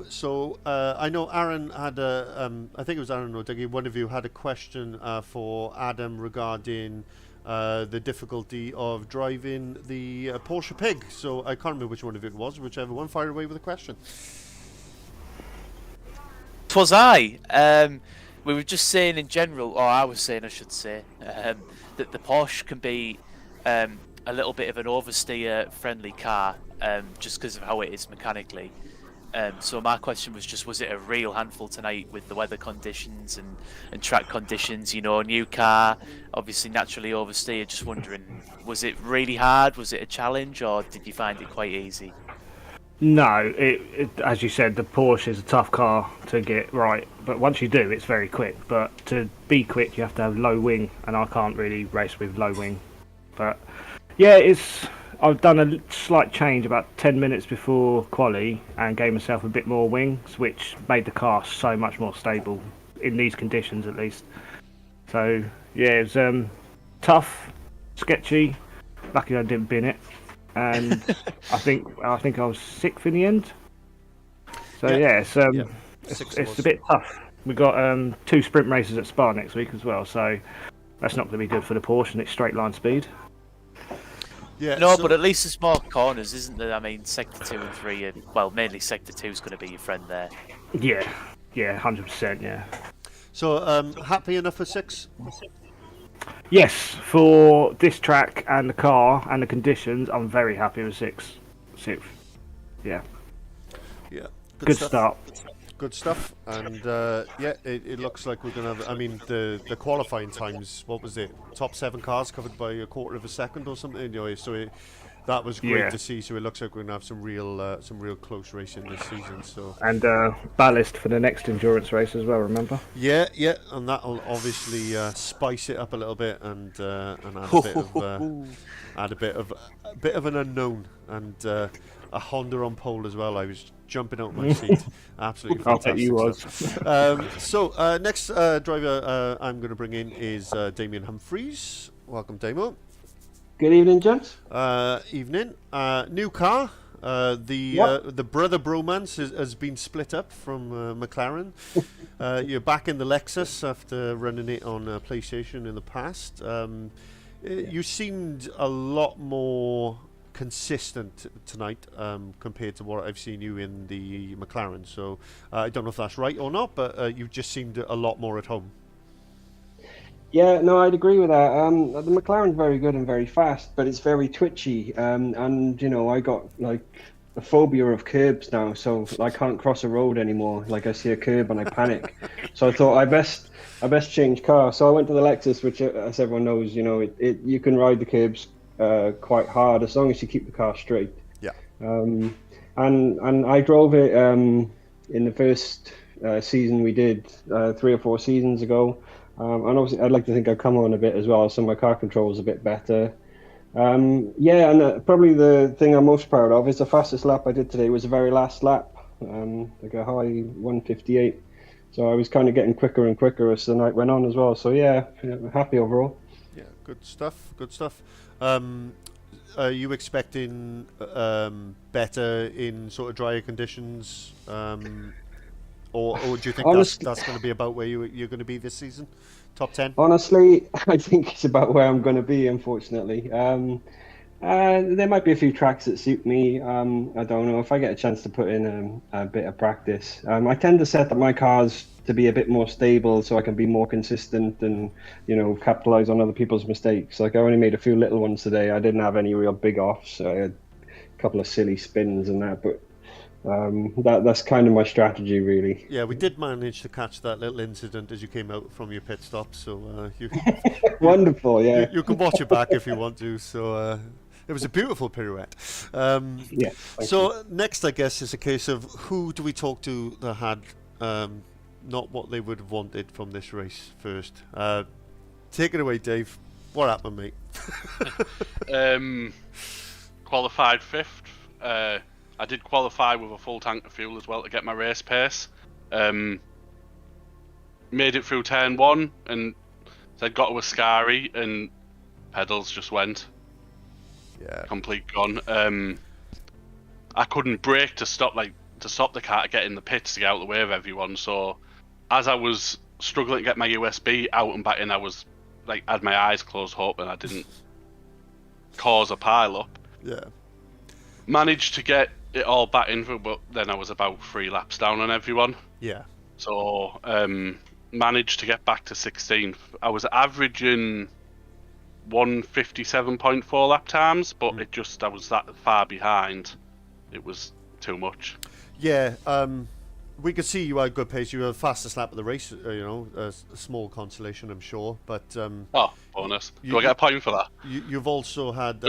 So I know Aaron had I think it was Aaron or Dougie, one of you had a question for Adam regarding the difficulty of driving the Porsche Pig. So I can't remember which one of it was, whichever one. Fire away with a question. 'Twas I. We were just saying in general, or I was saying, I should say, that the Porsche can be a little bit of an oversteer-friendly car, just because of how it is mechanically. So my question was just, was it a real handful tonight with the weather conditions and track conditions? You know, new car, obviously naturally oversteer. Just wondering, was it really hard? Was it a challenge, or did you find it quite easy? No, it as you said, the Porsche is a tough car to get right, but once you do, it's very quick. But to be quick, you have to have low wing, and I can't really race with low wing. But yeah, I've done a slight change about 10 minutes before quali and gave myself a bit more wings, which made the car so much more stable in these conditions, at least. So yeah, it was tough, sketchy. Lucky I didn't bin it. And I think I was 6th in the end. So yeah, it's a bit tough. We've got 2 sprint races at Spa next week as well, so that's not going to be good for the Porsche and its straight line speed. Yeah, no, but at least there's more corners, isn't there? I mean, sector 2 and 3, well, mainly sector 2 is going to be your friend there. Yeah, 100%, yeah. So happy enough for 6? Yes, for this track and the car and the conditions, I'm very happy with sixth. Yeah, Yeah, good start. Good stuff. And yeah, it looks like we're going to have. I mean, the qualifying times. What was it? Top 7 cars covered by a quarter of a second or something. Anyway, so that was great Yeah. to see. So it looks like we're going to have some real close racing this season. So And ballast for the next endurance race as well. Remember? yeah, and that'll obviously spice it up a little bit and add a bit of an unknown and a Honda on pole as well. I was jumping out of my seat. Absolutely I'll bet fantastic you was. stuff. So next driver I'm going to bring in is Damien Humphreys. Welcome, Damo. Good evening, gents. Evening. New car. The brother bromance has been split up from McLaren. You're back in the Lexus after running it on PlayStation in the past. You seemed a lot more consistent tonight compared to what I've seen you in the McLaren. So I don't know if that's right or not, but you just seemed a lot more at home. Yeah, no, I'd agree with that. The McLaren's very good and very fast, but it's very twitchy. And you know, I got like a phobia of curbs now, so I can't cross a road anymore. Like I see a curb and I panic. So I thought I best change car. So I went to the Lexus, which, as everyone knows, you know, you can ride the curbs quite hard as long as you keep the car straight. Yeah. And I drove it in the first season we did 3 or 4 seasons ago. And obviously, I'd like to think I've come on a bit as well, so my car control is a bit better. Yeah, and probably the thing I'm most proud of is the fastest lap I did today was the very last lap, like a high 1:58. So I was kind of getting quicker and quicker as the night went on as well. So yeah, happy overall. Yeah, good stuff. Good stuff. Are you expecting better in sort of drier conditions? Or do you think that's going to be about where you're going to be this season? Top 10? Honestly, I think it's about where I'm going to be, unfortunately. There might be a few tracks that suit me. I don't know if I get a chance to put in a bit of practice. I tend to set up my cars to be a bit more stable so I can be more consistent and, you know, capitalize on other people's mistakes. Like I only made a few little ones today. I didn't have any real big offs. I had a couple of silly spins and that, but that's kind of my strategy, really. Yeah, we did manage to catch that little incident as you came out from your pit stop. So Wonderful, yeah. You can watch it back if you want to. So it was a beautiful pirouette. Yeah. So next, I guess, is a case of who do we talk to that had not what they would have wanted from this race first. Take it away, Dave. What happened, mate? Qualified 5th. I did qualify with a full tank of fuel as well to get my race pace. Made it through turn 1 and so I got to Ascari and pedals just went. Yeah. Complete gone. I couldn't brake to stop the car to get in the pits to get out of the way of everyone. So as I was struggling to get my USB out and back in, I was like had my eyes closed hoping I didn't cause a pile up. Yeah. Managed to get it all back in, but then I was about 3 laps down on everyone. Yeah. So managed to get back to 16th. I was averaging 1:57.4 lap times, but I was that far behind. It was too much. Yeah. We could see you had good pace. You were the fastest lap of the race. You know, a small consolation, I'm sure. But bonus. Do I get a point for that? You've also had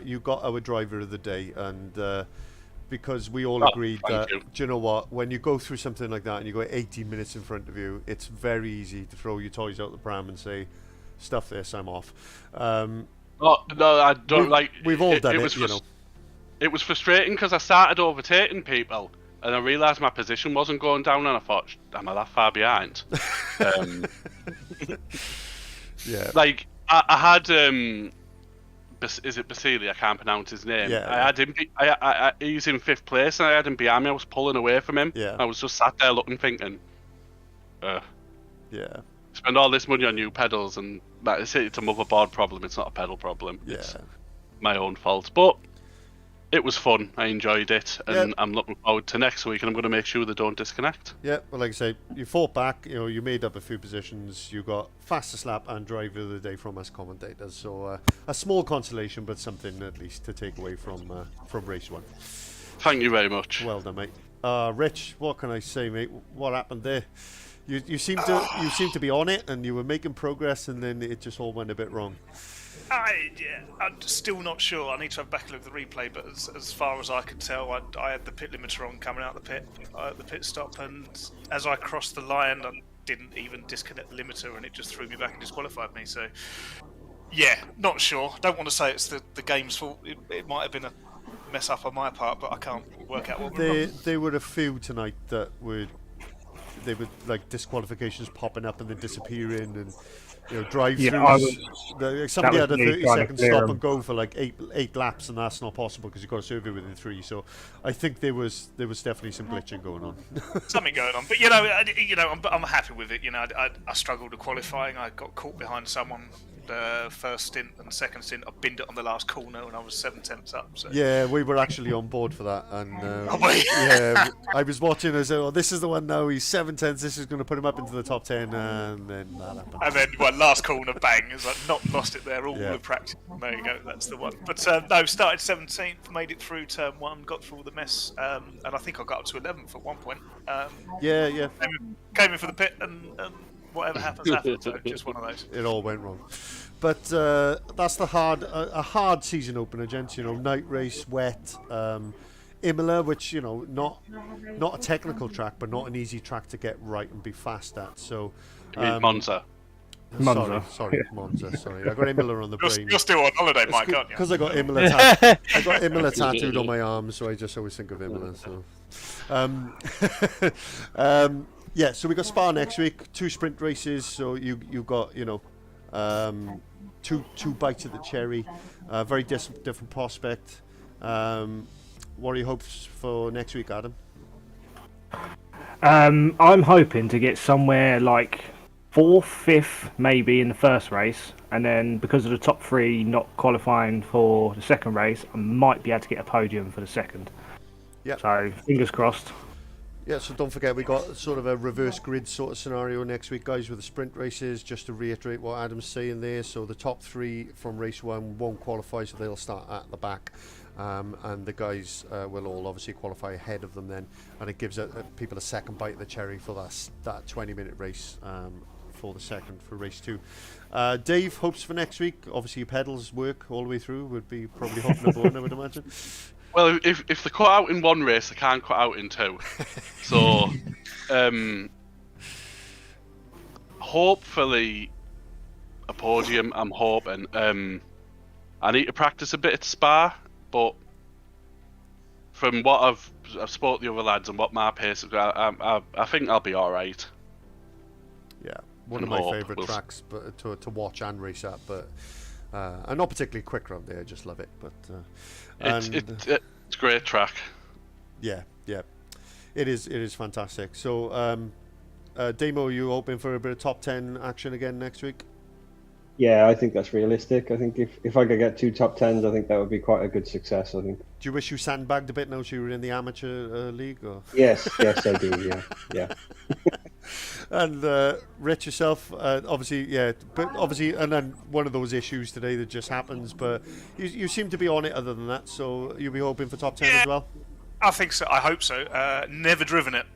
you got our driver of the day, and because we all agreed that do you know what? When you go through something like that and you go 18 minutes in front of you, it's very easy to throw your toys out the pram and say, "Stuff this, I'm off." No, I don't We've all done it, you know. It was frustrating because I started overtaking people. And I realised my position wasn't going down, and I thought, am I that far behind? Yeah. Like, I had, is it Basili? I can't pronounce his name. Yeah. I had him, he's in 5th place, and I had him behind me. I was pulling away from him. Yeah. I was just sat there looking, thinking, yeah. Spend all this money on new pedals, and it's a motherboard problem. It's not a pedal problem. Yeah. It's my own fault. But it was fun. I enjoyed it, and I'm looking forward to next week. And I'm going to make sure they don't disconnect. Yeah, well, like I say, you fought back. You know, you made up a few positions. You got fastest lap and driver of the day from us commentators. So a small consolation, but something at least to take away from race 1. Thank you very much. Well done, mate. Rich, what can I say, mate? What happened there? You seem to be on it, and you were making progress, and then it just all went a bit wrong. I'm still not sure. I need to have back a look at the replay, but as far as I could tell, I had the pit limiter on coming out of the pit at the pit stop, and as I crossed the line, I didn't even disconnect the limiter, and it just threw me back and disqualified me. So, yeah, not sure. Don't want to say it's the game's fault. It might have been a mess up on my part, but I can't work out what went wrong. There were a few tonight that were like disqualifications popping up and then disappearing, and drive-throughs. Somebody had a 30-second stop and go for like eight laps, and that's not possible because you've got to survey within 3. So I think there was definitely some glitching going on. Something going on, but I'm happy with it. I struggled with qualifying. I got caught behind someone the first stint, and the second stint I binned it on the last corner, and I was 7/10 up. So. Yeah, we were actually on board for that, and yeah, I was watching. I said, "Oh, this is the one now. He's 7/10. This is going to put him up into the top 10," and then that happened. And then last corner, bang! It's like not lost it there. All the practice. There you go. That's the one. But no, started 17th, made it through turn 1, got through all the mess, and I think I got up to 11th at one point. Yeah. Came in for the pit, and whatever happens. So just one of those. It all went wrong. But that's a hard season opener, gents. Night race, wet, Imola, which not a technical track, but not an easy track to get right and be fast at. So, Monza. Sorry, Monza. Sorry, I got Imola on the brain. You're still on holiday, Mike, aren't you? Because I got Imola. I got Imola tattooed on my arm, so I just always think of Imola. So, yeah. So we got Spa next week. 2 sprint races. So you got two bites at the cherry. Very different prospect. What are your hopes for next week, Adam? I'm hoping to get somewhere like 4th, 5th, maybe in the first race, and then because of the top 3 not qualifying for the second race, I might be able to get a podium for the second. Yeah. So fingers crossed. Yeah, so don't forget we got sort of a reverse grid sort of scenario next week, guys, with the sprint races. Just to reiterate what Adam's saying there, so the top 3 from race 1 won't qualify, so they'll start at the back, and the guys will all obviously qualify ahead of them then, and it gives people a second bite of the cherry for that 20-minute race for the second for race 2. Dave, hopes for next week? Obviously your pedals work all the way through, would be probably hope number 1, I would imagine. Well, if they cut out in 1 race, they can't cut out in 2. So, hopefully, a podium. I'm hoping. I need to practice a bit at Spa, but from what I've spoke to the other lads and what my pace is, I think I'll be all right. Yeah, one of my favourite tracks, but to watch and race at, but and not particularly quick round there. I just love it, but. It's a great track. Yeah, it is fantastic. So, Damo, you hoping for a bit of top 10 action again next week? Yeah, I think that's realistic. I think if I could get 2 top 10s, I think that would be quite a good success. I think. Do you wish you sandbagged a bit now you were in the amateur league? Or? Yes, I do. Yeah. And Rich, yourself, obviously, and then one of those issues today that just happens, but you seem to be on it other than that, so you'll be hoping for top 10 as well? I think so. I hope so. Never driven it,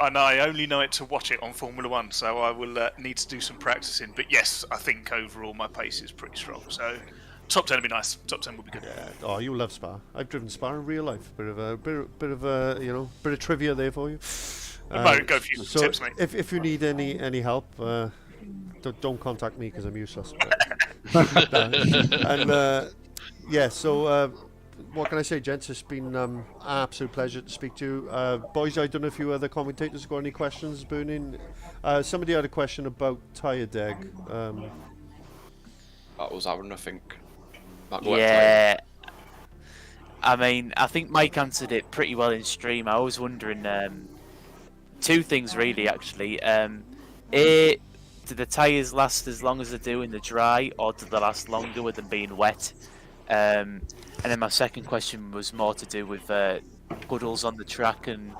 and I only know it to watch it on Formula 1, so I will need to do some practicing. But yes, I think overall my pace is pretty strong, so top 10 would be nice. Top 10 would be good. Yeah. Oh, you love Spa. I've driven Spa in real life. Bit of trivia there for you. Go for you. So tips, mate. If you need any help, don't contact me because I'm useless. So what can I say, gents? It's been an absolute pleasure to speak to you. Boys, I don't know if you other commentators got any questions burning. Somebody had a question about tyre deg. That was Aaron, I think. Yeah. I mean, I think Mike answered it pretty well in stream. I was wondering 2 things really, actually. Do the tyres last as long as they do in the dry, or do they last longer with them being wet? And then my second question was more to do with puddles on the track and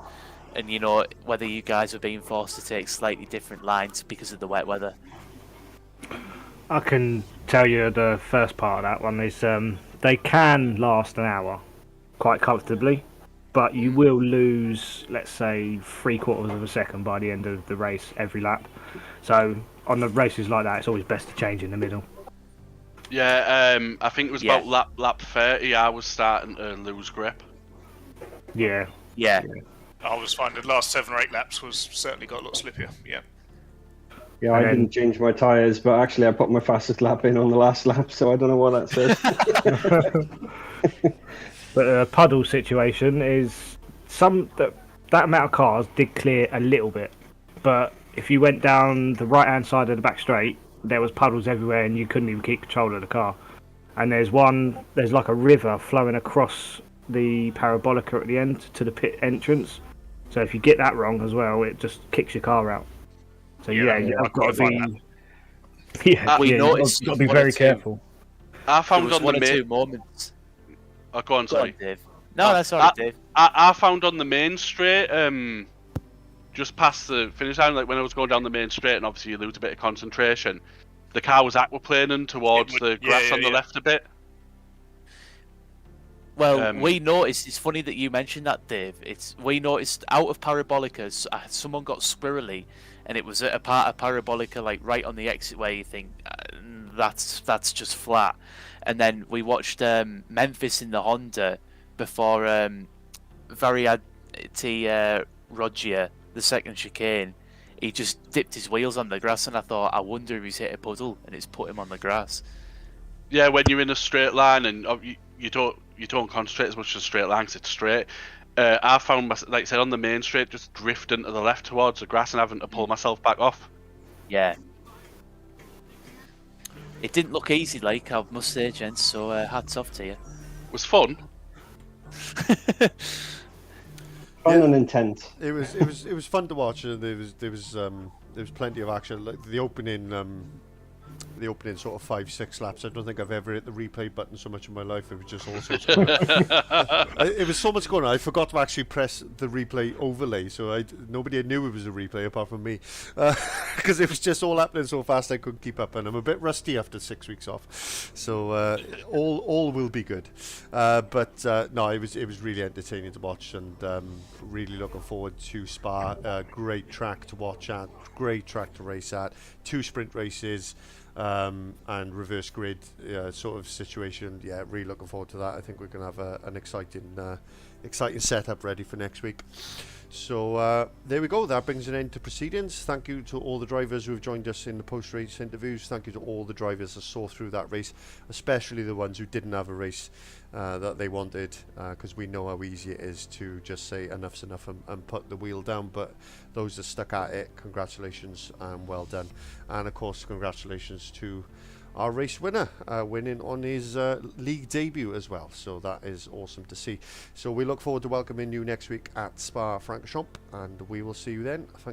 you know whether you guys are being forced to take slightly different lines because of the wet weather. I can tell you the first part of that one is they can last an hour quite comfortably, but you will lose, let's say, 3/4 of a second by the end of the race every lap. So on the races like that, it's always best to change in the middle. Yeah, I think it was about lap 30. I was starting to lose grip. Yeah. Yeah. I was finding the last 7 or 8 laps was certainly got a lot slippier. Yeah. Yeah, I didn't change my tyres, but actually I put my fastest lap in on the last lap, so I don't know what that says. But the puddle situation is that amount of cars did clear a little bit, but if you went down the right-hand side of the back straight, there was puddles everywhere, and you couldn't even keep control of the car. And there's like a river flowing across the parabolica at the end to the pit entrance. So if you get that wrong as well, it just kicks your car out. So I've got to be. You've got to be very careful. I found there was on one the or two moments. Oh, go on, sorry. Dave. No, that's alright, Dave. I found on the main straight, just past the finish line, like when I was going down the main straight, and obviously you lose a bit of concentration, the car was aquaplaning towards the grass on the left a bit. Well, we noticed, it's funny that you mentioned that, Dave. We noticed out of Parabolicas, someone got squirrely, and it was at a part of Parabolica, like right on the exit where you think, that's just flat. And then we watched Memphis in the Honda before Variati Rogia, the second chicane. He just dipped his wheels on the grass, and I thought, I wonder if he's hit a puddle, and it's put him on the grass. Yeah, when you're in a straight line and you don't concentrate as much as a straight line because it's straight. I found myself, like I said, on the main straight, just drifting to the left towards the grass and having to pull myself back off. Yeah. It didn't look easy, like, I must say, gents, so hats off to you. It was fun. Fun and intense. It was fun to watch. There was plenty of action. Like the opening sort of 5-6 laps. I don't think I've ever hit the replay button so much in my life. It was just all sorts of it was so much going on. I forgot to actually press the replay overlay, so nobody knew it was a replay apart from me, because it was just all happening so fast I couldn't keep up, and I'm a bit rusty after 6 weeks off. So all will be good. But no, it was really entertaining to watch, and really looking forward to Spa. Great track to watch at, great track to race at. 2 sprint races. And reverse grid sort of situation. Yeah, really looking forward to that. I think we're going to have an exciting setup ready for next week. So there we go. That brings an end to proceedings. Thank you to all the drivers who have joined us in the post-race interviews. Thank you to all the drivers that saw through that race, especially the ones who didn't have a race that they wanted, because we know how easy it is to just say enough's enough and put the wheel down. But those that stuck at it, congratulations and well done. And of course, congratulations to our race winner, winning on his league debut as well. So that is awesome to see. So we look forward to welcoming you next week at Spa-Francorchamps, and we will see you then. Thank